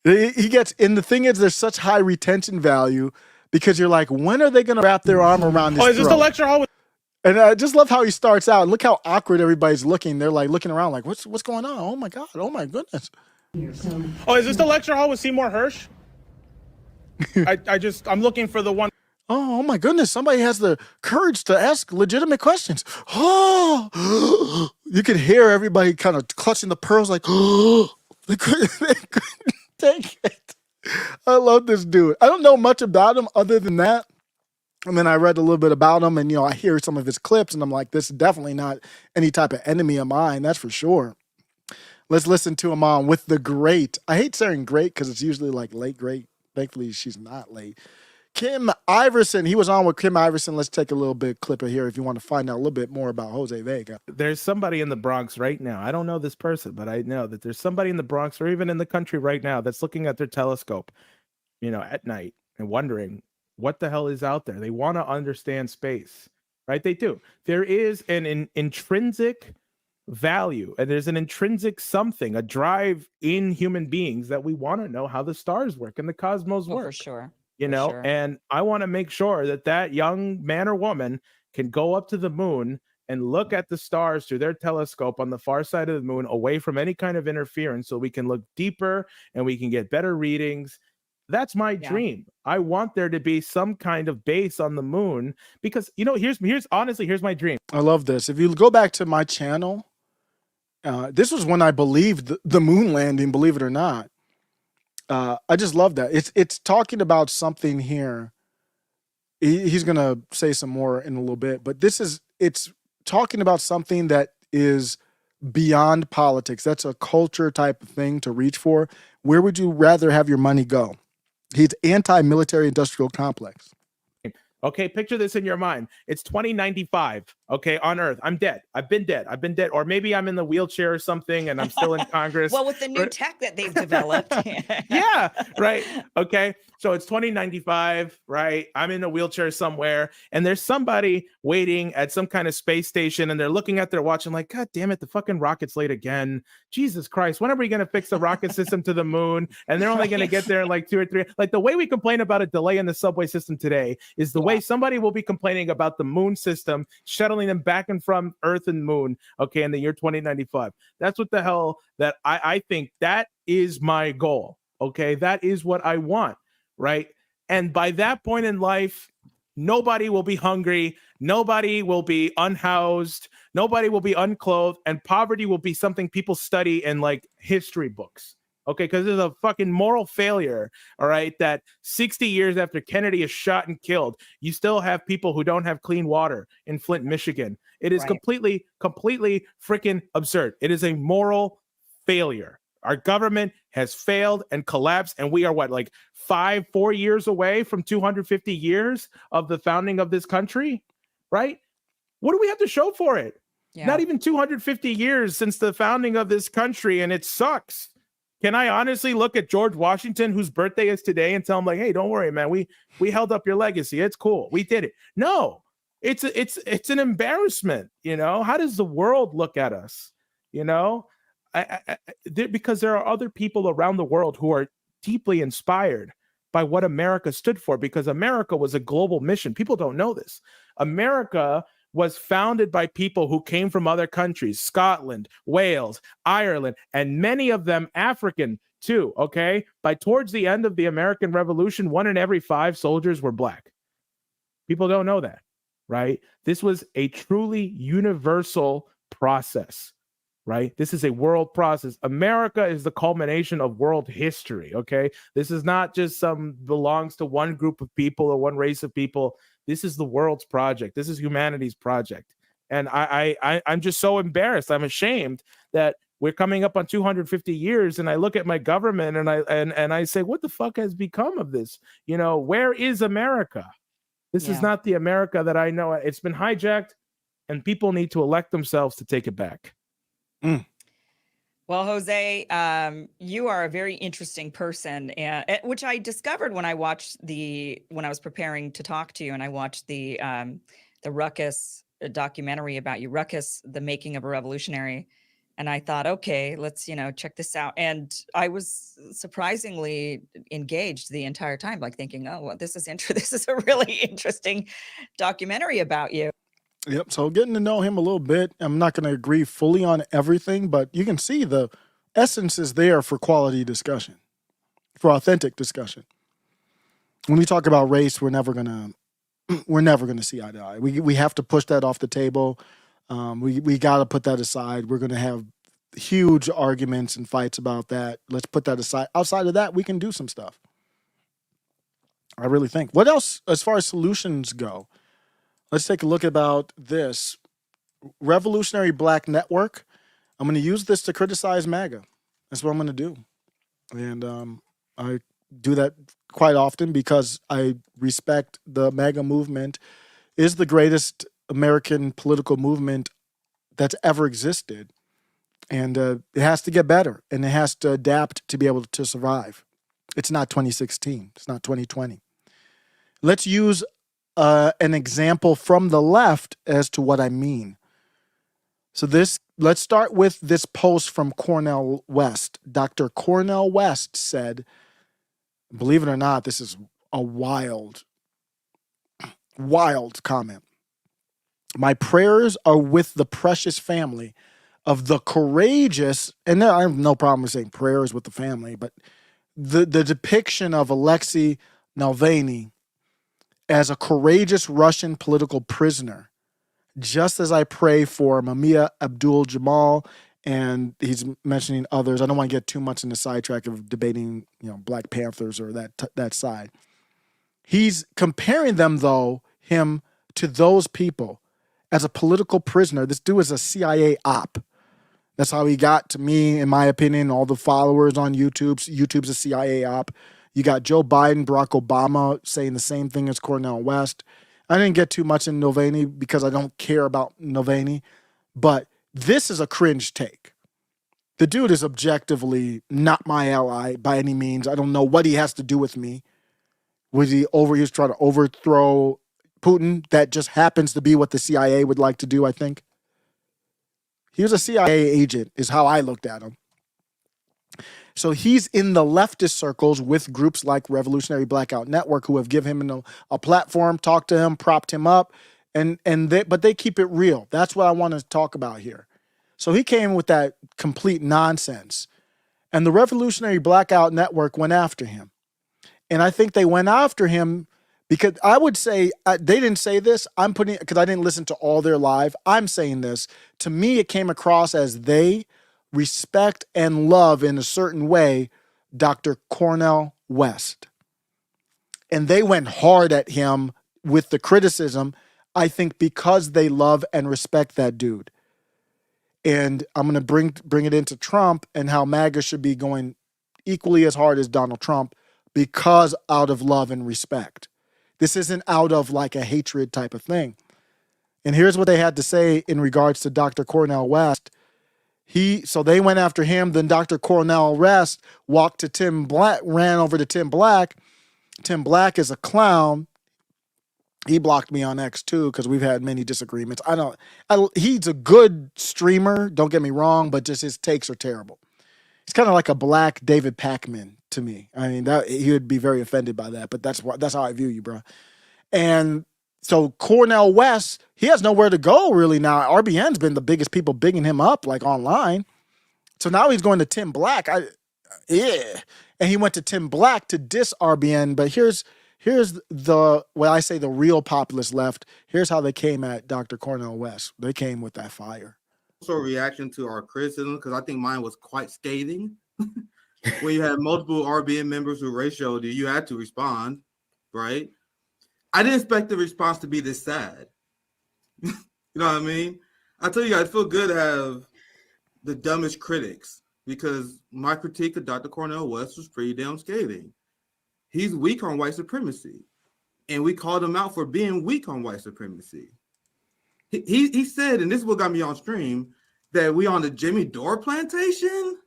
B: good. And the thing is, there's such high retention value because you're like, when are they going to wrap their arm around his throat?
R: Is this the lecture hall?
B: And I just love how he starts out. Look how awkward everybody's looking. They're like looking around like, what's going on? Oh my God. Oh my goodness.
R: Is this the lecture hall with Seymour Hersh? I'm looking for the one.
B: Oh my goodness, somebody has the courage to ask legitimate questions. Oh, you could hear everybody kind of clutching the pearls like, oh, they couldn't take it. I love this dude. I don't know much about him other than that. I mean, I read a little bit about him and, I hear some of his clips and I'm like, this is definitely not any type of enemy of mine. That's for sure. Let's listen to him on with the great. I hate saying great because it's usually like late great. Thankfully, she's not late. Kim Iverson. He was on with Kim Iverson. Let's take a little bit clip of here if you want to find out a little bit more about Jose Vega.
R: There's somebody in the Bronx right now. I don't know this person, but I know that there's somebody in the Bronx or even in the country right now that's looking at their telescope, at night and wondering what the hell is out there. They want to understand space, right? They do. There is an intrinsic value and there's an intrinsic something, a drive in human beings that we want to know how the stars work and the cosmos work.
T: For sure.
R: And I want to make sure that young man or woman can go up to the moon and look at the stars through their telescope on the far side of the moon, away from any kind of interference, so we can look deeper and we can get better readings. That's my dream. I want there to be some kind of base on the moon because, here's my dream.
B: I love this. If you go back to my channel, this was when I believed the moon landing, believe it or not. I just love that. It's talking about something here. He's going to say some more in a little bit, but it's talking about something that is beyond politics. That's a culture type of thing to reach for. Where would you rather have your money go? He's anti-military industrial complex.
R: Okay, picture this in your mind. It's 2095, okay, on Earth. I'm dead. I've been dead. Or maybe I'm in the wheelchair or something and I'm still in Congress.
T: Well, with the new tech that they've developed.
R: Yeah, right. Okay, so it's 2095, right? I'm in a wheelchair somewhere and there's somebody waiting at some kind of space station and they're looking at their watch and like, God damn it, the fucking rocket's late again. Jesus Christ, when are we going to fix the rocket system to the moon? And they're only going to get there in like 2 or 3. Like the way we complain about a delay in the subway system today is the way somebody will be complaining about the moon system, shuttling them back and from Earth and moon, okay, in the year 2095. That's what the hell that I think that is my goal, okay? That is what I want, right? And by that point in life, nobody will be hungry, nobody will be unhoused, nobody will be unclothed, and poverty will be something people study in like history books. Okay, because there's a fucking moral failure, all right, that 60 years after Kennedy is shot and killed, you still have people who don't have clean water in Flint, Michigan. It is completely freaking absurd. It is a moral failure. Our government has failed and collapsed, and we are like 4 years away from 250 years of the founding of this country, right? What do we have to show for it? Yeah. Not even 250 years since the founding of this country, and it sucks. Can I honestly look at George Washington, whose birthday is today, and tell him like, hey, don't worry, man, we held up your legacy. It's cool. We did it. No, it's an embarrassment. How does the world look at us? Because there are other people around the world who are deeply inspired by what America stood for, because America was a global mission. People don't know this. America was founded by people who came from other countries, Scotland, Wales, Ireland, and many of them African too, okay? By towards the end of the American Revolution, 1 in every 5 soldiers were black. People don't know that, right? This was a truly universal process, right? This is a world process. America is the culmination of world history, okay? This is not just belongs to one group of people or one race of people. This is the world's project. This is humanity's project. And I'm just so embarrassed. I'm ashamed that we're coming up on 250 years, and I look at my government and I say, what the fuck has become of this? Where is America? This is not the America that I know. It's been hijacked, and people need to elect themselves to take it back.
T: Well, Jose, you are a very interesting person, which I discovered when I was preparing to talk to you, and I watched the Ruckus documentary about you, Ruckus, The Making of a Revolutionary. And I thought, okay, let's, check this out. And I was surprisingly engaged the entire time, like thinking, oh, well, this is a really interesting documentary about you.
B: Yep. So getting to know him a little bit, I'm not going to agree fully on everything, but you can see the essence is there for quality discussion, for authentic discussion. When we talk about race, we're never going to we're never going to see eye to eye. We have to push that off the table. We got to put that aside. We're going to have huge arguments and fights about that. Let's put that aside. Outside of that, we can do some stuff. I really think. What else as far as solutions go? Let's take a look about this. Revolutionary Black Network. I'm going to use this to criticize MAGA. That's what I'm going to do. And I do that quite often because I respect the MAGA movement is the greatest American political movement that's ever existed. And it has to get better, and it has to adapt to be able to survive. It's not 2016. It's not 2020. Let's use an example from the left as to what I mean. So let's start with this post from Cornel West. Dr. Cornel West said, believe it or not, this is a wild comment. My prayers are with the precious family of the courageous, and I have no problem with saying prayers with the family, but the depiction of Alexei Navalny as a courageous Russian political prisoner, just as I pray for Mumia Abdul-Jamal, and he's mentioning others. I don't want to get too much in the sidetrack of debating, Black Panthers or that side. He's comparing them, though, him to those people as a political prisoner. This dude is a CIA op. That's how he got, to me, in my opinion, all the followers on YouTube. YouTube's a CIA op. You got Joe Biden, Barack Obama saying the same thing as Cornel West. I didn't get too much in Navalny because I don't care about Navalny, but this is a cringe take. The dude is objectively not my ally by any means. I don't know what he has to do with me. He was trying to overthrow Putin? That just happens to be what the CIA would like to do, I think. He was a CIA agent, is how I looked at him. So he's in the leftist circles with groups like Revolutionary Blackout Network, who have given him a platform, talked to him, propped him up, but they keep it real. That's what I want to talk about here. So he came with that complete nonsense, and the Revolutionary Blackout Network went after him. And I think they went after him because I would say, they didn't say this, because I didn't listen to all their live, I'm saying this. To me, it came across as they respect and love in a certain way Dr. Cornel West. And they went hard at him with the criticism, I think because they love and respect that dude. And I'm going to bring it into Trump and how MAGA should be going equally as hard as Donald Trump because out of love and respect. This isn't out of like a hatred type of thing. And here's what they had to say in regards to Dr. Cornel West. So they went after him. Then Dr. Cornel West walked to Tim Black, ran over to Tim Black. Tim Black is a clown. He blocked me on X too because we've had many disagreements. He's a good streamer, don't get me wrong, but just his takes are terrible. He's kind of like a black David Pakman to me. I mean, he would be very offended by that, but that's how I view you, bro. And so Cornel West, he has nowhere to go really now. RBN's been the biggest people bigging him up like online. So now he's going to Tim Black. And he went to Tim Black to diss RBN, but here's what I say the real populist left. Here's how they came at Dr. Cornel West. They came with that fire.
U: Also a reaction to our criticism, because I think mine was quite scathing. When you had multiple RBN members who ratioed you, you had to respond, right? I didn't expect the response to be this sad. You know what I mean? I tell you, I feel good to have the dumbest critics, because my critique of Dr. Cornel West was pretty damn scathing. He's weak on white supremacy, and we called him out for being weak on white supremacy. He said, and this is what got me on stream, that we on the Jimmy Dore plantation.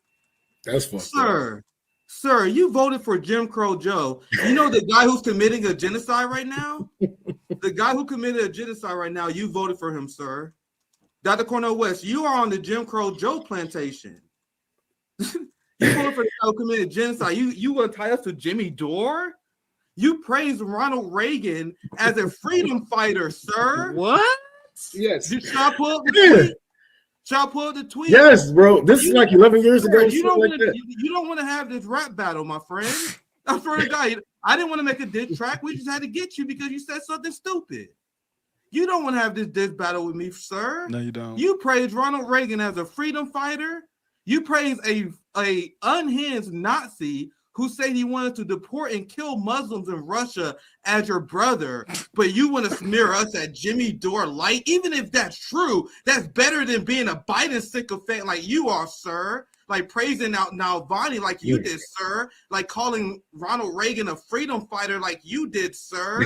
V: That's fucked up.
U: Sir, you voted for Jim Crow Joe. You know the guy who's committing a genocide right now? The guy who committed a genocide right now, you voted for him, sir. Dr. Cornel West, you are on the Jim Crow Joe plantation. You voted for the guy who committed genocide. You want to tie us to Jimmy Dore? You praised Ronald Reagan as a freedom fighter, sir.
V: What? Yes.
U: Shall I pull up the tweet? Shall I pull up the tweet?
V: Yes, bro. This is like 11 years ago.
U: You don't want to have this rap battle, my friend. I swear to God. I didn't want to make a diss track. We just had to get you because you said something stupid. You don't want to have this diss battle with me, sir.
B: No, you don't.
U: You praise Ronald Reagan as a freedom fighter. You praise a unhinged Nazi who said he wanted to deport and kill Muslims in Russia as your brother, but you want to smear us at Jimmy Dore light. Even if that's true, that's better than being a Biden sycophant like you are, sir. Like praising out Navalny like you did, sir. Like calling Ronald Reagan a freedom fighter like you did, sir.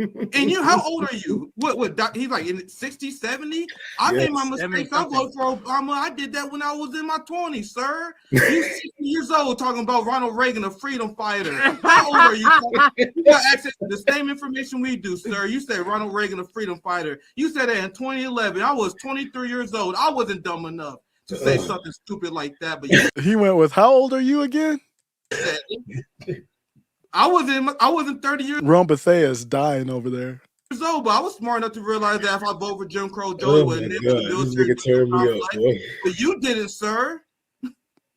U: And how old are you? What he's like in 60, 70? I made my mistakes. I voted for Obama. I did that when I was in my 20s, sir. You 60 years old talking about Ronald Reagan, a freedom fighter. How old are you? You got access to the same information we do, sir. You said Ronald Reagan, a freedom fighter. You said that in 2011. I was 23 years old. I wasn't dumb enough to say something stupid like that. But
B: he went with, how old are you again?
U: I wasn't 30 years
B: Ron Bethea is dying over there.
U: old, but I was smart enough to realize that if I vote for Jim Crow, Joey would enable the military. But you didn't, sir.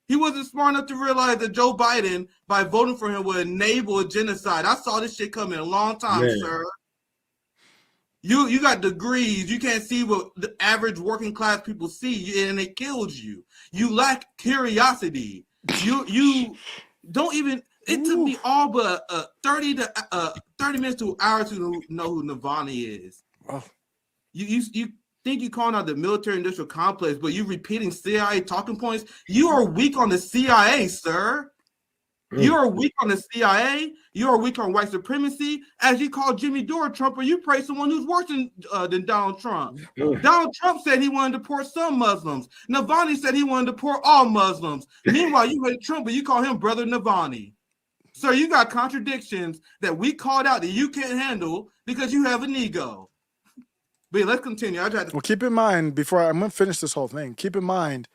U: He wasn't smart enough to realize that Joe Biden, by voting for him, would enable a genocide. I saw this shit coming a long time, sir. You got degrees. You can't see what the average working class people see, and it kills you. You lack curiosity. You don't even. It took me all but 30 minutes to an hour to know who Navalny is. Oh. You think you're calling out the military industrial complex, but you repeating CIA talking points. You are weak on the CIA, sir. You are weak on the CIA. You are weak on white supremacy. As you call Jimmy Dore Trump, or you praise someone who's worse than Donald Trump. Donald Trump said he wanted to deport some Muslims. Navalny said he wanted to deport all Muslims. Meanwhile, you hate Trump, but you call him Brother Navalny. So you got contradictions that we called out that you can't handle because you have an ego. But let's continue.
B: Well, keep in mind, I'm going to finish this whole thing. Keep in mind,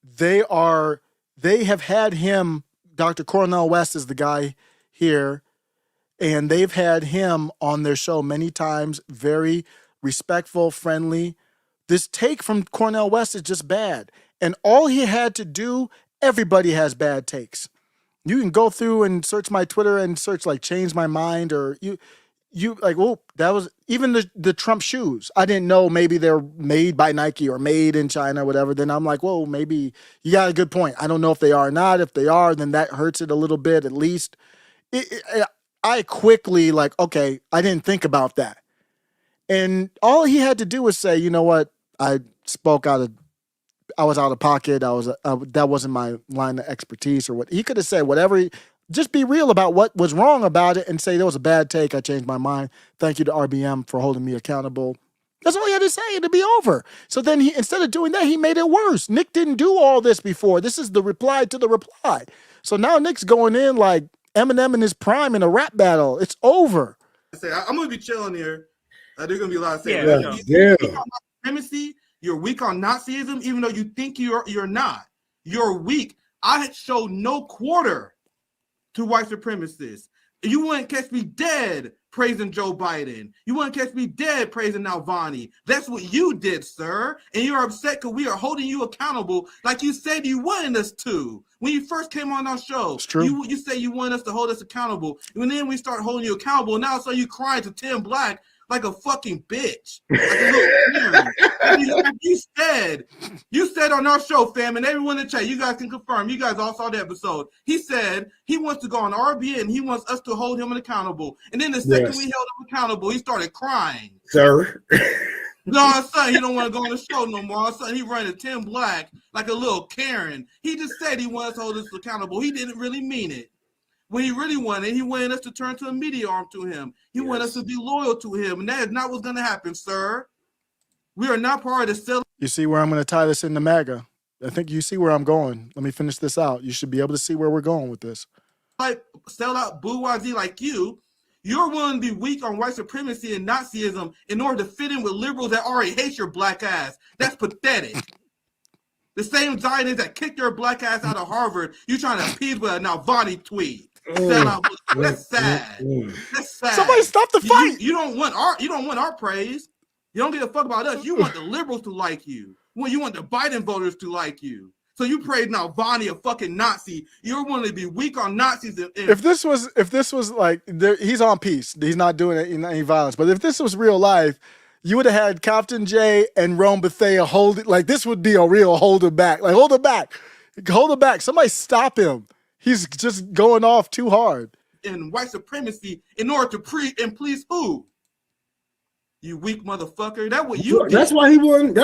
B: they have had him, Dr. Cornel West is the guy here, and they've had him on their show many times, very respectful, friendly. This take from Cornel West is just bad. And all he had to do, everybody has bad takes. You can go through and search my Twitter and search like change my mind, or you like, oh, that was even the Trump shoes. I didn't know maybe they're made by Nike or made in China, whatever. Then I'm like, whoa, maybe you got a good point. I don't know if they are or not. If they are, then that hurts it a little bit at least. I quickly like, okay, I didn't think about that. And all he had to do was say, you know what? I was out of pocket. That wasn't my line of expertise or what. He could have said whatever. Just be real about what was wrong about it and say there was a bad take. I changed my mind. Thank you to RBM for holding me accountable. That's all he had to say, and it'd be over. So then instead of doing that, he made it worse. Nick didn't do all this before. This is the reply to the reply. So now Nick's going in like Eminem in his prime in a rap battle. It's over.
U: I'm going to be chilling here. There's going to be a lot of saying.
V: Yeah.
U: Supremacy. You're weak on Nazism, even though you think you're not. You're weak. I showed no quarter to white supremacists. You wouldn't catch me dead praising Joe Biden. You wouldn't catch me dead praising Navalny. That's what you did, sir. And you're upset because we are holding you accountable like you said you wanted us to. When you first came on our show,
B: it's true.
U: You say you want us to hold us accountable. And then we start holding you accountable. And now so you crying to Tim Black like a fucking bitch. Like a little like you said on our show, fam, and everyone in the chat, you guys can confirm. You guys all saw the episode. He said he wants to go on RBN and he wants us to hold him accountable. And then the second we held him accountable, he started crying.
V: Sir.
U: No, all of a sudden he don't want to go on the show no more. All of a sudden he running Tim Black like a little Karen. He just said he wants to hold us accountable. He didn't really mean it. When he really wanted, he wanted us to turn to a media arm to him. He wanted us to be loyal to him, and that is not what's going to happen, sir. We are not part of the cell.
B: You see where I'm going to tie this into MAGA? I think you see where I'm going. Let me finish this out. You should be able to see where we're going with this.
U: Like sell out bourgeoisie like you're willing to be weak on white supremacy and Nazism in order to fit in with liberals that already hate your black ass. That's pathetic. The same Zionists that kicked your black ass out of Harvard, you trying to appease with a Navalny tweet. That's sad. That's sad.
B: Somebody stop the fight.
U: You don't want our praise. You don't give a fuck about us. You want the liberals to like you. Well, you want the Biden voters to like you. So you prayed now, Vonnie, a fucking Nazi. You're willing to be weak on Nazis.
B: If this was like, he's on peace. He's not doing any violence. But if this was real life, you would have had Captain J and Rome Bethea hold it. Like, this would be a real hold him back. Like, hold him back. Hold him back. Somebody stop him. He's just going off too hard.
U: In white supremacy in order to please who? You weak motherfucker. That's what you did.
V: That's why he wouldn't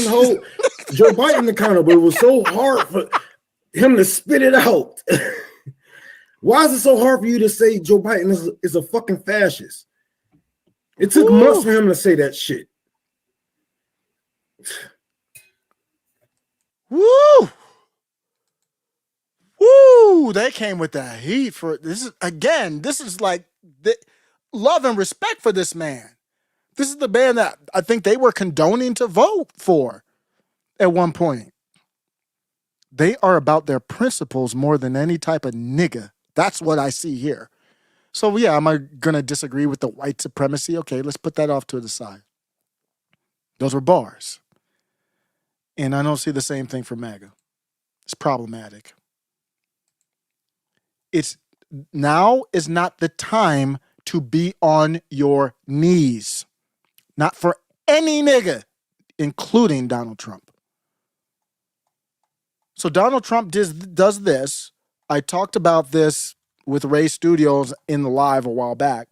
V: hold Joe Biden accountable. It was so hard for him to spit it out. Why is it so hard for you to say Joe Biden is a fucking fascist? It took months for him to say that shit.
B: Woo! Woo! They came with that heat for this is like love and respect for this man. This is the man that I think they were condoning to vote for at one point. They are about their principles more than any type of nigga. That's what I see here. So yeah, am I gonna disagree with the white supremacy? Okay, let's put that off to the side. Those were bars. And I don't see the same thing for MAGA. It's problematic. Now is not the time to be on your knees. Not for any nigga, including Donald Trump. So Donald Trump does this. I talked about this with Ray Studios in the live a while back.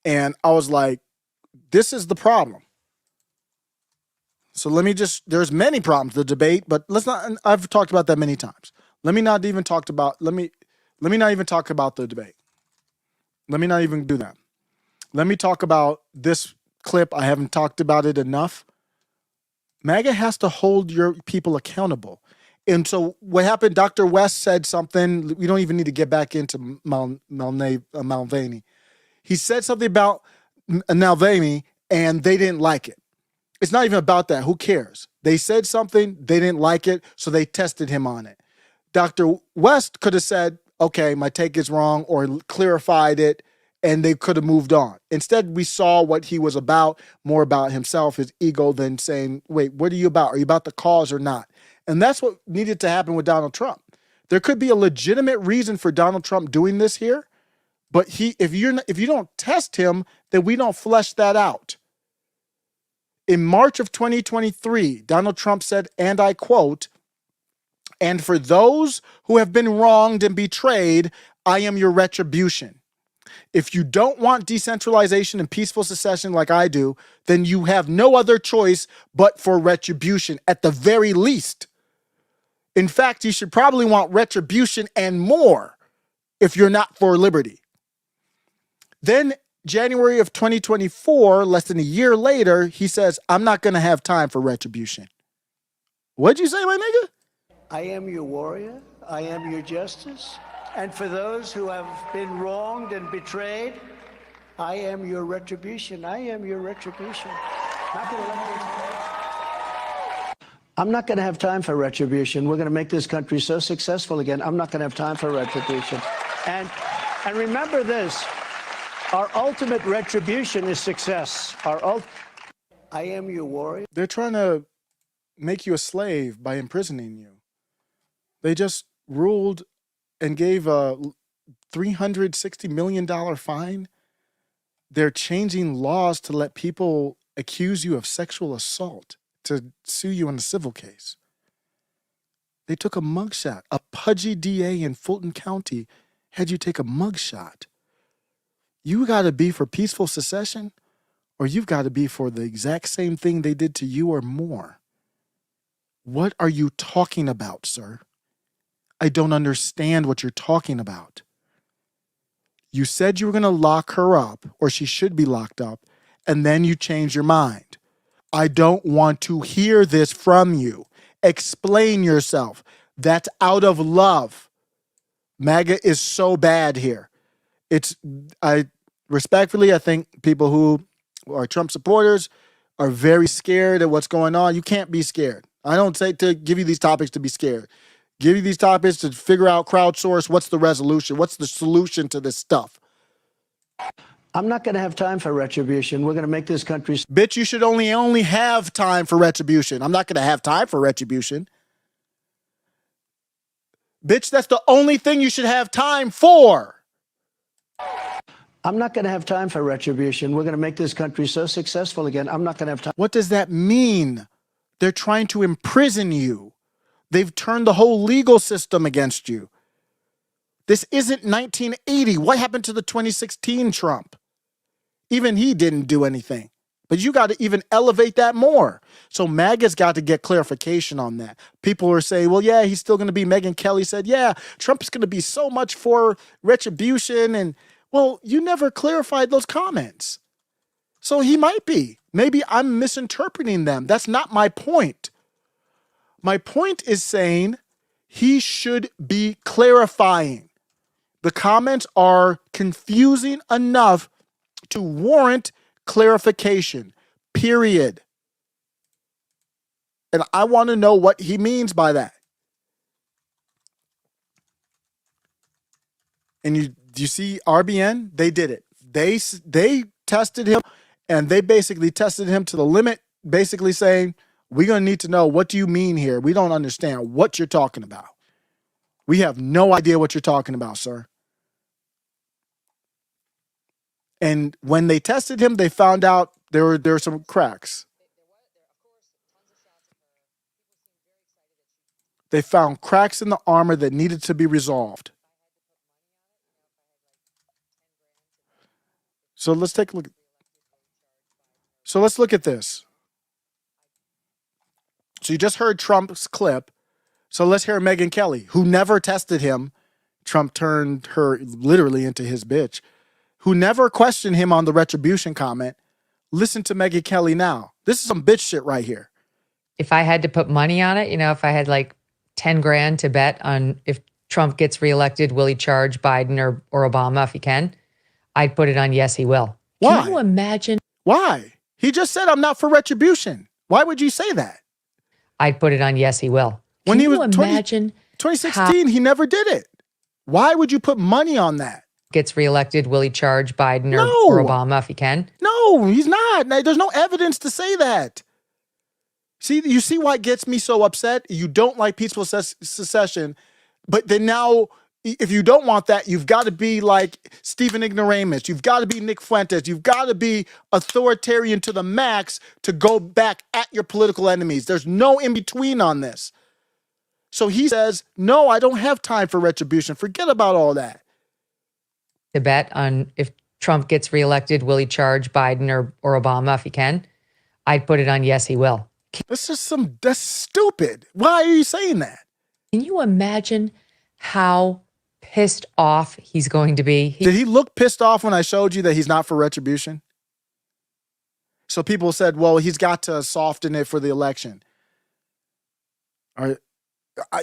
B: And I was like, this is the problem. So there's many problems, the debate, but I've talked about that many times. Let me not even talk about the debate. Let me not even do that. Let me talk about this clip. I haven't talked about it enough. MAGA has to hold your people accountable. And so what happened, Dr. West said something. We don't even need to get back into Mulvaney. He said something about Mulvaney, and they didn't like it. It's not even about that. Who cares? They said something, they didn't like it, so they tested him on it. Dr. West could have said, okay, my take is wrong, or clarified it, and they could have moved on. Instead, we saw what he was about, more about himself, his ego, than saying, wait, what are you about? Are you about the cause or not? And that's what needed to happen with Donald Trump. There could be a legitimate reason for Donald Trump doing this here, but if you don't test him, then we don't flesh that out. In March of 2023, Donald Trump said, and I quote, "And for those who have been wronged and betrayed, I am your retribution. If you don't want decentralization and peaceful secession like I do, then you have no other choice but for retribution, at the very least. In fact, you should probably want retribution and more if you're not for liberty." Then January of 2024, less than a year later, he says, I'm not going to have time for retribution. What'd you say, my nigga?
A: I am your warrior. I am your justice. And for those who have been wronged and betrayed, I am your retribution. I am your retribution. I'm not going to have time for retribution. We're going to make this country so successful again. I'm not going to have time for retribution. And remember this. Our ultimate retribution is success. I am your warrior.
B: They're trying to make you a slave by imprisoning you. They just ruled and gave a $360 million fine. They're changing laws to let people accuse you of sexual assault to sue you in a civil case. They took a mugshot. A pudgy DA in Fulton County had you take a mugshot. You got to be for peaceful secession, or you've got to be for the exact same thing they did to you or more. What are you talking about, sir? I don't understand what you're talking about. You said you were going to lock her up, or she should be locked up, and then you changed your mind. I don't want to hear this from you. Explain yourself. That's out of love. MAGA is so bad here. I think people who are Trump supporters are very scared at what's going on. You can't be scared. I don't say to give you these topics to be scared. Give you these topics to figure out, crowdsource, what's the resolution? What's the solution to this stuff?
A: I'm not going to have time for retribution. We're going to make this country.
B: Bitch, you should only have time for retribution. I'm not going to have time for retribution. Bitch, that's the only thing you should have time for.
A: I'm not going to have time for retribution. We're going to make this country so successful again. I'm not going to have time.
B: What does that mean? They're trying to imprison you. They've turned the whole legal system against you. This isn't 1980. What happened to the 2016 Trump? Even he didn't do anything. But you got to even elevate that more. So MAGA's got to get clarification on that. People are saying, well, yeah, he's still going to be. Megyn Kelly said, yeah, Trump's going to be so much for retribution. And, well, you never clarified those comments. So he might be. Maybe I'm misinterpreting them. That's not my point. My point is saying he should be clarifying. The comments are confusing enough to warrant clarification, period. And I want to know what he means by that. And you see RBN, they did it. They tested him, and they basically tested him to the limit, basically saying, we're going to need to know, what do you mean here? We don't understand what you're talking about. We have no idea what you're talking about, sir. And when they tested him, they found out there were some cracks. They found cracks in the armor that needed to be resolved. So let's take a look. So let's look at this. So you just heard Trump's clip. So let's hear Megyn Kelly, who never tested him. Trump turned her literally into his bitch, who never questioned him on the retribution comment. Listen to Megyn Kelly now. This is some bitch shit right here.
C: If I had to put money on it, if I had like 10 grand to bet on if Trump gets reelected, will he charge Biden or Obama if he can? I'd put it on yes, he will.
B: Why?
C: Can you imagine?
B: Why? He just said, I'm not for retribution. Why would you say that?
C: I'd put it on yes, he will.
B: When
C: Can
B: he
C: you
B: was
C: imagine
B: 2016, he never did it. Why would you put money on that?
C: Gets reelected, will he charge Biden or Obama if he can?
B: No, he's not. There's no evidence to say that. See, you see why it gets me so upset? You don't like peaceful secession, but then now, if you don't want that, you've got to be like Stephen Ignoramus. You've got to be Nick Fuentes. You've got to be authoritarian to the max to go back at your political enemies. There's no in between on this. So he says, no, I don't have time for retribution. Forget about all that.
C: To bet on if Trump gets reelected, will he charge Biden or Obama if he can? I'd put it on yes, he will.
B: That's stupid. Why are you saying that?
C: Can you imagine how pissed off he's going to be?
B: Did he look pissed off when I showed you that he's not for retribution? So people said, well, he's got to soften it for the election. All right.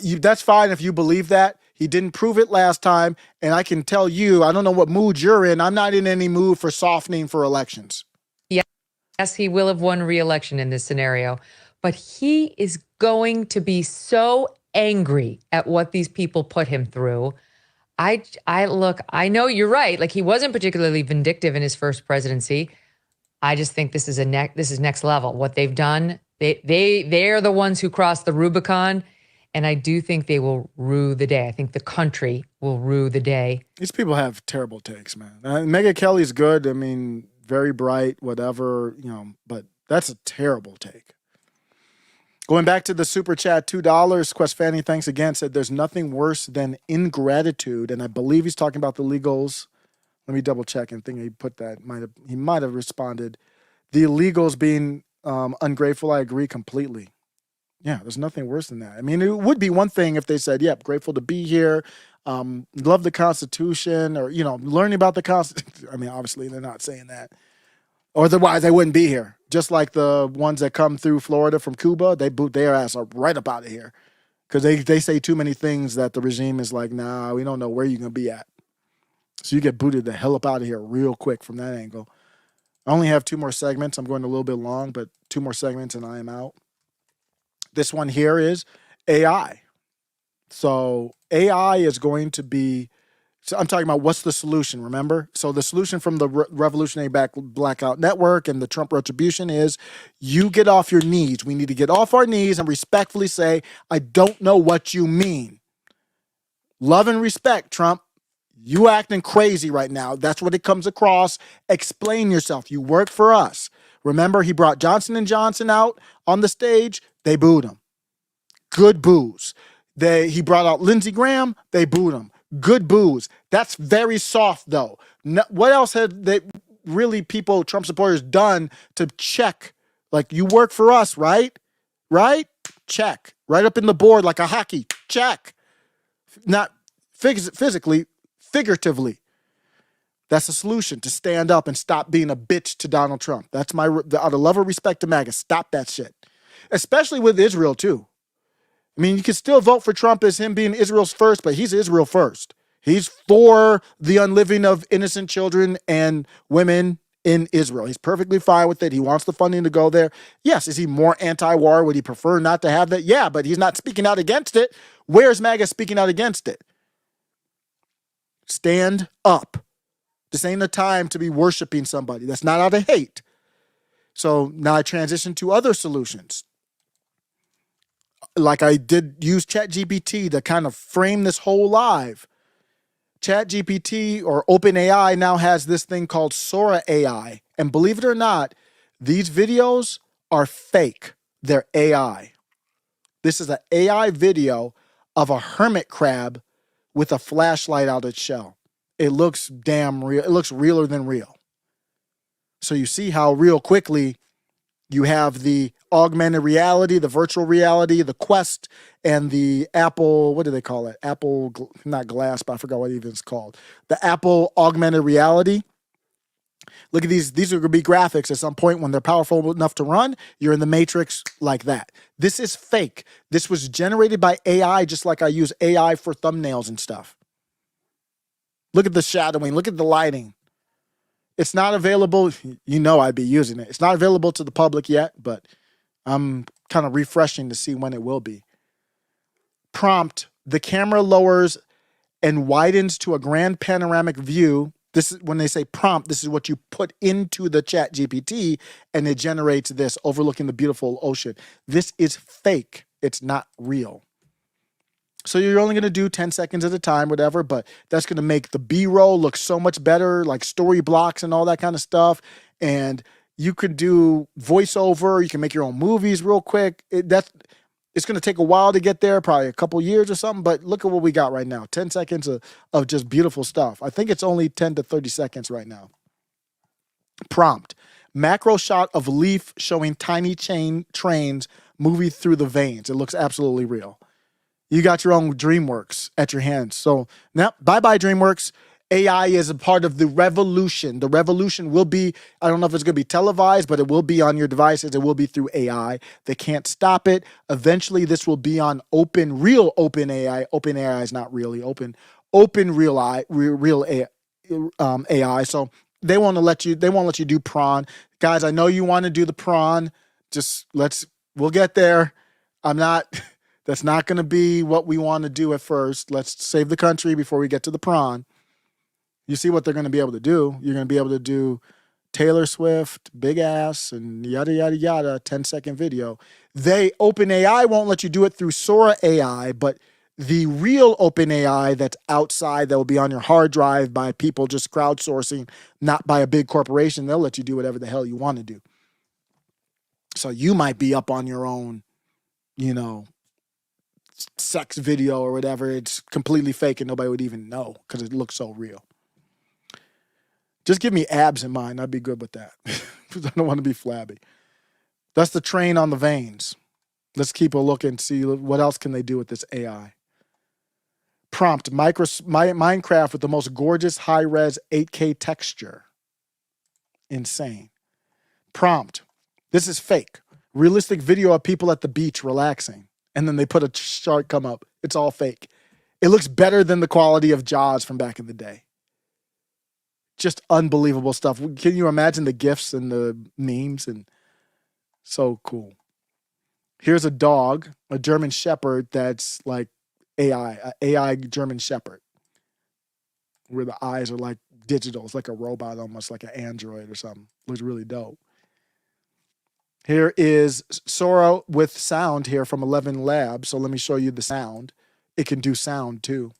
B: That's fine if you believe that. He didn't prove it last time. And I can tell you, I don't know what mood you're in. I'm not in any mood for softening for elections.
C: Yes, he will have won re-election in this scenario, but he is going to be so angry at what these people put him through. I know you're right. Like, he wasn't particularly vindictive in his first presidency. I just think this is next level. What they've done, they're the ones who crossed the Rubicon, and I do think they will rue the day. I think the country will rue the day.
B: These people have terrible takes, man. Megyn Kelly's good. I mean, very bright, whatever, but that's a terrible take. Going back to the super chat, $2. Quest Fanny, thanks again, said there's nothing worse than ingratitude. And I believe he's talking about the illegals. Let me double check and think he put that. He might have responded. The illegals being ungrateful, I agree completely. Yeah, there's nothing worse than that. I mean, it would be one thing if they said, yep, grateful to be here, love the Constitution, or, learning about the Constitution. I mean, obviously they're not saying that. Or otherwise, they wouldn't be here. Just like the ones that come through Florida from Cuba, they boot their ass up right up out of here. Because they say too many things that the regime is like, nah, we don't know where you're going to be at. So you get booted the hell up out of here real quick from that angle. I only have 2 more segments. I'm going a little bit long, but 2 more segments and I am out. This one here is AI. So AI is going to be So I'm talking about what's the solution, remember? So the solution from the Revolutionary Blackout Network and the Trump retribution is you get off your knees. We need to get off our knees and respectfully say, I don't know what you mean. Love and respect, Trump. You acting crazy right now. That's what it comes across. Explain yourself. You work for us. Remember, he brought Johnson & Johnson out on the stage. They booed him. Good boos. He brought out Lindsey Graham. They booed him. Good boos. That's very soft, though. What else had they really people, Trump supporters, done to check? Like, you work for us, right? Right? Check. Right up in the board like a hockey. Check. Not physically, figuratively. That's the solution, to stand up and stop being a bitch to Donald Trump. That's out of love or respect to MAGA. Stop that shit. Especially with Israel, too. I mean, you can still vote for Trump as him being Israel's first, but he's Israel first. He's for the unliving of innocent children and women in Israel. He's perfectly fine with it. He wants the funding to go there. Yes, is he more anti-war? Would he prefer not to have that? Yeah, but he's not speaking out against it. Where's MAGA speaking out against it? Stand up. This ain't a time to be worshiping somebody. That's not out of hate. So now I transition to other solutions. Like I did use ChatGPT to kind of frame this whole live. ChatGPT or OpenAI now has this thing called Sora AI. And believe it or not, these videos are fake. They're AI. This is an AI video of a hermit crab with a flashlight out its shell. It looks damn real. It looks realer than real. So you see how real quickly you have the augmented reality, the virtual reality, the Quest, and the Apple, what do they call it? Apple, not Glass, but I forgot what even it's called. The Apple augmented reality. Look at these. These are going to be graphics at some point when they're powerful enough to run. You're in the Matrix like that. This is fake. This was generated by AI, just like I use AI for thumbnails and stuff. Look at the shadowing. Look at the lighting. It's not available. You know I'd be using it. It's not available to the public yet, but I'm kind of refreshing to see when it will be. Prompt. The camera lowers and widens to a grand panoramic view. This is when they say prompt, this is what you put into the chat GPT and it generates this overlooking the beautiful ocean. This is fake. It's not real. So you're only going to do 10 seconds at a time, whatever, but that's going to make the B-roll look so much better, like story blocks and all that kind of stuff. And you could do voiceover. You can make your own movies real quick. It's going to take a while to get there, probably a couple years or something, but look at what we got right now. 10 seconds of just beautiful stuff. I think it's only 10 to 30 seconds right now. Prompt. Macro shot of leaf showing tiny trains moving through the veins. It looks absolutely real. You got your own DreamWorks at your hands. So now, bye-bye DreamWorks. AI is a part of the revolution. The revolution will be, I don't know if it's going to be televised, but it will be on your devices. It will be through AI. They can't stop it. Eventually, this will be on real open AI. Open AI is not really open. Open real AI. So they won't let you do prawn. Guys, I know you want to do the prawn. We'll get there. That's not going to be what we want to do at first. Let's save the country before we get to the prawn. You see what they're going to be able to do. You're going to be able to do Taylor Swift, big ass, and yada, yada, yada, 10-second video. OpenAI won't let you do it through Sora AI, but the real OpenAI that's outside, that will be on your hard drive by people just crowdsourcing, not by a big corporation, they'll let you do whatever the hell you want to do. So you might be up on your own, sex video or whatever. It's completely fake and nobody would even know because it looks so real. Just give me abs in mind. I'd be good with that. I don't want to be flabby. That's the train on the veins. Let's keep a look and see what else can they do with this AI. Prompt. Minecraft with the most gorgeous high-res 8K texture. Insane. Prompt. This is fake. Realistic video of people at the beach relaxing. And then they put a shark come up. It's all fake. It looks better than the quality of Jaws from back in the day. Just unbelievable stuff. Can you imagine the GIFs and the memes? And so cool. Here's a dog, a German Shepherd that's like AI German Shepherd. where the eyes are like digital. It's like a robot, almost like an android or something. Looks really dope. Here is Sora with sound here from 11 Labs. So let me show you the sound. It can do sound too.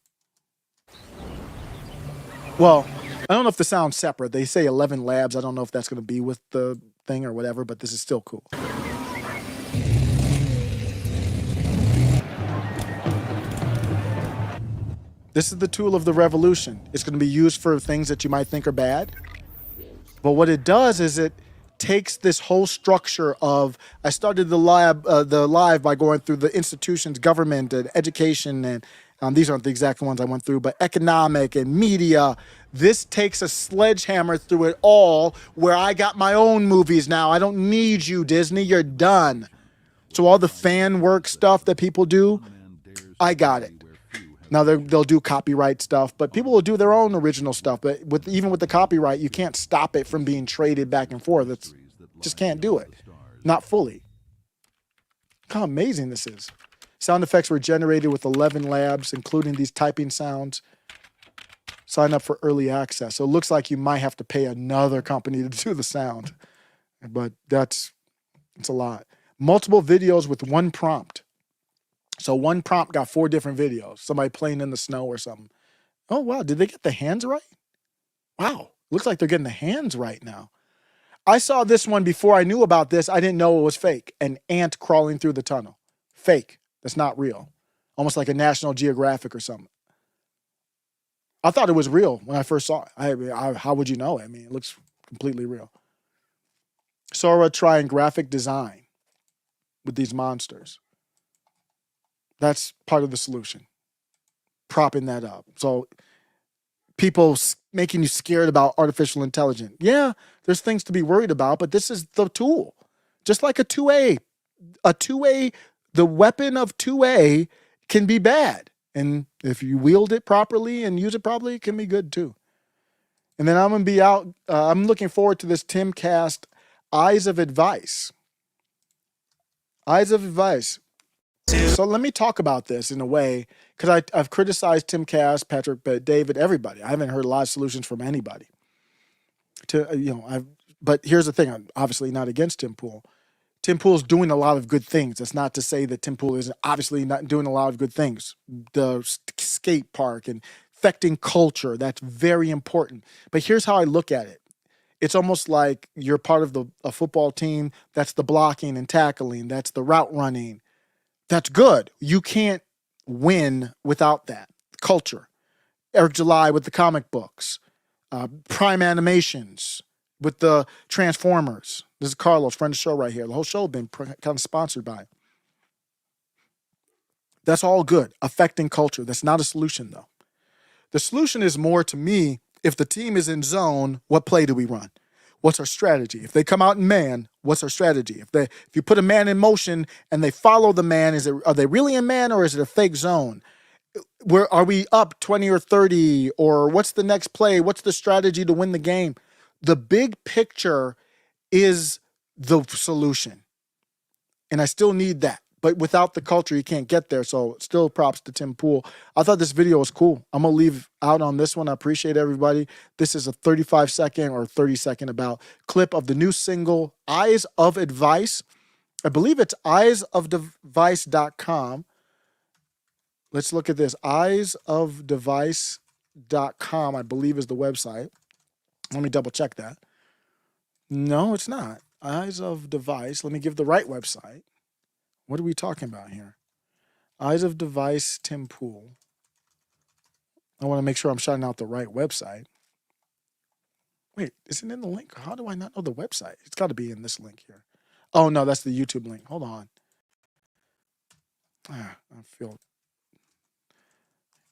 B: Well, I don't know if the sound's separate. They say 11 Labs. I don't know if that's going to be with the thing or whatever, but this is still cool. This is the tool of the revolution. It's going to be used for things that you might think are bad. But what it does is it takes this whole structure of, I started the live by going through the institutions, government and education, and these aren't the exact ones I went through, but economic and media. This takes a sledgehammer through it all, where I got my own movies now. I don't need you, Disney. You're done. So all the fan work stuff that people do, I got it. Now they'll do copyright stuff, but people will do their own original stuff. But even with the copyright, you can't stop it from being traded back and forth. It's just can't do it, not fully. Look how amazing this is. Sound effects were generated with 11 labs, including these typing sounds. Sign up for early access. So it looks like you might have to pay another company to do the sound, but it's a lot. Multiple videos with one prompt. So one prompt got 4 different videos. Somebody playing in the snow or something. Oh, wow. Did they get the hands right? Wow. Looks like they're getting the hands right now. I saw this one before I knew about this. I didn't know it was fake. An ant crawling through the tunnel. Fake. That's not real. Almost like a National Geographic or something. I thought it was real when I first saw it. How would you know? I mean, it looks completely real. Sora trying graphic design with these monsters. That's part of the solution. Propping that up. So people making you scared about artificial intelligence. Yeah, there's things to be worried about, but this is the tool. Just like a 2A. A 2A, the weapon of 2A can be bad. And if you wield it properly and use it properly, it can be good too. And then I'm going to be out. I'm looking forward to this Timcast Eyes of Advice. Eyes of Advice. So let me talk about this in a way, because I've criticized Timcast, Patrick, David, everybody. I haven't heard a lot of solutions from anybody. But here's the thing. I'm obviously not against Tim Pool. Tim Pool's doing a lot of good things. That's not to say that Tim Pool is obviously not doing a lot of good things. The skate park and affecting culture, that's very important. But here's how I look at it. It's almost like you're part of a football team. That's the blocking and tackling. That's the route running. That's good. You can't win without that. Culture. Eric July with the comic books. Prime Animations with the Transformers. This is Carlos, friend of the show right here. The whole show has been kind of sponsored by it. That's all good. Affecting culture. That's not a solution, though. The solution is more, to me, if the team is in zone, what play do we run? What's our strategy? If they come out in man, what's our strategy? If you put a man in motion and they follow the man, are they really in man or is it a fake zone? Are we up 20 or 30? Or what's the next play? What's the strategy to win the game? The big picture is the solution. And I still need that. But without the culture, you can't get there. So still props to Tim Pool. I thought this video was cool. I'm going to leave out on this one. I appreciate everybody. This is a 35-second or 30-second about clip of the new single, Eyes of Advice. I believe it's eyesofdevice.com. Let's look at this. Eyesofdevice.com, I believe, is the website. Let me double check that. No, it's not. Eyes of Device. Let me give the right website. What are we talking about here? Eyes of Device, Tim Pool. I want to make sure I'm shouting out the right website. Wait, is it in the link? How do I not know the website? It's got to be in this link here. Oh, no, that's the YouTube link. Hold on. I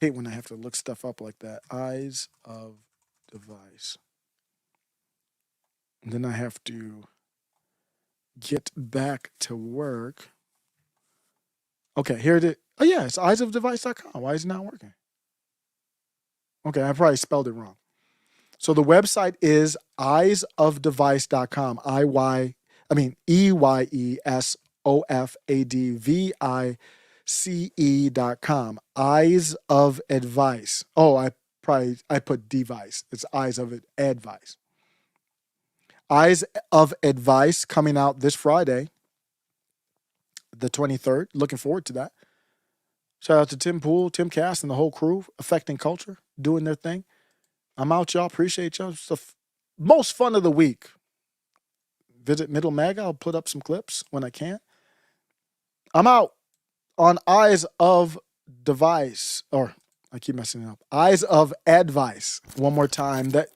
B: hate when I have to look stuff up like that. Eyes of Device. And then I have to get back to work. Okay, here it is. Oh, yeah, it's eyesofdevice.com. Why is it not working? Okay, I probably spelled it wrong. So the website is eyesofdevice.com. EYESOFADVICE.com. Eyes of Advice. Oh, I probably I put device. It's Eyes of Advice. Eyes of Advice coming out this Friday, the 23rd. Looking forward to that. Shout out to Tim Pool, Tim Cass, and the whole crew, Affecting Culture, doing their thing. I'm out, y'all. Appreciate y'all. It's the most fun of the week. Visit Middle Mag. I'll put up some clips when I can. I'm out on Eyes of Device, or I keep messing it up. Eyes of Advice. One more time. That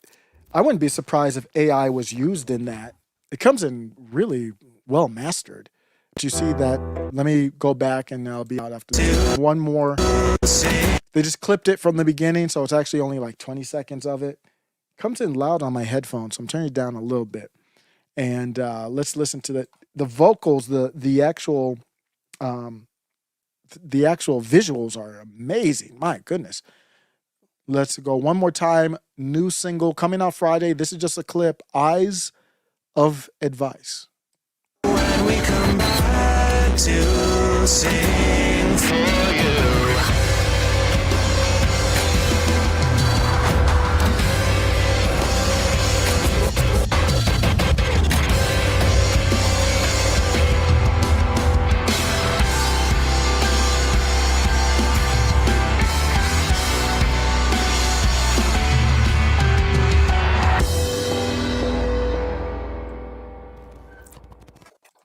B: I wouldn't be surprised if AI was used in that. It comes in really well mastered. But you see that. Let me go back and I'll be out after this. One more. They just clipped it from the beginning, so it's actually only like 20 seconds of it. Comes in loud on my headphones, so I'm turning it down a little bit. And let's listen to the vocals. The actual visuals are amazing. My goodness. Let's go one more time. New single coming out Friday. This is just a clip. Eyes of Advice.
E: When we come back to sing for you.